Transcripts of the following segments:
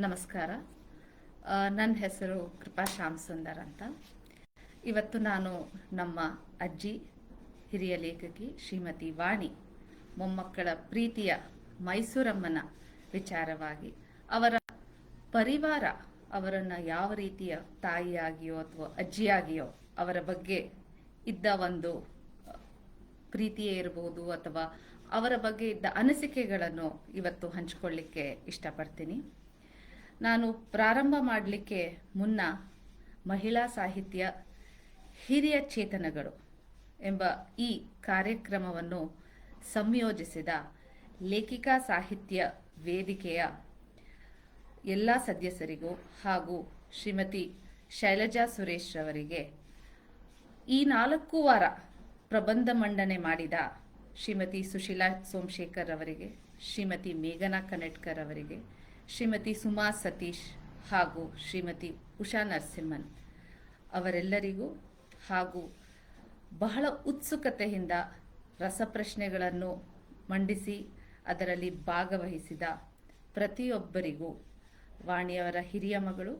ನಮಸ್ಕಾರ. ನನ್ನ ಹೆಸರು ಕೃಪಾ ಶ್ಯಾಮ್ ಸುಂದರ್ ಅಂತ. ಇವತ್ತು ನಾನು ನಮ್ಮ ಅಜ್ಜಿ, ಹಿರಿಯ ಲೇಖಕಿ ಶ್ರೀಮತಿ ವಾಣಿ ಮೊಮ್ಮಕ್ಕಳ ಪ್ರೀತಿಯ ಮೈಸೂರಮ್ಮನ ವಿಚಾರವಾಗಿ, ಅವರ ಪರಿವಾರ ಅವರನ್ನು ಯಾವ ರೀತಿಯ ತಾಯಿಯಾಗಿಯೋ ಅಥವಾ ಅಜ್ಜಿಯಾಗಿಯೋ ಅವರ ಬಗ್ಗೆ ಇದ್ದ ಒಂದು ಪ್ರೀತಿಯೇ ಇರಬಹುದು ಅಥವಾ ಅವರ ಬಗ್ಗೆ ಇದ್ದ ಅನಿಸಿಕೆಗಳನ್ನು ಇವತ್ತು ಹಂಚಿಕೊಳ್ಳಿಕ್ಕೆ ಇಷ್ಟಪಡ್ತೀನಿ. ನಾನು ಪ್ರಾರಂಭ ಮಾಡಲಿಕ್ಕೆ ಮುನ್ನ ಮಹಿಳಾ ಸಾಹಿತ್ಯ ಹಿರಿಯ ಚೇತನಗಳು ಎಂಬ ಈ ಕಾರ್ಯಕ್ರಮವನ್ನು ಸಂಯೋಜಿಸಿದ ಲೇಖಿಕಾ ಸಾಹಿತ್ಯ ವೇದಿಕೆಯ ಎಲ್ಲ ಸದಸ್ಯರಿಗೂ ಹಾಗೂ ಶ್ರೀಮತಿ ಶೈಲಜಾ ಸುರೇಶ್ ರವರಿಗೆ, ಈ 4 ವಾರ ಪ್ರಬಂಧ ಮಂಡನೆ ಮಾಡಿದ ಶ್ರೀಮತಿ ಸುಶೀಲಾ ಸೋಮಶೇಖರ್ ಅವರಿಗೆ, ಶ್ರೀಮತಿ ಮೇಘನಾ ಕನೆಟ್ಕರ್ ಅವರಿಗೆ, ಶ್ರೀಮತಿ ಸುಮಾ ಸತೀಶ್ ಹಾಗೂ ಶ್ರೀಮತಿ ಉಷಾ ನರಸಿಂಹನ್ ಅವರೆಲ್ಲರಿಗೂ, ಹಾಗೂ ಬಹಳ ಉತ್ಸುಕತೆಯಿಂದ ರಸಪ್ರಶ್ನೆಗಳನ್ನು ಮಂಡಿಸಿ ಅದರಲ್ಲಿ ಭಾಗವಹಿಸಿದ ಪ್ರತಿಯೊಬ್ಬರಿಗೂ, ವಾಣಿಯವರ ಹಿರಿಯ ಮಗಳು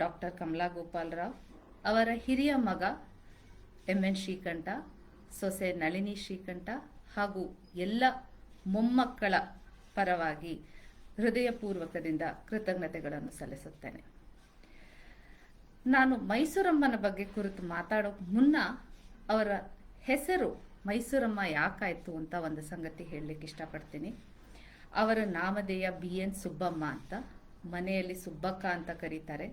ಡಾಕ್ಟರ್ ಕಮಲಾ ಗೋಪಾಲರಾವ್, ಅವರ ಹಿರಿಯ ಮಗ MN ಶ್ರೀಕಂಠ, ಸೊಸೆ ನಳಿನಿ ಶ್ರೀಕಂಠ ಹಾಗೂ ಎಲ್ಲ ಮೊಮ್ಮಕ್ಕಳ ಪರವಾಗಿ ಹೃದಯಪೂರ್ವಕದಿಂದ ಕೃತಜ್ಞತೆಗಳನ್ನು ಸಲ್ಲಿಸುತ್ತೇನೆ. ನಾನು ಮೈಸೂರಮ್ಮನ ಬಗ್ಗೆ ಕುರಿತು ಮಾತಾಡೋ ಮುನ್ನ ಅವರ ಹೆಸರು ಮೈಸೂರಮ್ಮ ಯಾಕಾಯ್ತು ಅಂತ ಒಂದು ಸಂಗತಿ ಹೇಳಲಿಕ್ಕೆ ಇಷ್ಟಪಡ್ತೀನಿ. ಅವರ ನಾಮಧೇಯ BN ಸುಬ್ಬಮ್ಮ ಅಂತ, ಮನೆಯಲ್ಲಿ ಸುಬ್ಬಕ್ಕ ಅಂತ ಕರೀತಾರೆ.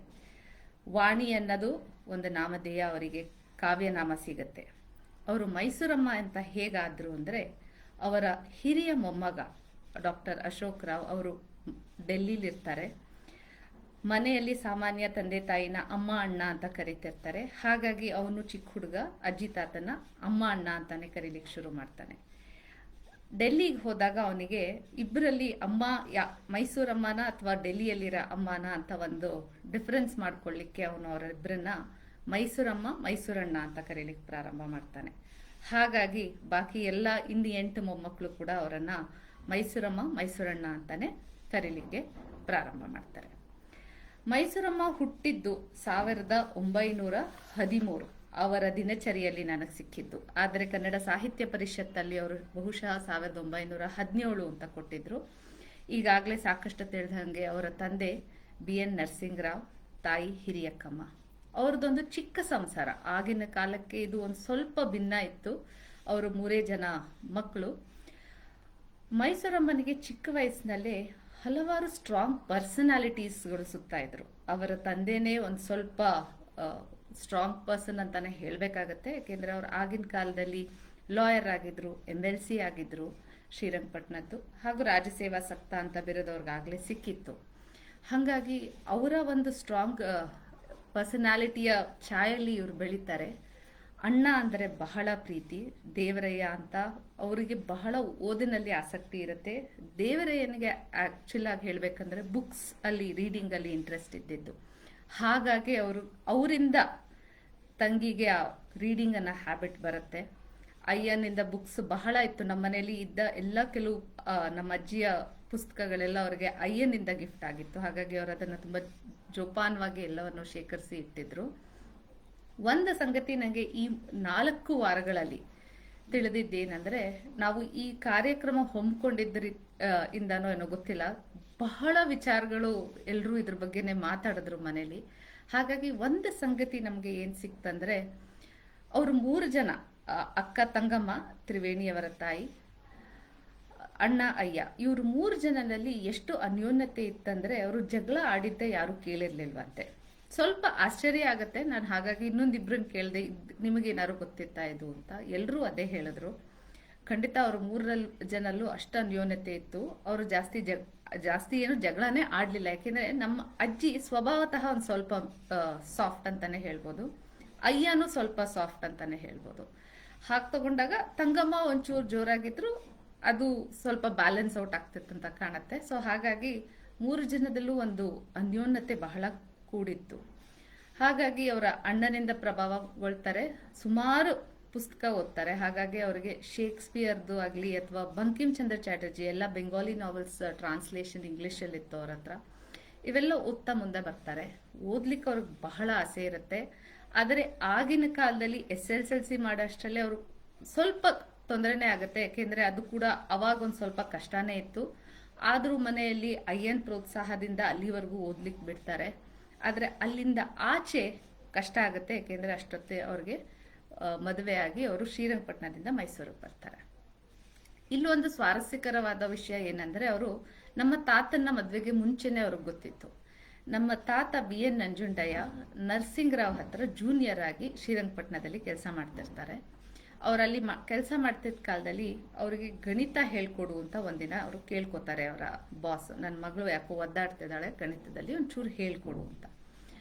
ವಾಣಿ ಅನ್ನೋದು ಒಂದು ನಾಮಧೇಯ, ಅವರಿಗೆ ಕಾವ್ಯನಾಮ ಸಿಗತ್ತೆ. ಅವರು ಮೈಸೂರಮ್ಮ ಅಂತ ಹೇಗಾದ್ರು ಅಂದರೆ, ಅವರ ಹಿರಿಯ ಮೊಮ್ಮಗ ಡಾಕ್ಟರ್ ಅಶೋಕ್ ರಾವ್ ಅವರು ಡೆಲ್ಲಿಲಿರ್ತಾರೆ. ಮನೆಯಲ್ಲಿ ಸಾಮಾನ್ಯ ತಂದೆ ತಾಯಿನ ಅಮ್ಮ ಅಣ್ಣ ಅಂತ ಕರೀತಿರ್ತಾರೆ. ಹಾಗಾಗಿ ಅವನು ಚಿಕ್ಕ ಹುಡುಗ ಅಜ್ಜಿ ತಾತನ ಅಮ್ಮ ಅಣ್ಣ ಅಂತಾನೆ ಕರೀಲಿಕ್ಕೆ ಶುರು ಮಾಡ್ತಾನೆ. ಡೆಲ್ಲಿಗೆ ಹೋದಾಗ ಅವನಿಗೆ ಇಬ್ಬರಲ್ಲಿ ಅಮ್ಮ ಮೈಸೂರಮ್ಮನ ಅಥವಾ ಡೆಲ್ಲಿಯಲ್ಲಿರೋ ಅಮ್ಮನ ಅಂತ ಒಂದು ಡಿಫರೆನ್ಸ್ ಮಾಡ್ಕೊಳ್ಳಿಕ್ಕೆ ಅವನು ಅವರಿಬ್ಬರನ್ನ ಮೈಸೂರಮ್ಮ ಮೈಸೂರಣ್ಣ ಅಂತ ಕರೀಲಿಕ್ಕೆ ಪ್ರಾರಂಭ ಮಾಡ್ತಾನೆ. ಹಾಗಾಗಿ ಬಾಕಿ ಎಲ್ಲ 8 ಮೊಮ್ಮಕ್ಕಳು ಕೂಡ ಅವರನ್ನ ಮೈಸೂರಮ್ಮ ಮೈಸೂರಣ್ಣ ಅಂತಾನೆ ಕರೀಲಿಕ್ಕೆ ಪ್ರಾರಂಭ ಮಾಡ್ತಾರೆ. ಮೈಸೂರಮ್ಮ ಹುಟ್ಟಿದ್ದು 1913 ಅವರ ದಿನಚರಿಯಲ್ಲಿ ನನಗೆ ಸಿಕ್ಕಿದ್ದು. ಆದರೆ ಕನ್ನಡ ಸಾಹಿತ್ಯ ಪರಿಷತ್ತಲ್ಲಿ ಅವರು ಬಹುಶಃ 1917 ಅಂತ ಕೊಟ್ಟಿದ್ರು. ಈಗಾಗಲೇ ಸಾಕಷ್ಟು ತಿಳಿದಂಗೆ ಅವರ ತಂದೆ BN ನರಸಿಂಗರಾವ್, ತಾಯಿ ಹಿರಿಯಕ್ಕಮ್ಮ. ಅವ್ರದ್ದೊಂದು ಚಿಕ್ಕ ಸಂಸಾರ. ಆಗಿನ ಕಾಲಕ್ಕೆ ಇದು ಒಂದು ಸ್ವಲ್ಪ ಭಿನ್ನ ಇತ್ತು. ಅವರು 3 ಜನ ಮಕ್ಕಳು. ಮೈಸೂರಮ್ಮನಿಗೆ ಚಿಕ್ಕ ವಯಸ್ಸಿನಲ್ಲೇ ಹಲವಾರು ಸ್ಟ್ರಾಂಗ್ ಪರ್ಸನಾಲಿಟೀಸ್ಗಳು ಸುತ್ತಾ ಇದ್ರು. ಅವರ ತಂದೆನೇ ಒಂದು ಸ್ವಲ್ಪ ಸ್ಟ್ರಾಂಗ್ ಪರ್ಸನ್ ಅಂತಾನೆ ಹೇಳಬೇಕಾಗತ್ತೆ. ಯಾಕೆಂದ್ರೆ ಅವ್ರು ಆಗಿನ ಕಾಲದಲ್ಲಿ ಲಾಯರ್ ಆಗಿದ್ರು, MLC ಆಗಿದ್ರು ಶ್ರೀರಂಗಪಟ್ಟಣದ್ದು, ಹಾಗೂ ರಾಜಸೇವಾ ಸಕ್ತ ಅಂತ ಬಿರೋದವ್ರಿಗಾಗಲೇ ಸಿಕ್ಕಿತ್ತು. ಹಾಗಾಗಿ ಅವರ ಒಂದು ಸ್ಟ್ರಾಂಗ್ ಪರ್ಸನಾಲಿಟಿಯ ಛಾಯಲ್ಲಿ ಇವ್ರು ಬೆಳೀತಾರೆ. ಅಣ್ಣ ಅಂದರೆ ಬಹಳ ಪ್ರೀತಿ, ದೇವರಯ್ಯ ಅಂತ. ಅವರಿಗೆ ಬಹಳ ಓದಿನಲ್ಲಿ ಆಸಕ್ತಿ ಇರುತ್ತೆ. ದೇವರಯ್ಯನಿಗೆ ಆ್ಯಕ್ಚುಲ್ ಆಗಿ ಹೇಳಬೇಕಂದ್ರೆ ಬುಕ್ಸ್ ಅಲ್ಲಿ, ರೀಡಿಂಗ್ ಅಲ್ಲಿ ಇಂಟ್ರೆಸ್ಟ್ ಇದ್ದಿದ್ದು. ಹಾಗಾಗಿ ಅವರಿಂದ ತಂಗಿಗೆ ಆ ರೀಡಿಂಗ್ ಅನ್ನೋ ಹ್ಯಾಬಿಟ್ ಬರುತ್ತೆ. ಅಯ್ಯನಿಂದ ಬುಕ್ಸ್ ಬಹಳ ಇತ್ತು. ನಮ್ಮ ಮನೆಯಲ್ಲಿ ಇದ್ದ ಕೆಲವು ನಮ್ಮ ಅಜ್ಜಿಯ ಪುಸ್ತಕಗಳೆಲ್ಲ ಅವರಿಗೆ ಅಯ್ಯನಿಂದ ಗಿಫ್ಟ್ ಆಗಿತ್ತು. ಹಾಗಾಗಿ ಅವರು ಅದನ್ನು ತುಂಬಾ ಜೋಪಾನವಾಗಿ ಎಲ್ಲವನ್ನು ಶೇಖರಿಸಿ ಇಟ್ಟಿದ್ರು. ಒಂದು ಸಂಗತಿ ನನಗೆ ಈ 4 ವಾರಗಳಲ್ಲಿ ತಿಳಿದಿದ್ದೇನೆಂದ್ರೆ, ನಾವು ಈ ಕಾರ್ಯಕ್ರಮ ಇಂದನೋ ಏನೋ ಗೊತ್ತಿಲ್ಲ, ಬಹಳ ವಿಚಾರಗಳು ಎಲ್ಲರೂ ಇದ್ರ ಬಗ್ಗೆನೆ ಮಾತಾಡಿದ್ರು ಮನೇಲಿ. ಹಾಗಾಗಿ ಒಂದು ಸಂಗತಿ ನಮಗೆ ಏನ್ ಸಿಕ್ತಂದ್ರೆ, ಅವರು 3 ಜನ, ಅಕ್ಕ ತಂಗಮ್ಮ, ತ್ರಿವೇಣಿಯವರ ತಾಯಿ, ಅಣ್ಣ ಅಯ್ಯ, ಇವ್ರು 3 ಜನರಲ್ಲಿ ಎಷ್ಟು ಅನ್ಯೋನ್ಯತೆ ಇತ್ತಂದ್ರೆ, ಅವರು ಜಗಳ ಆಡಿದ್ದೆ ಯಾರು ಕೇಳಿರ್ಲಿಲ್ವಂತೆ. ಸ್ವಲ್ಪ ಆಶ್ಚರ್ಯ ಆಗತ್ತೆ. ನಾನು ಹಾಗಾಗಿ ಇನ್ನೊಂದಿಬ್ರನ್ನ ಕೇಳಿದೆ, ನಿಮಗೇನಾದ್ರು ಗೊತ್ತಿತ್ತಾ ಇದು ಅಂತ. ಎಲ್ಲರೂ ಅದೇ ಹೇಳಿದ್ರು. ಖಂಡಿತ ಅವರು 3 ಜನಲ್ಲೂ ಅಷ್ಟು ಅನ್ಯೋನ್ಯತೆ ಇತ್ತು. ಅವರು ಜಾಸ್ತಿ ಏನು ಜಗಳನೇ ಆಡ್ಲಿಲ್ಲ. ಯಾಕೆಂದ್ರೆ ನಮ್ಮ ಅಜ್ಜಿ ಸ್ವಭಾವತಃ ಒಂದು ಸ್ವಲ್ಪ ಸಾಫ್ಟ್ ಅಂತಾನೆ ಹೇಳ್ಬೋದು, ಅಯ್ಯನೂ ಸ್ವಲ್ಪ ಸಾಫ್ಟ್ ಅಂತಾನೆ ಹೇಳ್ಬೋದು. ಹಾಗೆ ತಗೊಂಡಾಗ ತಂಗಮ್ಮ ಒಂಚೂರು ಜೋರಾಗಿದ್ರು, ಅದು ಸ್ವಲ್ಪ ಬ್ಯಾಲೆನ್ಸ್ ಔಟ್ ಆಗ್ತಿತ್ತಂತ ಕಾಣತ್ತೆ. ಸೊ ಹಾಗಾಗಿ 3 ಜನದಲ್ಲೂ ಒಂದು ಅನ್ಯೋನ್ಯತೆ ಬಹಳ ಕೂಡಿತ್ತು. ಹಾಗಾಗಿ ಅವರ ಅಣ್ಣನಿಂದ ಪ್ರಭಾವಗೊಳ್ತಾರೆ, ಸುಮಾರು ಪುಸ್ತಕ ಓದ್ತಾರೆ. ಹಾಗಾಗಿ ಅವರಿಗೆ ಶೇಕ್ಸ್ಪಿಯರ್ದು ಆಗಲಿ ಅಥವಾ ಬಂಕಿಮ್ ಚಂದ್ರ ಚಾಟರ್ಜಿ ಎಲ್ಲ ಬೆಂಗಾಲಿ ನಾವೆಲ್ಸ್ ಟ್ರಾನ್ಸ್ಲೇಷನ್ ಇಂಗ್ಲಿಷಲ್ಲಿ ಇತ್ತು ಅವ್ರ ಹತ್ರ. ಇವೆಲ್ಲ ಓದ್ತಾ ಮುಂದೆ ಬರ್ತಾರೆ. ಓದ್ಲಿಕ್ಕೆ ಅವ್ರಿಗೆ ಬಹಳ ಆಸೆ ಇರುತ್ತೆ. ಆದರೆ ಆಗಿನ ಕಾಲದಲ್ಲಿ SSLC ಮಾಡೋಷ್ಟರಲ್ಲೇ ಅವರು ಸ್ವಲ್ಪ ತೊಂದರೆನೇ ಆಗುತ್ತೆ. ಯಾಕೆಂದ್ರೆ ಅದು ಕೂಡ ಅವಾಗ ಒಂದು ಸ್ವಲ್ಪ ಕಷ್ಟನೇ ಇತ್ತು. ಆದರೂ ಮನೆಯಲ್ಲಿ ಅಯ್ಯನ್ ಪ್ರೋತ್ಸಾಹದಿಂದ ಅಲ್ಲಿವರೆಗೂ ಓದ್ಲಿಕ್ಕೆ ಬಿಡ್ತಾರೆ. ಆದರೆ ಅಲ್ಲಿಂದ ಆಚೆ ಕಷ್ಟ ಆಗುತ್ತೆ. ಯಾಕೆಂದ್ರೆ ಅಷ್ಟೊತ್ತೆ ಅವ್ರಿಗೆ ಮದುವೆ ಆಗಿ ಅವರು ಶ್ರೀರಂಗಪಟ್ಟಣದಿಂದ ಮೈಸೂರಿಗೆ ಬರ್ತಾರೆ. ಇಲ್ಲೊಂದು ಸ್ವಾರಸ್ಯಕರವಾದ ವಿಷಯ ಏನಂದ್ರೆ, ಅವರು ನಮ್ಮ ತಾತನ ಮದುವೆಗೆ ಮುಂಚೆನೆ ಅವ್ರಿಗೆ ಗೊತ್ತಿತ್ತು. ನಮ್ಮ ತಾತ BN ನಂಜುಂಡಯ್ಯ ನರಸಿಂಗರಾವ್ ಹತ್ರ ಜೂನಿಯರ್ ಆಗಿ ಶ್ರೀರಂಗಪಟ್ಟಣದಲ್ಲಿ ಕೆಲಸ ಮಾಡ್ತಿರ್ತಾರೆ. ಅವರಲ್ಲಿ ಕೆಲಸ ಮಾಡ್ತಿದ್ದ ಕಾಲದಲ್ಲಿ ಅವರಿಗೆ ಗಣಿತ ಹೇಳ್ಕೊಡು ಅಂತ ಒಂದಿನ ಅವರು ಕೇಳ್ಕೊತಾರೆ. ಅವರ ಬಾಸ್, ನನ್ನ ಮಗಳು ಯಾಕೋ ಒದ್ದಾಡ್ತಿದ್ದಾಳೆ ಗಣಿತದಲ್ಲಿ, ಒಂಚೂರು ಹೇಳ್ಕೊಡು ಅಂತ.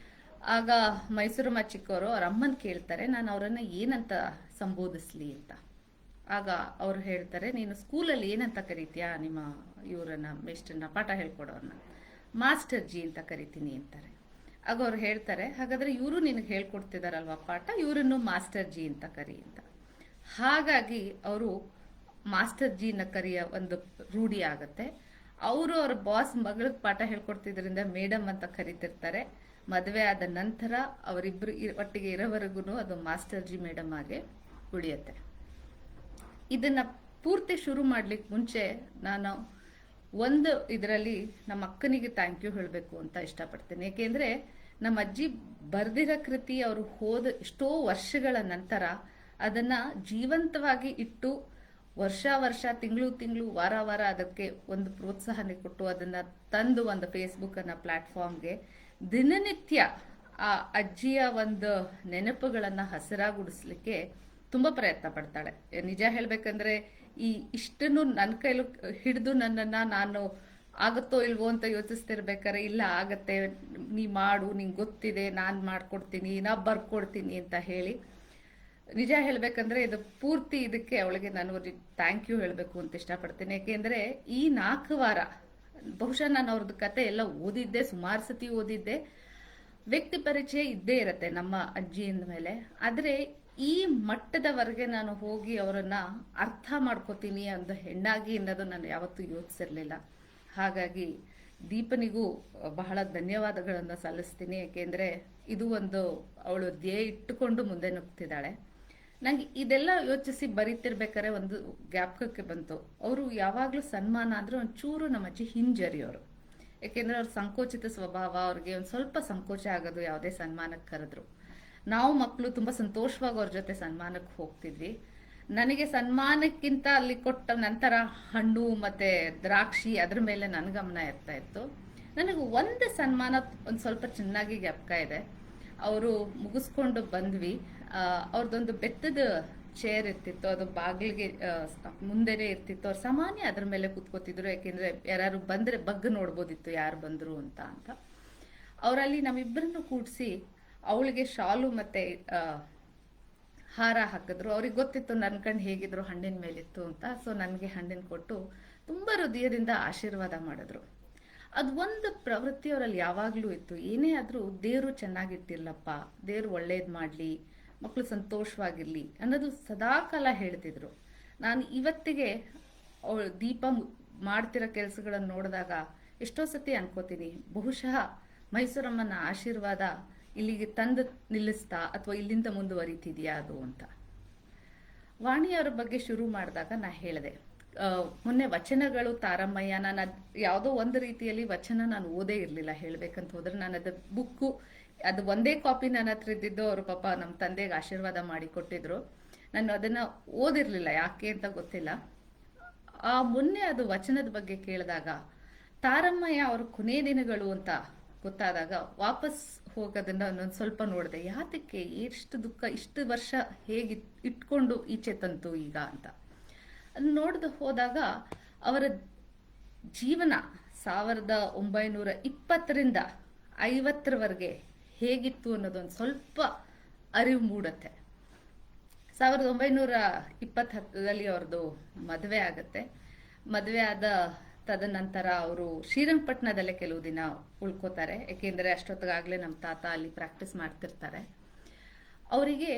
ಆಗ ಮೈಸೂರಮ್ಮ ಚಿಕ್ಕವರು ಅವ್ರ ಅಮ್ಮನ್ ಕೇಳ್ತಾರೆ, ನಾನು ಅವರನ್ನ ಏನಂತ ಸಂಬೋಧಿಸ್ಲಿ ಅಂತ. ಆಗ ಅವ್ರು ಹೇಳ್ತಾರೆ, ನೀನು ಸ್ಕೂಲಲ್ಲಿ ಏನಂತ ಕರೀತೀಯಾ ನಿಮ್ಮ ಇವರನ್ನ ಮೇಸ್ಟರ್ನ ಪಾಠ ಹೇಳ್ಕೊಡೋರನ್ನ? ಮಾಸ್ಟರ್ ಜಿ ಅಂತ ಕರಿತೀನಿ ಅಂತಾರೆ. ಆಗ ಅವ್ರು ಹೇಳ್ತಾರೆ, ಹಾಗಾದ್ರೆ ಇವರು ನಿನಗೆ ಹೇಳ್ಕೊಡ್ತಿದಾರಲ್ವಾ ಪಾಠ, ಇವರನ್ನು ಮಾಸ್ಟರ್ ಜಿ ಅಂತ ಕರಿ ಅಂತ. ಹಾಗಾಗಿ ಅವರು ಮಾಸ್ಟರ್ ಜಿನ ಕರಿಯ ಒಂದು ರೂಢಿ ಆಗತ್ತೆ. ಅವರು ಅವ್ರ ಬಾಸ್ ಮಗಳಿಗೆ ಪಾಠ ಹೇಳ್ಕೊಡ್ತಿದ್ರಿಂದ ಮೇಡಮ್ ಅಂತ ಕರಿತಿರ್ತಾರೆ. ಮದುವೆ ಆದ ನಂತರ ಅವರಿಬ್ರು ಒಟ್ಟಿಗೆ ಇರೋವರೆಗೂ ಅದು ಮಾಸ್ಟರ್ ಜಿ ಮೇಡಮ್ ಆಗಿ ಉಳಿಯುತ್ತೆ. ಇದನ್ನ ಪೂರ್ತಿ ಶುರು ಮಾಡ್ಲಿಕ್ಕೆ ಮುಂಚೆ ನಾನು ಒಂದು ಇದರಲ್ಲಿ ನಮ್ಮ ಅಕ್ಕನಿಗೆ ಥ್ಯಾಂಕ್ ಯು ಹೇಳಬೇಕು ಅಂತ ಇಷ್ಟಪಡ್ತೀನಿ. ಏಕೆಂದ್ರೆ ನಮ್ಮ ಅಜ್ಜಿ ಬರ್ದಿರೋ ಕೃತಿ ಅವರು ಹೋದ ಎಷ್ಟೋ ವರ್ಷಗಳ ನಂತರ ಅದನ್ನ ಜೀವಂತವಾಗಿ ಇಟ್ಟು ವರ್ಷ ತಿಂಗಳು ವಾರ ಅದಕ್ಕೆ ಒಂದು ಪ್ರೋತ್ಸಾಹನೆ ಕೊಟ್ಟು ಅದನ್ನ ತಂದು ಒಂದು ಫೇಸ್ಬುಕ್ ಅನ್ನೋ ಪ್ಲಾಟ್ಫಾರ್ಮ್ಗೆ ದಿನನಿತ್ಯ ಆ ಅಜ್ಜಿಯ ಒಂದು ನೆನಪುಗಳನ್ನ ಹಸಿರಾಗುಡಿಸ್ಲಿಕ್ಕೆ ತುಂಬಾ ಪ್ರಯತ್ನ ಪಡ್ತಾಳೆ. ನಿಜ ಹೇಳ್ಬೇಕಂದ್ರೆ ಇಷ್ಟನ್ನು ನನ್ನ ಕೈಲು ಹಿಡಿದು ನನ್ನನ್ನ ನಾನು ಆಗತ್ತೋ ಇಲ್ವೋ ಅಂತ ಯೋಚಿಸ್ತಿರ್ಬೇಕಾರೆ, ಇಲ್ಲ ಆಗತ್ತೆ, ನೀ ಮಾಡು, ನಿಂಗೆ ಗೊತ್ತಿದೆ, ನಾನು ಮಾಡ್ಕೊಡ್ತೀನಿ, ನಾ ಬರ್ಕೊಡ್ತೀನಿ ಅಂತ ಹೇಳಿ, ನಿಜ ಹೇಳ್ಬೇಕಂದ್ರೆ ಇದು ಪೂರ್ತಿ ಇದಕ್ಕೆ ಅವಳಿಗೆ ನಾನು ಥ್ಯಾಂಕ್ ಯು ಹೇಳಬೇಕು ಅಂತ ಇಷ್ಟಪಡ್ತೀನಿ. ಯಾಕೆಂದ್ರೆ ಈ 4 ವಾರ ಬಹುಶಃ ನಾನು ಅವ್ರದ್ದು ಕತೆ ಎಲ್ಲ ಓದಿದ್ದೆ, ಸುಮಾರು ಸತಿ ಓದಿದ್ದೆ, ವ್ಯಕ್ತಿ ಪರಿಚಯ ಇದ್ದೇ ಇರತ್ತೆ ನಮ್ಮ ಅಜ್ಜಿಯಿಂದ ಮೇಲೆ. ಆದ್ರೆ ಈ ಮಟ್ಟದವರೆಗೆ ನಾನು ಹೋಗಿ ಅವರನ್ನ ಅರ್ಥ ಮಾಡ್ಕೋತೀನಿ ಅಂದ ಹೆಣ್ಣಾಗಿ ಅನ್ನೋದು ನಾನು ಯಾವತ್ತೂ ಯೋಚಿಸಿರ್ಲಿಲ್ಲ. ಹಾಗಾಗಿ ದೀಪನಿಗೂ ಬಹಳ ಧನ್ಯವಾದಗಳನ್ನು ಸಲ್ಲಿಸ್ತೀನಿ. ಯಾಕೆಂದ್ರೆ ಇದು ಒಂದು ಅವಳು ಧ್ಯೇಯ ಇಟ್ಟುಕೊಂಡು ಮುಂದೆ ನುಗ್ತಿದ್ದಾಳೆ. ನಂಗೆ ಇದೆಲ್ಲ ಯೋಚಿಸಿ ಬರೀತಿರ್ಬೇಕಾದ್ರೆ ಒಂದು ಜ್ಞಾಪಕಕ್ಕೆ ಬಂತು, ಅವರು ಯಾವಾಗ್ಲೂ ಸನ್ಮಾನ ಅಂದ್ರೆ ಒಂಚೂರು ನಮ್ಮ ಅಜ್ಜಿ ಹಿಂಜರಿಯೋರು. ಯಾಕೆಂದ್ರೆ ಅವ್ರ ಸಂಕೋಚಿತ ಸ್ವಭಾವ, ಅವ್ರಿಗೆ ಒಂದ್ ಸ್ವಲ್ಪ ಸಂಕೋಚ ಆಗೋದು ಯಾವುದೇ ಸನ್ಮಾನಕ್ಕೆ ಕರೆದ್ರು. ನಾವು ಮಕ್ಕಳು ತುಂಬಾ ಸಂತೋಷವಾಗಿ ಅವ್ರ ಜೊತೆ ಸನ್ಮಾನಕ್ಕೆ ಹೋಗ್ತಿದ್ವಿ. ನನಗೆ ಸನ್ಮಾನಕ್ಕಿಂತ ಅಲ್ಲಿ ಕೊಟ್ಟ ನಂತರ ಹಣ್ಣು ಮತ್ತೆ ದ್ರಾಕ್ಷಿ ಅದ್ರ ಮೇಲೆ ನನ್ನ ಗಮನ ಇರ್ತಾ ಇತ್ತು. ನನಗೆ ಒಂದು ಸನ್ಮಾನ ಒಂದ್ ಸ್ವಲ್ಪ ಚೆನ್ನಾಗಿ ಜ್ಞಾಪಕ ಇದೆ. ಅವರು ಮುಗಿಸ್ಕೊಂಡು ಬಂದ್ವಿ. ಅವ್ರದ್ದೊಂದು ಬೆತ್ತದ ಚೇರ್ ಇರ್ತಿತ್ತು, ಅದು ಬಾಗಿಲಿಗೆ ಮುಂದೆನೆ ಇರ್ತಿತ್ತು. ಅವ್ರು ಸಾಮಾನ್ಯ ಅದ್ರ ಮೇಲೆ ಕೂತ್ಕೋತಿದ್ರು. ಯಾಕೆಂದ್ರೆ ಯಾರು ಬಂದ್ರೆ ಬಗ್ಗ ನೋಡ್ಬೋದಿತ್ತು ಯಾರು ಬಂದ್ರು ಅಂತ. ಅವರಲ್ಲಿ ನಮ್ಮಿಬ್ಬರನ್ನು ಕೂಡಿಸಿ ಅವಳಿಗೆ ಶಾಲು ಮತ್ತೆ ಹಾರ ಹಾಕಿದ್ರು. ಅವ್ರಿಗೆ ಗೊತ್ತಿತ್ತು ನನ್ನ ಕಣ್ಣು ಹೇಗಿದ್ರು ಹಣ್ಣಿನ ಮೇಲಿತ್ತು ಅಂತ. ಸೊ ನನಗೆ ಹಣ್ಣಿನ ಕೊಟ್ಟು ತುಂಬಾ ಹೃದಯದಿಂದ ಆಶೀರ್ವಾದ ಮಾಡಿದ್ರು. ಅದು ಒಂದು ಪ್ರವೃತ್ತಿ ಅವರಲ್ಲಿ ಯಾವಾಗ್ಲೂ ಇತ್ತು. ಏನೇ ಆದ್ರೂ ದೇವ್ರು ಚೆನ್ನಾಗಿಟ್ಟಿರ್ಲಪ್ಪ, ದೇವ್ರು ಒಳ್ಳೇದ್ ಮಾಡ್ಲಿ, ಮಕ್ಕಳು ಸಂತೋಷವಾಗಿರ್ಲಿ ಅನ್ನೋದು ಸದಾಕಾಲ ಹೇಳ್ತಿದ್ರು. ನಾನು ಇವತ್ತಿಗೆ ಅವಳು ದೀಪ ಮಾಡ್ತಿರೋ ಕೆಲಸಗಳನ್ನು ನೋಡಿದಾಗ ಎಷ್ಟೋ ಸತಿ ಅನ್ಕೋತೀನಿ, ಬಹುಶಃ ಮೈಸೂರಮ್ಮನ ಆಶೀರ್ವಾದ ಇಲ್ಲಿಗೆ ತಂದು ನಿಲ್ಲಿಸ್ತಾ ಅಥವಾ ಇಲ್ಲಿಂದ ಮುಂದುವರಿತಿದ್ಯಾ ಅದು ಅಂತ. ವಾಣಿಯವರ ಬಗ್ಗೆ ಶುರು ಮಾಡಿದಾಗ ನಾ ಹೇಳಿದೆ, ಮೊನ್ನೆ ವಚನಗಳು ತಾರಮ್ಮಯ್ಯ, ನಾನು ಯಾವುದೋ ಒಂದು ರೀತಿಯಲ್ಲಿ ವಚನ ನಾನು ಓದೇ ಇರಲಿಲ್ಲ. ಹೇಳ್ಬೇಕಂತ ಹೋದ್ರೆ ನಾನು ಅದ ಬುಕ್ಕು ಅದು ಒಂದೇ ಕಾಪಿ ನನ್ನ ಹತ್ರ ಇದ್ದಿದ್ದು. ಅವರು ಪಾಪ ನಮ್ಮ ತಂದೆಗೆ ಆಶೀರ್ವಾದ ಮಾಡಿ ಕೊಟ್ಟಿದ್ರು. ನಾನು ಅದನ್ನ ಓದಿರ್ಲಿಲ್ಲ, ಯಾಕೆ ಅಂತ ಗೊತ್ತಿಲ್ಲ. ಆ ಮೊನ್ನೆ ಅದು ವಚನದ ಬಗ್ಗೆ ಕೇಳಿದಾಗ ತಾರಮ್ಮಯ್ಯ ಅವ್ರ ಕೊನೆ ದಿನಗಳು ಅಂತ ಗೊತ್ತಾದಾಗ ವಾಪಸ್ ಹೋಗೋದನ್ನ ಒಂದೊಂದು ಸ್ವಲ್ಪ ನೋಡಿದೆ. ಯಾತಕ್ಕೆ ಎಷ್ಟು ದುಃಖ, ಇಷ್ಟು ವರ್ಷ ಹೇಗೆ ಇಟ್ಕೊಂಡು ಈಚೆ ತಂತು ಈಗ ಅಂತ ಅದನ್ನ ನೋಡ್ದು ಹೋದಾಗ ಅವರ ಜೀವನ 1920ರಿಂದ 50ರವರೆಗೆ ಹೇಗಿತ್ತು ಅನ್ನೋದೊಂದು ಸ್ವಲ್ಪ ಅರಿವು ಮೂಡತ್ತೆ. 1920ರಲ್ಲಿ ಅವ್ರದ್ದು ಮದುವೆ ಆಗತ್ತೆ. ಮದುವೆ ಆದ ತದನಂತರ ಅವರು ಶ್ರೀರಂಗಪಟ್ಟಣದಲ್ಲೇ ಕೆಲವು ದಿನ ಉಳ್ಕೋತಾರೆ. ಯಾಕೆಂದ್ರೆ ಅಷ್ಟೊತ್ತಿಗಾಗ್ಲೇ ನಮ್ಮ ತಾತ ಅಲ್ಲಿ ಪ್ರಾಕ್ಟೀಸ್ ಮಾಡ್ತಿರ್ತಾರೆ. ಅವರಿಗೆ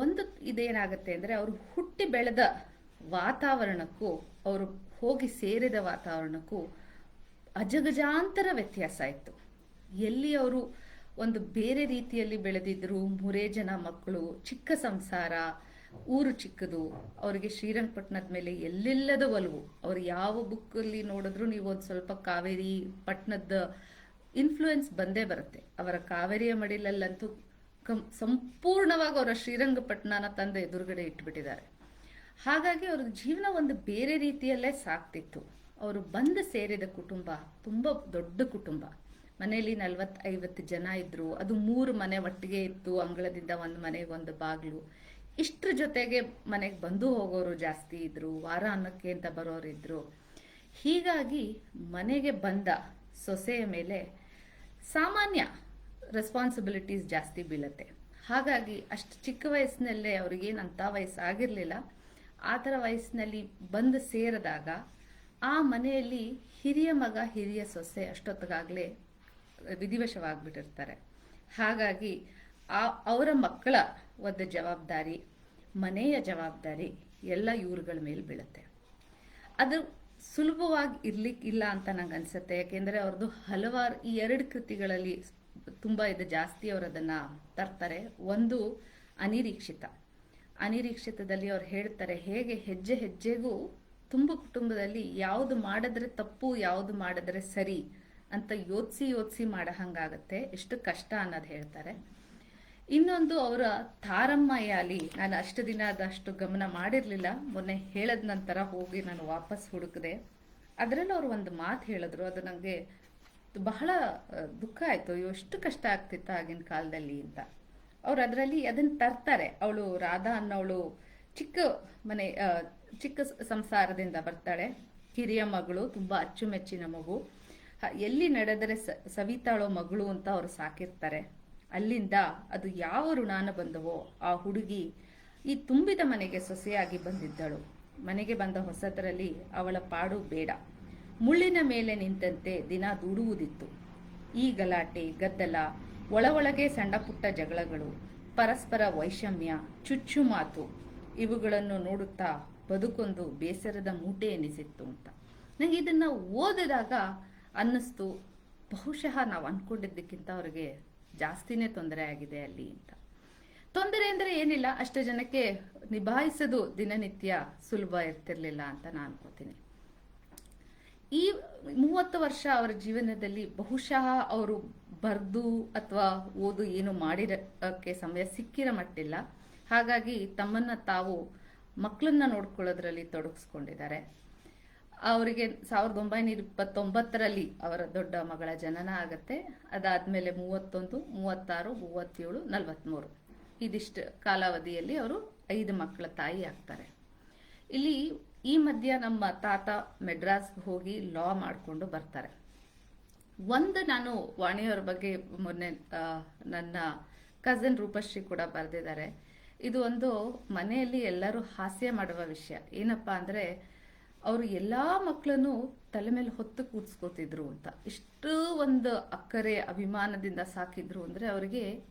ಒಂದು ಇದೇನಾಗತ್ತೆ ಅಂದ್ರೆ, ಅವರು ಹುಟ್ಟಿ ಬೆಳೆದ ವಾತಾವರಣಕ್ಕೂ ಅವರು ಹೋಗಿ ಸೇರಿದ ವಾತಾವರಣಕ್ಕೂ ಅಜಗಜಾಂತರ ವ್ಯತ್ಯಾಸ ಇತ್ತು. ಎಲ್ಲಿ ಅವರು ಒಂದು ಬೇರೆ ರೀತಿಯಲ್ಲಿ ಬೆಳೆದಿದ್ರು, 3 ಜನ ಮಕ್ಕಳು, ಚಿಕ್ಕ ಸಂಸಾರ, ಊರು ಚಿಕ್ಕದು, ಅವರಿಗೆ ಶ್ರೀರಂಗಪಟ್ಟಣದ ಮೇಲೆ ಎಲ್ಲೆಲ್ಲದ ಒಲವು. ಅವ್ರು ಯಾವ ಬುಕ್ಕಲ್ಲಿ ನೋಡಿದ್ರು ನೀವು ಒಂದು ಸ್ವಲ್ಪ ಕಾವೇರಿ ಪಟ್ಟಣದ ಇನ್ಫ್ಲೂಯೆನ್ಸ್ ಬಂದೇ ಬರುತ್ತೆ. ಅವರ ಕಾವೇರಿಯ ಮಡಿಲಲ್ಲಂತೂ ಸಂಪೂರ್ಣವಾಗಿ ಅವರ ಶ್ರೀರಂಗಪಟ್ಟಣನ ತಂದು ಎದುರುಗಡೆ ಇಟ್ಬಿಟ್ಟಿದ್ದಾರೆ. ಹಾಗಾಗಿ ಅವ್ರ ಜೀವನ ಒಂದು ಬೇರೆ ರೀತಿಯಲ್ಲೇ ಸಾಕ್ತಿತ್ತು. ಅವರು ಬಂದು ಸೇರಿದ ಕುಟುಂಬ ತುಂಬ ದೊಡ್ಡ ಕುಟುಂಬ. ಮನೆಯಲ್ಲಿ 40-50 ಜನ ಇದ್ರು. ಅದು 3 ಮನೆ ಒಟ್ಟಿಗೆ ಇತ್ತು. ಅಂಗಳದಿಂದ ಒಂದು ಮನೆಗೆ ಒಂದು ಬಾಗಿಲು. ಇಷ್ಟ್ರ ಜೊತೆಗೆ ಮನೆಗೆ ಬಂದು ಹೋಗೋರು ಜಾಸ್ತಿ ಇದ್ರು. ವಾರ ಅನ್ನಕ್ಕೆ ಅಂತ ಬರೋರಿದ್ರು. ಹೀಗಾಗಿ ಮನೆಗೆ ಬಂದ ಸೊಸೆಯ ಮೇಲೆ ಸಾಮಾನ್ಯ ರೆಸ್ಪಾನ್ಸಿಬಿಲಿಟೀಸ್ ಜಾಸ್ತಿ ಬೀಳುತ್ತೆ. ಹಾಗಾಗಿ ಅಷ್ಟು ಚಿಕ್ಕ ವಯಸ್ಸಿನಲ್ಲೇ ಅವ್ರಿಗೇನಂತ ವಯಸ್ಸಾಗಿರ್ಲಿಲ್ಲ. ಆ ಥರ ವಯಸ್ಸಿನಲ್ಲಿ ಬಂದು ಸೇರಿದಾಗ ಆ ಮನೆಯಲ್ಲಿ ಹಿರಿಯ ಮಗ ಹಿರಿಯ ಸೊಸೆ ಅಷ್ಟೊತ್ತಿಗಾಗಲೇ ವಿಧಿವಶವಾಗ್ಬಿಟ್ಟಿರ್ತಾರೆ. ಹಾಗಾಗಿ ಅವರ ಮಕ್ಕಳ ಒಂದು ಜವಾಬ್ದಾರಿ, ಮನೆಯ ಜವಾಬ್ದಾರಿ ಎಲ್ಲ ಇವ್ರುಗಳ ಮೇಲೆ ಬೀಳುತ್ತೆ. ಅದು ಸುಲಭವಾಗಿ ಇರ್ಲಿಕ್ಕಿಲ್ಲ ಅಂತ ನಂಗೆ ಅನ್ಸುತ್ತೆ. ಯಾಕೆಂದರೆ ಅವ್ರದ್ದು ಹಲವಾರು ಈ 2 ಕೃತಿಗಳಲ್ಲಿ ತುಂಬ ಇದು ಜಾಸ್ತಿ ಅವರು ಅದನ್ನು ತರ್ತಾರೆ. ಒಂದು ಅನಿರೀಕ್ಷಿತದಲ್ಲಿ ಅವ್ರು ಹೇಳ್ತಾರೆ ಹೇಗೆ ಹೆಜ್ಜೆ ಹೆಜ್ಜೆಗೂ ತುಂಬ ಕುಟುಂಬದಲ್ಲಿ ಯಾವುದು ಮಾಡಿದ್ರೆ ತಪ್ಪು, ಯಾವುದು ಮಾಡಿದ್ರೆ ಸರಿ ಅಂತ ಯೋಚಿಸಿ ಮಾಡೋ ಹಂಗಾಗತ್ತೆ, ಎಷ್ಟು ಕಷ್ಟ ಅನ್ನೋದು ಹೇಳ್ತಾರೆ. ಇನ್ನೊಂದು ಅವರ ತಾರಮ್ಮಯ್ಯಾಲಿ, ನಾನು ಅಷ್ಟು ದಿನ ಅದಷ್ಟು ಗಮನ ಮಾಡಿರಲಿಲ್ಲ. ಮೊನ್ನೆ ಹೇಳದ ನಂತರ ಹೋಗಿ ನಾನು ವಾಪಸ್ ಹುಡುಕಿದೆ. ಅದರಲ್ಲಿ ಅವರು ಒಂದು ಮಾತು ಹೇಳಿದ್ರು, ಅದು ನನಗೆ ಬಹಳ ದುಃಖ ಆಯಿತು. ಎಷ್ಟು ಕಷ್ಟ ಆಗ್ತಿತ್ತು ಆಗಿನ ಕಾಲದಲ್ಲಿ ಅಂತ. ಅವ್ರು ಅದರಲ್ಲಿ ಅದನ್ನು ತರ್ತಾರೆ. ಅವಳು ರಾಧಾ ಅನ್ನೋಳು ಚಿಕ್ಕ ಸಂಸಾರದಿಂದ ಬರ್ತಾಳೆ. ಹಿರಿಯ ಮಗಳು, ತುಂಬ ಅಚ್ಚುಮೆಚ್ಚಿನ ಮಗು. ಎಲ್ಲಿ ನಡೆದರೆ ಸವಿತಾಳೋ ಮಗಳು ಅಂತ ಅವರು ಸಾಕಿರ್ತಾರೆ. ಅಲ್ಲಿಂದ ಅದು ಯಾವ ಋಣಾನ ಬಂದವೋ ಆ ಹುಡುಗಿ ಈ ತುಂಬಿದ ಮನೆಗೆ ಸೊಸೆಯಾಗಿ ಬಂದಿದ್ದಳು. ಮನೆಗೆ ಬಂದ ಹೊಸದರಲ್ಲಿ ಅವಳ ಪಾಡು ಬೇಡ. ಮುಳ್ಳಿನ ಮೇಲೆ ನಿಂತಂತೆ ದಿನ ದುಡುವುದಿತ್ತು. ಈ ಗಲಾಟೆ ಗದ್ದಲ, ಒಳಗೆ ಸಣ್ಣ ಪುಟ್ಟ ಜಗಳಗಳು, ಪರಸ್ಪರ ವೈಷಮ್ಯ, ಚುಚ್ಚು ಮಾತು, ಇವುಗಳನ್ನು ನೋಡುತ್ತಾ ಬದುಕೊಂದು ಬೇಸರದ ಮೂಟೆ ಎನಿಸಿತ್ತು ಅಂತ. ನನಗೆ ಇದನ್ನ ಓದಿದಾಗ ಅನ್ನಿಸ್ತು, ಬಹುಶಃ ನಾವು ಅನ್ಕೊಂಡಿದ್ದಕ್ಕಿಂತ ಅವ್ರಿಗೆ ಜಾಸ್ತಿನೇ ತೊಂದರೆ ಆಗಿದೆ ಅಲ್ಲಿ ಅಂತ. ತೊಂದರೆ ಅಂದರೆ ಏನಿಲ್ಲ, ಅಷ್ಟು ಜನಕ್ಕೆ ನಿಭಾಯಿಸೋದು ದಿನನಿತ್ಯ ಸುಲಭ ಇರ್ತಿರ್ಲಿಲ್ಲ ಅಂತ ನಾನು ಅನ್ಕೋತೀನಿ. ಈ 30 ವರ್ಷ ಅವರ ಜೀವನದಲ್ಲಿ ಬಹುಶಃ ಅವರು ಬರೆದು ಅಥವಾ ಓದು ಏನು ಮಾಡಿರೋಕ್ಕೆ ಸಮಯ ಸಿಕ್ಕಿರೋ ಮಟ್ಟಿಲ್ಲ. ಹಾಗಾಗಿ ತಮ್ಮನ್ನ ತಾವು ಮಕ್ಕಳನ್ನ ನೋಡ್ಕೊಳ್ಳೋದ್ರಲ್ಲಿ ತೊಡಗಿಸ್ಕೊಂಡಿದ್ದಾರೆ. ಅವರಿಗೆ 1929ರಲ್ಲಿ ಅವರ ದೊಡ್ಡ ಮಗಳ ಜನನ ಆಗತ್ತೆ. ಅದಾದ್ಮೇಲೆ 31, 36, 37, 43 ಇದಿಷ್ಟು ಕಾಲಾವಧಿಯಲ್ಲಿ ಅವರು 5 ಮಕ್ಕಳ ತಾಯಿ ಆಗ್ತಾರೆ. ಇಲ್ಲಿ ಈ ಮಧ್ಯ ನಮ್ಮ ತಾತ ಮೆಡ್ರಾಸ್ಗೆ ಹೋಗಿ ಲಾ ಮಾಡಿಕೊಂಡು ಬರ್ತಾರೆ. ನಾನು ವಾಣಿಯವರ ಬಗ್ಗೆ ಮೊನ್ನೆ ನನ್ನ ಕಸಿನ್ ರೂಪಶ್ರೀ ಕೂಡ ಬರೆದಿದ್ದಾರೆ. ಇದು ಒಂದು ಮನೆಯಲ್ಲಿ ಎಲ್ಲರೂ ಹಾಸ್ಯ ಮಾಡುವ ವಿಷಯ. ಏನಪ್ಪಾ ಅಂದ್ರೆ ಅವರು ಎಲ್ಲಾ ಮಕ್ಕಳನ್ನು ತಲೆ ಮೇಲೆ ಹೊತ್ತು ಕೂಡ್ಸ್ಕೊತಿದ್ರು ಅಂತ. ಇಷ್ಟು ಒಂದು ಅಕ್ಕರೆ ಅಭಿಮಾನದಿಂದ ಸಾಕಿದ್ರು ಅಂದ್ರೆ ಅವರಿಗೆ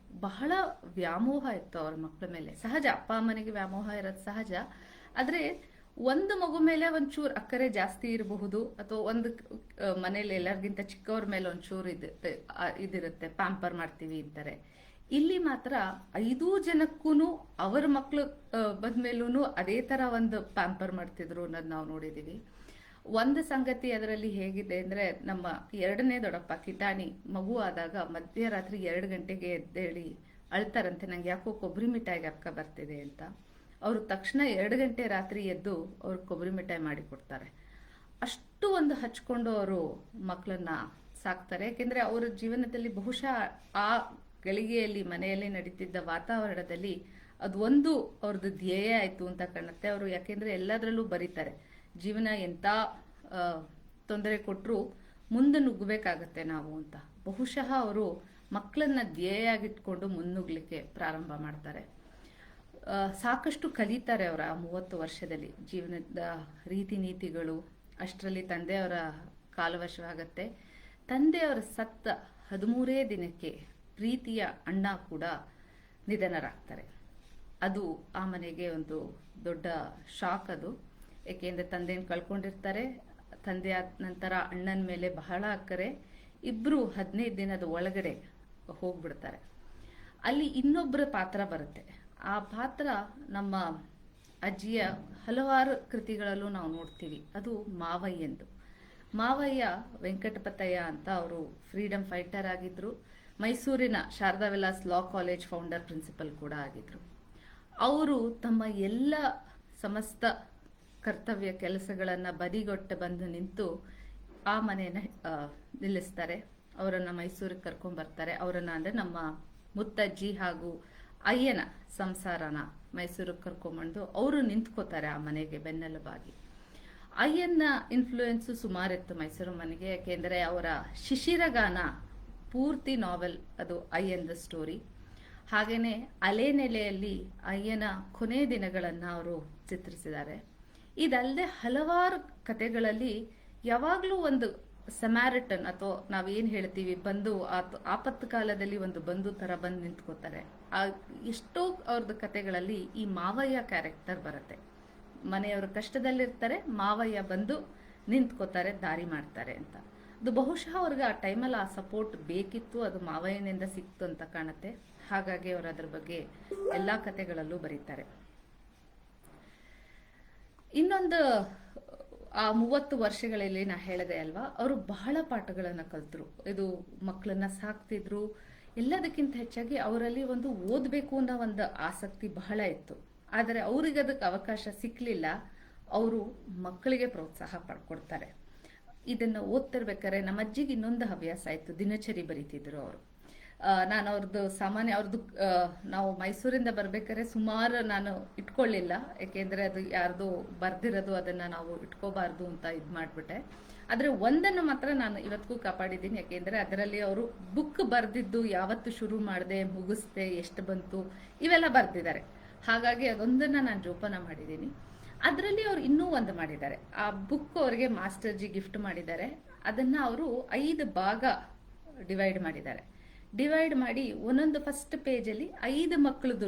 ಬಹಳ ವ್ಯಾಮೋಹ ಇತ್ತು ಅವ್ರ ಮಕ್ಕಳ ಮೇಲೆ. ಸಹಜ, ಅಪ್ಪ ಅಮ್ಮನಿಗೆ ವ್ಯಾಮೋಹ ಇರೋದು ಸಹಜ. ಆದ್ರೆ ಒಂದು ಮಗು ಮೇಲೆ ಒಂಚೂರು ಅಕ್ಕರೆ ಜಾಸ್ತಿ ಇರಬಹುದು, ಅಥವಾ ಒಂದು ಮನೇಲಿ ಎಲ್ಲರಿಗಿಂತ ಚಿಕ್ಕವ್ರ ಮೇಲೆ ಒಂಚೂರು ಇದಿರುತ್ತೆ, ಪ್ಯಾಂಪರ್ ಮಾಡ್ತೀವಿ ಅಂತಾರೆ. ಇಲ್ಲಿ ಮಾತ್ರ 5 ಜನಕ್ಕೂ ಅವರ ಮಕ್ಕಳು ಬಂದ್ಮೇಲೂ ಅದೇ ತರ ಒಂದು ಪ್ಯಾಂಪರ್ ಮಾಡ್ತಿದ್ರು ಅನ್ನೋದು ನಾವು ನೋಡಿದೀವಿ. ಒಂದು ಸಂಗತಿ ಅದರಲ್ಲಿ ಹೇಗಿದೆ ಅಂದ್ರೆ, ನಮ್ಮ 2ನೇ ದೊಡ್ಡಪ್ಪ ಕಿಟಾಣಿ ಮಗು ಆದಾಗ ಮಧ್ಯರಾತ್ರಿ 2 ಗಂಟೆಗೆ ಎದ್ದೇಳಿ ಅಳ್ತಾರಂತೆ, ನಂಗೆ ಯಾಕೋ ಕೊಬ್ಬರಿ ಮಿಠಾಯಿಗೆ ಅಕ್ಕ ಬರ್ತಿದೆ ಅಂತ. ಅವರು ತಕ್ಷಣ 2 ಗಂಟೆ ರಾತ್ರಿ ಎದ್ದು ಅವ್ರು ಕೊಬ್ಬರಿ ಮಿಠಾಯಿ ಮಾಡಿ ಕೊಡ್ತಾರೆ. ಅಷ್ಟು ಒಂದು ಹಚ್ಕೊಂಡು ಅವರು ಮಕ್ಕಳನ್ನ ಸಾಕ್ತಾರೆ. ಯಾಕೆಂದ್ರೆ ಅವರ ಜೀವನದಲ್ಲಿ ಬಹುಶಃ ಆ ಗಳಿಗೆಯಲ್ಲಿ ಮನೆಯಲ್ಲಿ ನಡೀತಿದ್ದ ವಾತಾವರಣದಲ್ಲಿ ಅದು ಒಂದು ಅವ್ರದ್ದು ಧ್ಯೇಯ ಆಯ್ತು ಅಂತ ಕಾಣುತ್ತೆ. ಅವರು ಯಾಕೆಂದ್ರೆ ಎಲ್ಲದರಲ್ಲೂ ಬರೀತಾರೆ, ಜೀವನ ಎಂತ ತೊಂದರೆ ಕೊಟ್ಟರು ಮುಂದೆ ನುಗ್ಗಬೇಕಾಗತ್ತೆ ನಾವು ಅಂತ. ಬಹುಶಃ ಅವರು ಮಕ್ಕಳನ್ನ ಧ್ಯೇಯ ಆಗಿಟ್ಕೊಂಡು ಮುನ್ನುಗ್ಲಿಕ್ಕೆ ಪ್ರಾರಂಭ ಮಾಡ್ತಾರೆ. ಸಾಕಷ್ಟು ಕಲಿತಾರೆ ಅವರ 30 ವರ್ಷದಲ್ಲಿ. ಜೀವನದ ರೀತಿ ನೀತಿಗಳು. ಅಷ್ಟರಲ್ಲಿ ತಂದೆಯವರ ಕಾಲವಶವಾಗತ್ತೆ. ತಂದೆಯವರ ಸತ್ತ 13ನೇ ದಿನಕ್ಕೆ ಪ್ರೀತಿಯ ಅಣ್ಣ ಕೂಡ ನಿಧನರಾಗ್ತಾರೆ. ಅದು ಆ ಮನೆಗೆ ಒಂದು ದೊಡ್ಡ ಶಾಕ್. ಅದು ಏಕೆಂದರೆ ತಂದೆಯನ್ನು ಕಳ್ಕೊಂಡಿರ್ತಾರೆ. ತಂದೆ ಆದ ನಂತರ ಅಣ್ಣನ ಮೇಲೆ ಬಹಳ ಅಕ್ಕರೆ. ಇಬ್ಬರು 15 ದಿನದ ಒಳಗಡೆ ಹೋಗ್ಬಿಡ್ತಾರೆ. ಅಲ್ಲಿ ಇನ್ನೊಬ್ಬರ ಪಾತ್ರ ಬರುತ್ತೆ. ಆ ಪಾತ್ರ ನಮ್ಮ ಅಜ್ಜಿಯ ಹಲವಾರು ಕೃತಿಗಳಲ್ಲೂ ನಾವು ನೋಡ್ತೀವಿ. ಅದು ಮಾವಯ್ಯಂದು. ಮಾವಯ್ಯ ವೆಂಕಟಪತಯ್ಯ ಅಂತ ಅವರು ಫ್ರೀಡಮ್ ಫೈಟರ್ ಆಗಿದ್ರು. ಮೈಸೂರಿನ Sharada Vilas law college founder principal ಕೂಡ ಆಗಿದ್ರು. ಅವರು ತಮ್ಮ ಎಲ್ಲ ಸಮಸ್ತ ಕರ್ತವ್ಯ ಕೆಲಸಗಳನ್ನು ಬದಿಗೊಟ್ಟು ಬಂದು ನಿಂತು ಆ ಮನೆಯನ್ನು ನಿಲ್ಲಿಸ್ತಾರೆ. ಅವರನ್ನು ಮೈಸೂರಿಗೆ ಕರ್ಕೊಂಡ್ಬರ್ತಾರೆ. ಅವರನ್ನು ಅಂದರೆ ನಮ್ಮ ಮುತ್ತಜ್ಜಿ ಹಾಗೂ ಅಯ್ಯನ ಸಂಸಾರನ ಮೈಸೂರಿಗೆ ಕರ್ಕೊಂಡ್ಬಂದು ಅವರು ನಿಂತ್ಕೋತಾರೆ ಆ ಮನೆಗೆ ಬೆನ್ನೆಲುಬಾಗಿ. ಅಯ್ಯನ ಇನ್ಫ್ಲೂಯೆನ್ಸು ಸುಮಾರಿತ್ತು ಮೈಸೂರು ಮನೆಗೆ. ಯಾಕೆಂದರೆ ಅವರ ಶಿಶಿರಗಾನ ಪೂರ್ತಿ ನಾವೆಲ್, ಅದು ಅಯ್ಯಂದ ಸ್ಟೋರಿ. ಹಾಗೆಯೇ ಅಲೆನೆಲೆಯಲ್ಲಿ ಅಯ್ಯನ ಕೊನೆ ದಿನಗಳನ್ನು ಅವರು ಚಿತ್ರಿಸಿದ್ದಾರೆ. ಇದಲ್ಲದೆ ಹಲವಾರು ಕಥೆಗಳಲ್ಲಿ ಯಾವಾಗಲೂ ಒಂದು ಸಮ್ಯಾರಿಟನ್ ಅಥವಾ ನಾವೇನು ಹೇಳ್ತೀವಿ ಬಂಧು, ಆಪತ್ತು ಕಾಲದಲ್ಲಿ ಒಂದು ಬಂಧು ಥರ ಬಂದು ನಿಂತ್ಕೋತಾರೆ. ಎಷ್ಟೋ ಅವ್ರದ್ದು ಕಥೆಗಳಲ್ಲಿ ಈ ಮಾವಯ್ಯ ಕ್ಯಾರೆಕ್ಟರ್ ಬರುತ್ತೆ. ಮನೆಯವರು ಕಷ್ಟದಲ್ಲಿರ್ತಾರೆ, ಮಾವಯ್ಯ ಬಂದು ನಿಂತ್ಕೋತಾರೆ, ದಾರಿ ಮಾಡ್ತಾರೆ ಅಂತ. ಅದು ಬಹುಶಃ ಅವ್ರಿಗೆ ಆ ಟೈಮಲ್ಲಿ ಆ ಸಪೋರ್ಟ್ ಬೇಕಿತ್ತು, ಅದು ಮಾವಯ್ಯನಿಂದ ಸಿಕ್ತು ಅಂತ ಕಾಣುತ್ತೆ. ಹಾಗಾಗಿ ಅವರು ಅದ್ರ ಬಗ್ಗೆ ಎಲ್ಲ ಕಥೆಗಳಲ್ಲೂ ಬರೀತಾರೆ. ಇನ್ನೊಂದು ಆ 30 ವರ್ಷಗಳಲ್ಲಿ ನಾ ಹೇಳಿದೆ ಅಲ್ವಾ, ಅವರು ಬಹಳ ಪಾಠಗಳನ್ನು ಕಲ್ತರು. ಇದು ಮಕ್ಕಳನ್ನ ಸಾಕ್ತಿದ್ರು. ಎಲ್ಲದಕ್ಕಿಂತ ಹೆಚ್ಚಾಗಿ ಅವರಲ್ಲಿ ಒಂದು ಓದಬೇಕು ಅನ್ನೋ ಒಂದು ಆಸಕ್ತಿ ಬಹಳ ಇತ್ತು. ಆದರೆ ಅವ್ರಿಗೆ ಅದಕ್ಕೆ ಅವಕಾಶ ಸಿಕ್ಕಲಿಲ್ಲ. ಅವರು ಮಕ್ಕಳಿಗೆ ಪ್ರೋತ್ಸಾಹ ಪಡ್ಕೊಡ್ತಾರೆ. ಇದನ್ನು ಓದ್ತಿರ್ಬೇಕಾದ್ರೆ ನಮ್ಮ ಅಜ್ಜಿಗೆ ಇನ್ನೊಂದು ಹವ್ಯಾಸ ಆಯಿತು, ದಿನಚರಿ ಬರೀತಿದ್ರು ಅವರು. ನಾನು ಅವ್ರದ್ದು ಸಾಮಾನ್ಯ ಅವ್ರದ್ದು ನಾವು ಮೈಸೂರಿಂದ ಬರ್ಬೇಕಾದ್ರೆ ಸುಮಾರು ನಾನು ಇಟ್ಕೊಳ್ಳಿಲ್ಲ. ಯಾಕೆಂದರೆ ಅದು ಯಾರ್ದು ಬರ್ದಿರೋದು ಅದನ್ನು ನಾವು ಇಟ್ಕೋಬಾರ್ದು ಅಂತ ಇದು ಮಾಡಿಬಿಟ್ಟೆ. ಆದರೆ ಒಂದನ್ನು ಮಾತ್ರ ನಾನು ಇವತ್ತಿಗೂ ಕಾಪಾಡಿದ್ದೀನಿ. ಯಾಕೆಂದರೆ ಅದರಲ್ಲಿ ಅವರು ಬುಕ್ ಬರೆದಿದ್ದು ಯಾವತ್ತು ಶುರು ಮಾಡಿದೆ, ಮುಗಿಸ್ದೆ, ಎಷ್ಟು ಬಂತು, ಇವೆಲ್ಲ ಬರೆದಿದ್ದಾರೆ. ಹಾಗಾಗಿ ಅದೊಂದನ್ನು ನಾನು ಜೋಪಾನ ಮಾಡಿದ್ದೀನಿ. ಅದರಲ್ಲಿ ಅವರು ಇನ್ನೂ ಒಂದು ಮಾಡಿದ್ದಾರೆ. ಆ ಬುಕ್ ಅವರಿಗೆ ಮಾಸ್ಟರ್ಜಿ ಗಿಫ್ಟ್ ಮಾಡಿದ್ದಾರೆ. ಅದನ್ನು ಅವರು 5 ಭಾಗ ಡಿವೈಡ್ ಮಾಡಿದ್ದಾರೆ. ಡಿವೈಡ್ ಮಾಡಿ ಒಂದೊಂದು ಫಸ್ಟ್ ಪೇಜಲ್ಲಿ 5 ಮಕ್ಕಳದ್ದು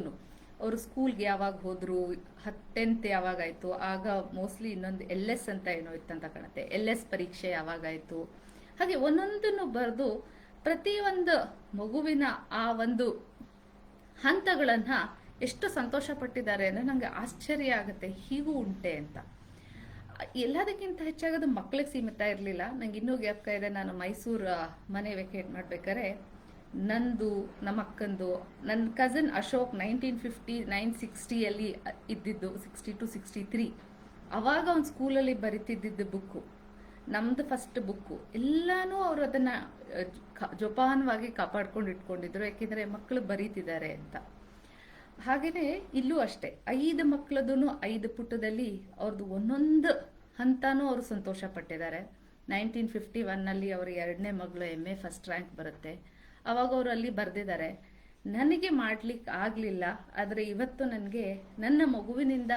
ಅವರು ಸ್ಕೂಲ್ಗೆ ಯಾವಾಗ ಹೋದ್ರು, 10th ಯಾವಾಗಾಯಿತು, ಆಗ ಮೋಸ್ಟ್ಲಿ ಇನ್ನೊಂದು LS ಅಂತ ಏನೋ ಇತ್ತಂತ ಕಾಣುತ್ತೆ, LS ಪರೀಕ್ಷೆ ಯಾವಾಗಾಯಿತು, ಹಾಗೆ ಒಂದೊಂದನ್ನು ಬರೆದು ಪ್ರತಿಯೊಂದು ಮಗುವಿನ ಆ ಒಂದು ಹಂತಗಳನ್ನು ಎಷ್ಟು ಸಂತೋಷ ಪಟ್ಟಿದ್ದಾರೆ ಅಂದರೆ ನನಗೆ ಆಶ್ಚರ್ಯ ಆಗುತ್ತೆ, ಹೀಗೂ ಉಂಟೆ ಅಂತ. ಎಲ್ಲದಕ್ಕಿಂತ ಹೆಚ್ಚಾಗೋದು ಮಕ್ಕಳಿಗೆ ಸೀಮಿತ ಇರಲಿಲ್ಲ. ನಂಗೆ ಇನ್ನೂ ಜ್ಞಾಪಕ ಇದೆ, ನಾನು ಮೈಸೂರು ಮನೆ ವೆಕೇಟ್ ಮಾಡ್ಬೇಕಾದ್ರೆ ನಂದು, ನಮ್ಮ ಅಕ್ಕಂದು, ನನ್ನ ಕಸಿನ್ ಅಶೋಕ್ 1959-60 ಇದ್ದಿದ್ದು, 62-63 ಅವಾಗ ಒಂದು ಸ್ಕೂಲಲ್ಲಿ ಬರಿತಿದ್ದಿದ್ದು ಬುಕ್ಕು, ನಮ್ದು ಫಸ್ಟ್ ಬುಕ್ಕು. ಎಲ್ಲನೂ ಅವರು ಅದನ್ನು ಜೋಪಾನವಾಗಿ ಕಾಪಾಡ್ಕೊಂಡು ಇಟ್ಕೊಂಡಿದ್ರು. ಯಾಕೆಂದರೆ ಮಕ್ಕಳು ಬರೀತಿದ್ದಾರೆ ಅಂತ. ಹಾಗೆಯೇ ಇಲ್ಲೂ ಅಷ್ಟೇ 5 ಮಕ್ಕಳದೂ 5 ಪುಟದಲ್ಲಿ ಅವ್ರದ್ದು ಒಂದೊಂದು ಹಂತನೂ ಅವರು ಸಂತೋಷ ಪಟ್ಟಿದ್ದಾರೆ. 1951 ಅವರ 2ನೇ ಮಗಳು MA ಫಸ್ಟ್ ರ್ಯಾಂಕ್ ಬರುತ್ತೆ. ಅವಾಗ ಅವರು ಅಲ್ಲಿ ಬರೆದಿದ್ದಾರೆ, ನನಗೆ ಮಾಡ್ಲಿಕ್ಕೆ ಆಗಲಿಲ್ಲ, ಆದರೆ ಇವತ್ತು ನನಗೆ ನನ್ನ ಮಗುವಿನಿಂದ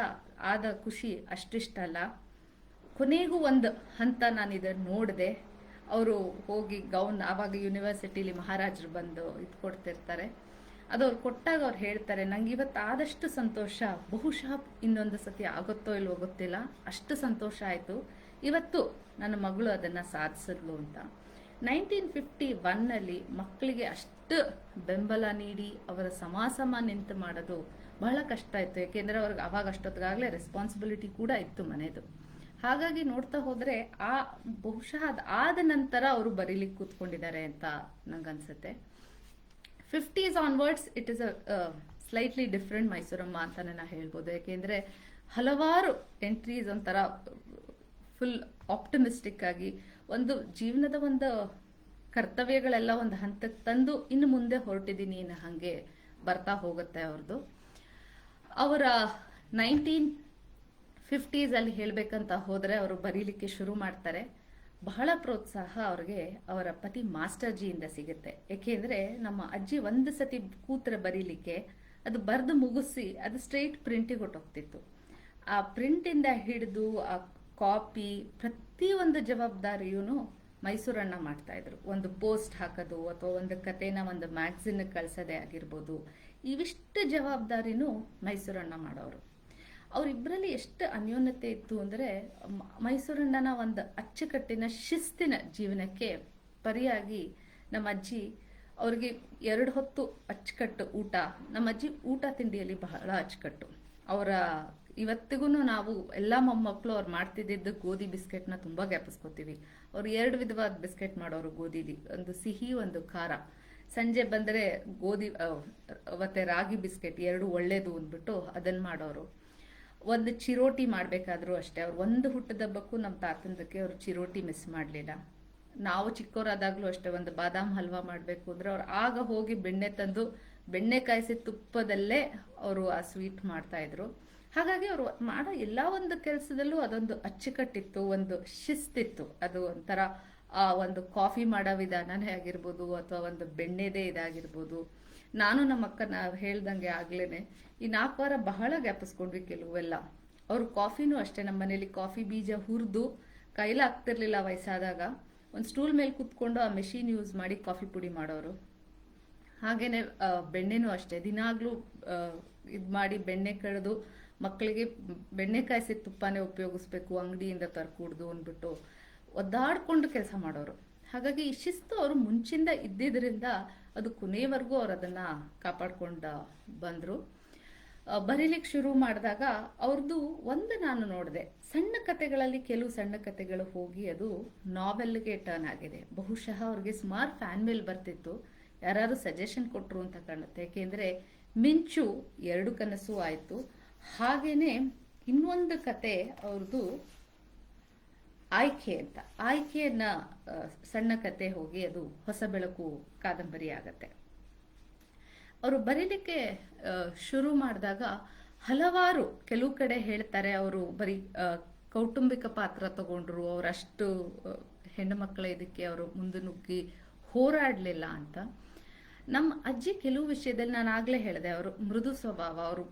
ಆದ ಖುಷಿ ಅಷ್ಟಿಷ್ಟಲ್ಲ. ಕೊನೆಗೂ ಒಂದು ಹಂತ ನಾನು ಇದನ್ನು ನೋಡಿದೆ. ಅವರು ಹೋಗಿ ಗೌನ್, ಆವಾಗ ಯೂನಿವರ್ಸಿಟಿಲಿ ಮಹಾರಾಜರು ಬಂದು ಇದು ಕೊಡ್ತಿರ್ತಾರೆ. ಅದು ಅವ್ರು ಕೊಟ್ಟಾಗ ಅವ್ರು ಹೇಳ್ತಾರೆ, ನಂಗೆ ಇವತ್ತು ಆದಷ್ಟು ಸಂತೋಷ, ಬಹುಶಃ ಇನ್ನೊಂದು ಸತಿ ಆಗುತ್ತೋ ಇಲ್ವೋ ಗೊತ್ತಿಲ್ಲ, ಅಷ್ಟು ಸಂತೋಷ ಆಯಿತು, ಇವತ್ತು ನನ್ನ ಮಗಳು ಅದನ್ನು ಸಾಧಿಸಿದ್ಲು ಅಂತ. 1951 ಮಕ್ಕಳಿಗೆ ಅಷ್ಟು ಬೆಂಬಲ ನೀಡಿ ಅವರ ಸಮ ನಿಂತು ಮಾಡೋದು ಬಹಳ ಕಷ್ಟ ಇತ್ತು. ಯಾಕೆಂದರೆ ಅವ್ರಿಗೆ ಅವಾಗ ಅಷ್ಟೊತ್ತಿಗಾಗಲೇ ರೆಸ್ಪಾನ್ಸಿಬಿಲಿಟಿ ಕೂಡ ಇತ್ತು ಮನೆಯದು. ಹಾಗಾಗಿ ನೋಡ್ತಾ ಹೋದರೆ ಬಹುಶಃ ಆದ ನಂತರ ಅವರು ಬರೀಲಿಕ್ಕೆ ಕೂತ್ಕೊಂಡಿದ್ದಾರೆ ಅಂತ ನಂಗನ್ಸುತ್ತೆ. 50s onwards it is a slightly different ಮೈಸೂರಮ್ಮ ಅಂತಾನೆ ನಾ ಹೇಳ್ಬೋದು. ಯಾಕೆಂದರೆ ಹಲವಾರು ಎಂಟ್ರೀಸ್ ಒಂಥರ ಫುಲ್ ಆಪ್ಟಮಿಸ್ಟಿಕ್ ಆಗಿ ಒಂದು ಜೀವನದ ಒಂದು ಕರ್ತವ್ಯಗಳೆಲ್ಲ ಒಂದು ಹಂತಕ್ಕೆ ತಂದು ಇನ್ನು ಮುಂದೆ ಹೊರಟಿದ್ದೀನಿ ಅನ್ನೋ ಹಾಗೆ ಬರ್ತಾ ಹೋಗುತ್ತೆ ಅವ್ರದ್ದು. ಅವರ 1950s ಹೇಳಬೇಕಂತ ಹೋದರೆ ಅವರು ಬರೀಲಿಕ್ಕೆ ಶುರು ಮಾಡ್ತಾರೆ. ಬಹಳ ಪ್ರೋತ್ಸಾಹ ಅವ್ರಿಗೆ ಅವರ ಪತಿ ಮಾಸ್ಟರ್ಜಿಯಿಂದ ಸಿಗುತ್ತೆ. ಏಕೆಂದರೆ ನಮ್ಮ ಅಜ್ಜಿ ಒಂದು ಸತಿ ಕೂತ್ರೆ ಬರೀಲಿಕ್ಕೆ ಅದು ಬರೆದು ಮುಗಿಸಿ ಅದು ಸ್ಟ್ರೈಟ್ ಪ್ರಿಂಟಿಗೆ ಹೊಟ್ಟೋಗ್ತಿತ್ತು. ಆ ಪ್ರಿಂಟಿಂದ ಹಿಡಿದು ಆ ಕಾಪಿ ಪ್ರತಿಯೊಂದು ಜವಾಬ್ದಾರಿಯೂ ಮೈಸೂರಣ್ಣ ಮಾಡ್ತಾ ಇದ್ರು. ಒಂದು ಪೋಸ್ಟ್ ಹಾಕೋದು ಅಥವಾ ಒಂದು ಕಥೆನ ಒಂದು ಮ್ಯಾಗ್ಝಿನ್ಗೆ ಕಳ್ಸೋದೇ ಆಗಿರ್ಬೋದು, ಇವಿಷ್ಟು ಜವಾಬ್ದಾರಿನೂ ಮೈಸೂರಣ್ಣ ಮಾಡೋರು. ಅವರಿಬ್ಬರಲ್ಲಿ ಎಷ್ಟು ಅನ್ಯೋನ್ಯತೆ ಇತ್ತು ಅಂದರೆ ಮೈಸೂರಣ್ಣನ ಒಂದು ಅಚ್ಚುಕಟ್ಟಿನ ಶಿಸ್ತಿನ ಜೀವನಕ್ಕೆ ಪರಿಯಾಗಿ ನಮ್ಮ ಅಜ್ಜಿ ಅವ್ರಿಗೆ 2 ಹೊತ್ತು ಅಚ್ಚುಕಟ್ಟು ಊಟ. ನಮ್ಮ ಅಜ್ಜಿ ಊಟ ತಿಂಡಿಯಲ್ಲಿ ಬಹಳ ಅಚ್ಚುಕಟ್ಟು. ಅವರ ಇವತ್ತಿಗೂ ನಾವು ಎಲ್ಲ ಮೊಮ್ಮಕ್ಕಳು ಅವ್ರು ಮಾಡ್ತಿದ್ದಿದ್ದು ಗೋಧಿ ಬಿಸ್ಕೆಟ್ನ ತುಂಬಾ ಜ್ಞಾಪಿಸ್ಕೋತೀವಿ. ಅವ್ರು 2 ವಿಧವಾದ ಬಿಸ್ಕೆಟ್ ಮಾಡೋರು ಗೋಧಿಲಿ, ಒಂದು ಸಿಹಿ ಒಂದು ಖಾರ. ಸಂಜೆ ಬಂದರೆ ಗೋಧಿ ಮತ್ತೆ ರಾಗಿ ಬಿಸ್ಕೆಟ್ 2 ಒಳ್ಳೇದು ಅಂದ್ಬಿಟ್ಟು ಅದನ್ನ ಮಾಡೋರು. ಒಂದು ಚಿರೋಟಿ ಮಾಡಬೇಕಾದ್ರೂ ಅಷ್ಟೇ, ಅವ್ರು ಒಂದು ಹುಟ್ಟದಬ್ಬಕ್ಕೂ ನಮ್ಮ ತಾತಂದಕ್ಕೆ ಅವರು ಚಿರೋಟಿ ಮಿಸ್ ಮಾಡಲಿಲ್ಲ. ನಾವು ಚಿಕ್ಕವರಾದಾಗ್ಲೂ ಅಷ್ಟೇ, ಒಂದು ಬಾದಾಮ್ ಹಲ್ವಾ ಮಾಡಬೇಕು ಅಂದ್ರೆ ಅವ್ರು ಆಗ ಹೋಗಿ ಬೆಣ್ಣೆ ತಂದು ಬೆಣ್ಣೆ ಕಾಯಿಸಿ ತುಪ್ಪದಲ್ಲೇ ಅವರು ಆ ಸ್ವೀಟ್ ಮಾಡ್ತಾ ಇದ್ರು. ಹಾಗಾಗಿ ಅವರು ಮಾಡೋ ಎಲ್ಲ ಒಂದು ಕೆಲಸದಲ್ಲೂ ಅದೊಂದು ಅಚ್ಚುಕಟ್ಟಿತ್ತು, ಒಂದು ಶಿಸ್ತಿತ್ತು. ಅದು ಒಂಥರ ಆ ಒಂದು ಕಾಫಿ ಮಾಡೋ ವಿಧಾನನೇ ಆಗಿರ್ಬೋದು ಅಥವಾ ಒಂದು ಬೆಣ್ಣೆದೇ ಇದಾಗಿರ್ಬೋದು. ನಾನು ನಮ್ಮ ಅಕ್ಕ ಹೇಳ್ದಂಗೆ ಆಗ್ಲೇನೆ ಈ 4 ವಾರ ಬಹಳ ಜ್ಞಾಪಿಸ್ಕೊಂಡ್ವಿ ಕೆಲವೆಲ್ಲ. ಅವ್ರು ಕಾಫಿನೂ ಅಷ್ಟೇ, ನಮ್ಮ ಮನೇಲಿ ಕಾಫಿ ಬೀಜ ಹುರಿದು ಕೈಲಾಗ್ತಿರ್ಲಿಲ್ಲ ವಯಸ್ಸಾದಾಗ, ಒಂದು ಸ್ಟೂಲ್ ಮೇಲೆ ಕೂತ್ಕೊಂಡು ಆ ಮೆಷಿನ್ ಯೂಸ್ ಮಾಡಿ ಕಾಫಿ ಪುಡಿ ಮಾಡೋರು. ಹಾಗೇನೆ ಬೆಣ್ಣೆನೂ ಅಷ್ಟೇ, ದಿನಾಗ್ಲೂ ಇದು ಮಾಡಿ ಬೆಣ್ಣೆ ಕಳೆದು ಮಕ್ಕಳಿಗೆ ಬೆಣ್ಣೆ ಕಾಯಿಸಿ ತುಪ್ಪನೇ ಉಪಯೋಗಿಸ್ಬೇಕು, ಅಂಗಡಿಯಿಂದ ತರ್ಕೂಡ್ದು ಅಂದ್ಬಿಟ್ಟು ಒದ್ದಾಡ್ಕೊಂಡು ಕೆಲಸ ಮಾಡೋರು. ಹಾಗಾಗಿ ಈ ಶಿಸ್ತು ಅವರು ಮುಂಚಿಂದ ಇದ್ದಿದ್ರಿಂದ ಅದು ಕೊನೆಯವರೆಗೂ ಅವ್ರು ಅದನ್ನ ಕಾಪಾಡ್ಕೊಂಡು ಬಂದ್ರು. ಬರೀಲಿಕ್ಕೆ ಶುರು ಮಾಡಿದಾಗ ಅವ್ರದ್ದು ಒಂದು ನಾನು ನೋಡಿದೆ, ಸಣ್ಣ ಕತೆಗಳಲ್ಲಿ ಕೆಲವು ಸಣ್ಣ ಕತೆಗಳು ಹೋಗಿ ಅದು ನಾವೆಲ್ಗೆ ಟರ್ನ್ ಆಗಿದೆ. ಬಹುಶಃ ಅವ್ರಿಗೆ ಸುಮಾರು ಫ್ಯಾನ್ ಮೇಲ್ ಬರ್ತಿತ್ತು, ಯಾರು ಸಜೆಷನ್ ಕೊಟ್ರು ಅಂತ ಕಾಣುತ್ತೆ. ಯಾಕೆಂದ್ರೆ ಮಿಂಚು 2 ಕನಸು ಆಯ್ತು. ಹಾಗೇನೆ ಇನ್ನೊಂದು ಕತೆ ಅವ್ರದ್ದು ಆಯ್ಕೆ ಅಂತ, ಆಯ್ಕೆಯನ್ನ ಸಣ್ಣ ಕತೆ ಹೋಗಿ ಅದು ಹೊಸ ಬೆಳಕು ಕಾದಂಬರಿ ಆಗತ್ತೆ. ಅವರು ಬರೀಲಿಕ್ಕೆ ಶುರು ಮಾಡಿದಾಗ ಹಲವಾರು, ಕೆಲವು ಕಡೆ ಹೇಳ್ತಾರೆ ಅವರು ಬರೀ ಕೌಟುಂಬಿಕ ಪಾತ್ರ ತಗೊಂಡ್ರು, ಅವರಷ್ಟು ಹೆಣ್ಣು ಮಕ್ಕಳ ಇದಕ್ಕೆ ಅವರು ಮುಂದೆ ನುಗ್ಗಿ ಹೋರಾಡಲಿಲ್ಲ ಅಂತ. ನಮ್ಮ ಅಜ್ಜಿ ಕೆಲವು ವಿಷಯದಲ್ಲಿ ನಾನು ಆಗ್ಲೇ ಹೇಳಿದೆ, ಅವರು ಮೃದು ಸ್ವಭಾವ, ಅವರು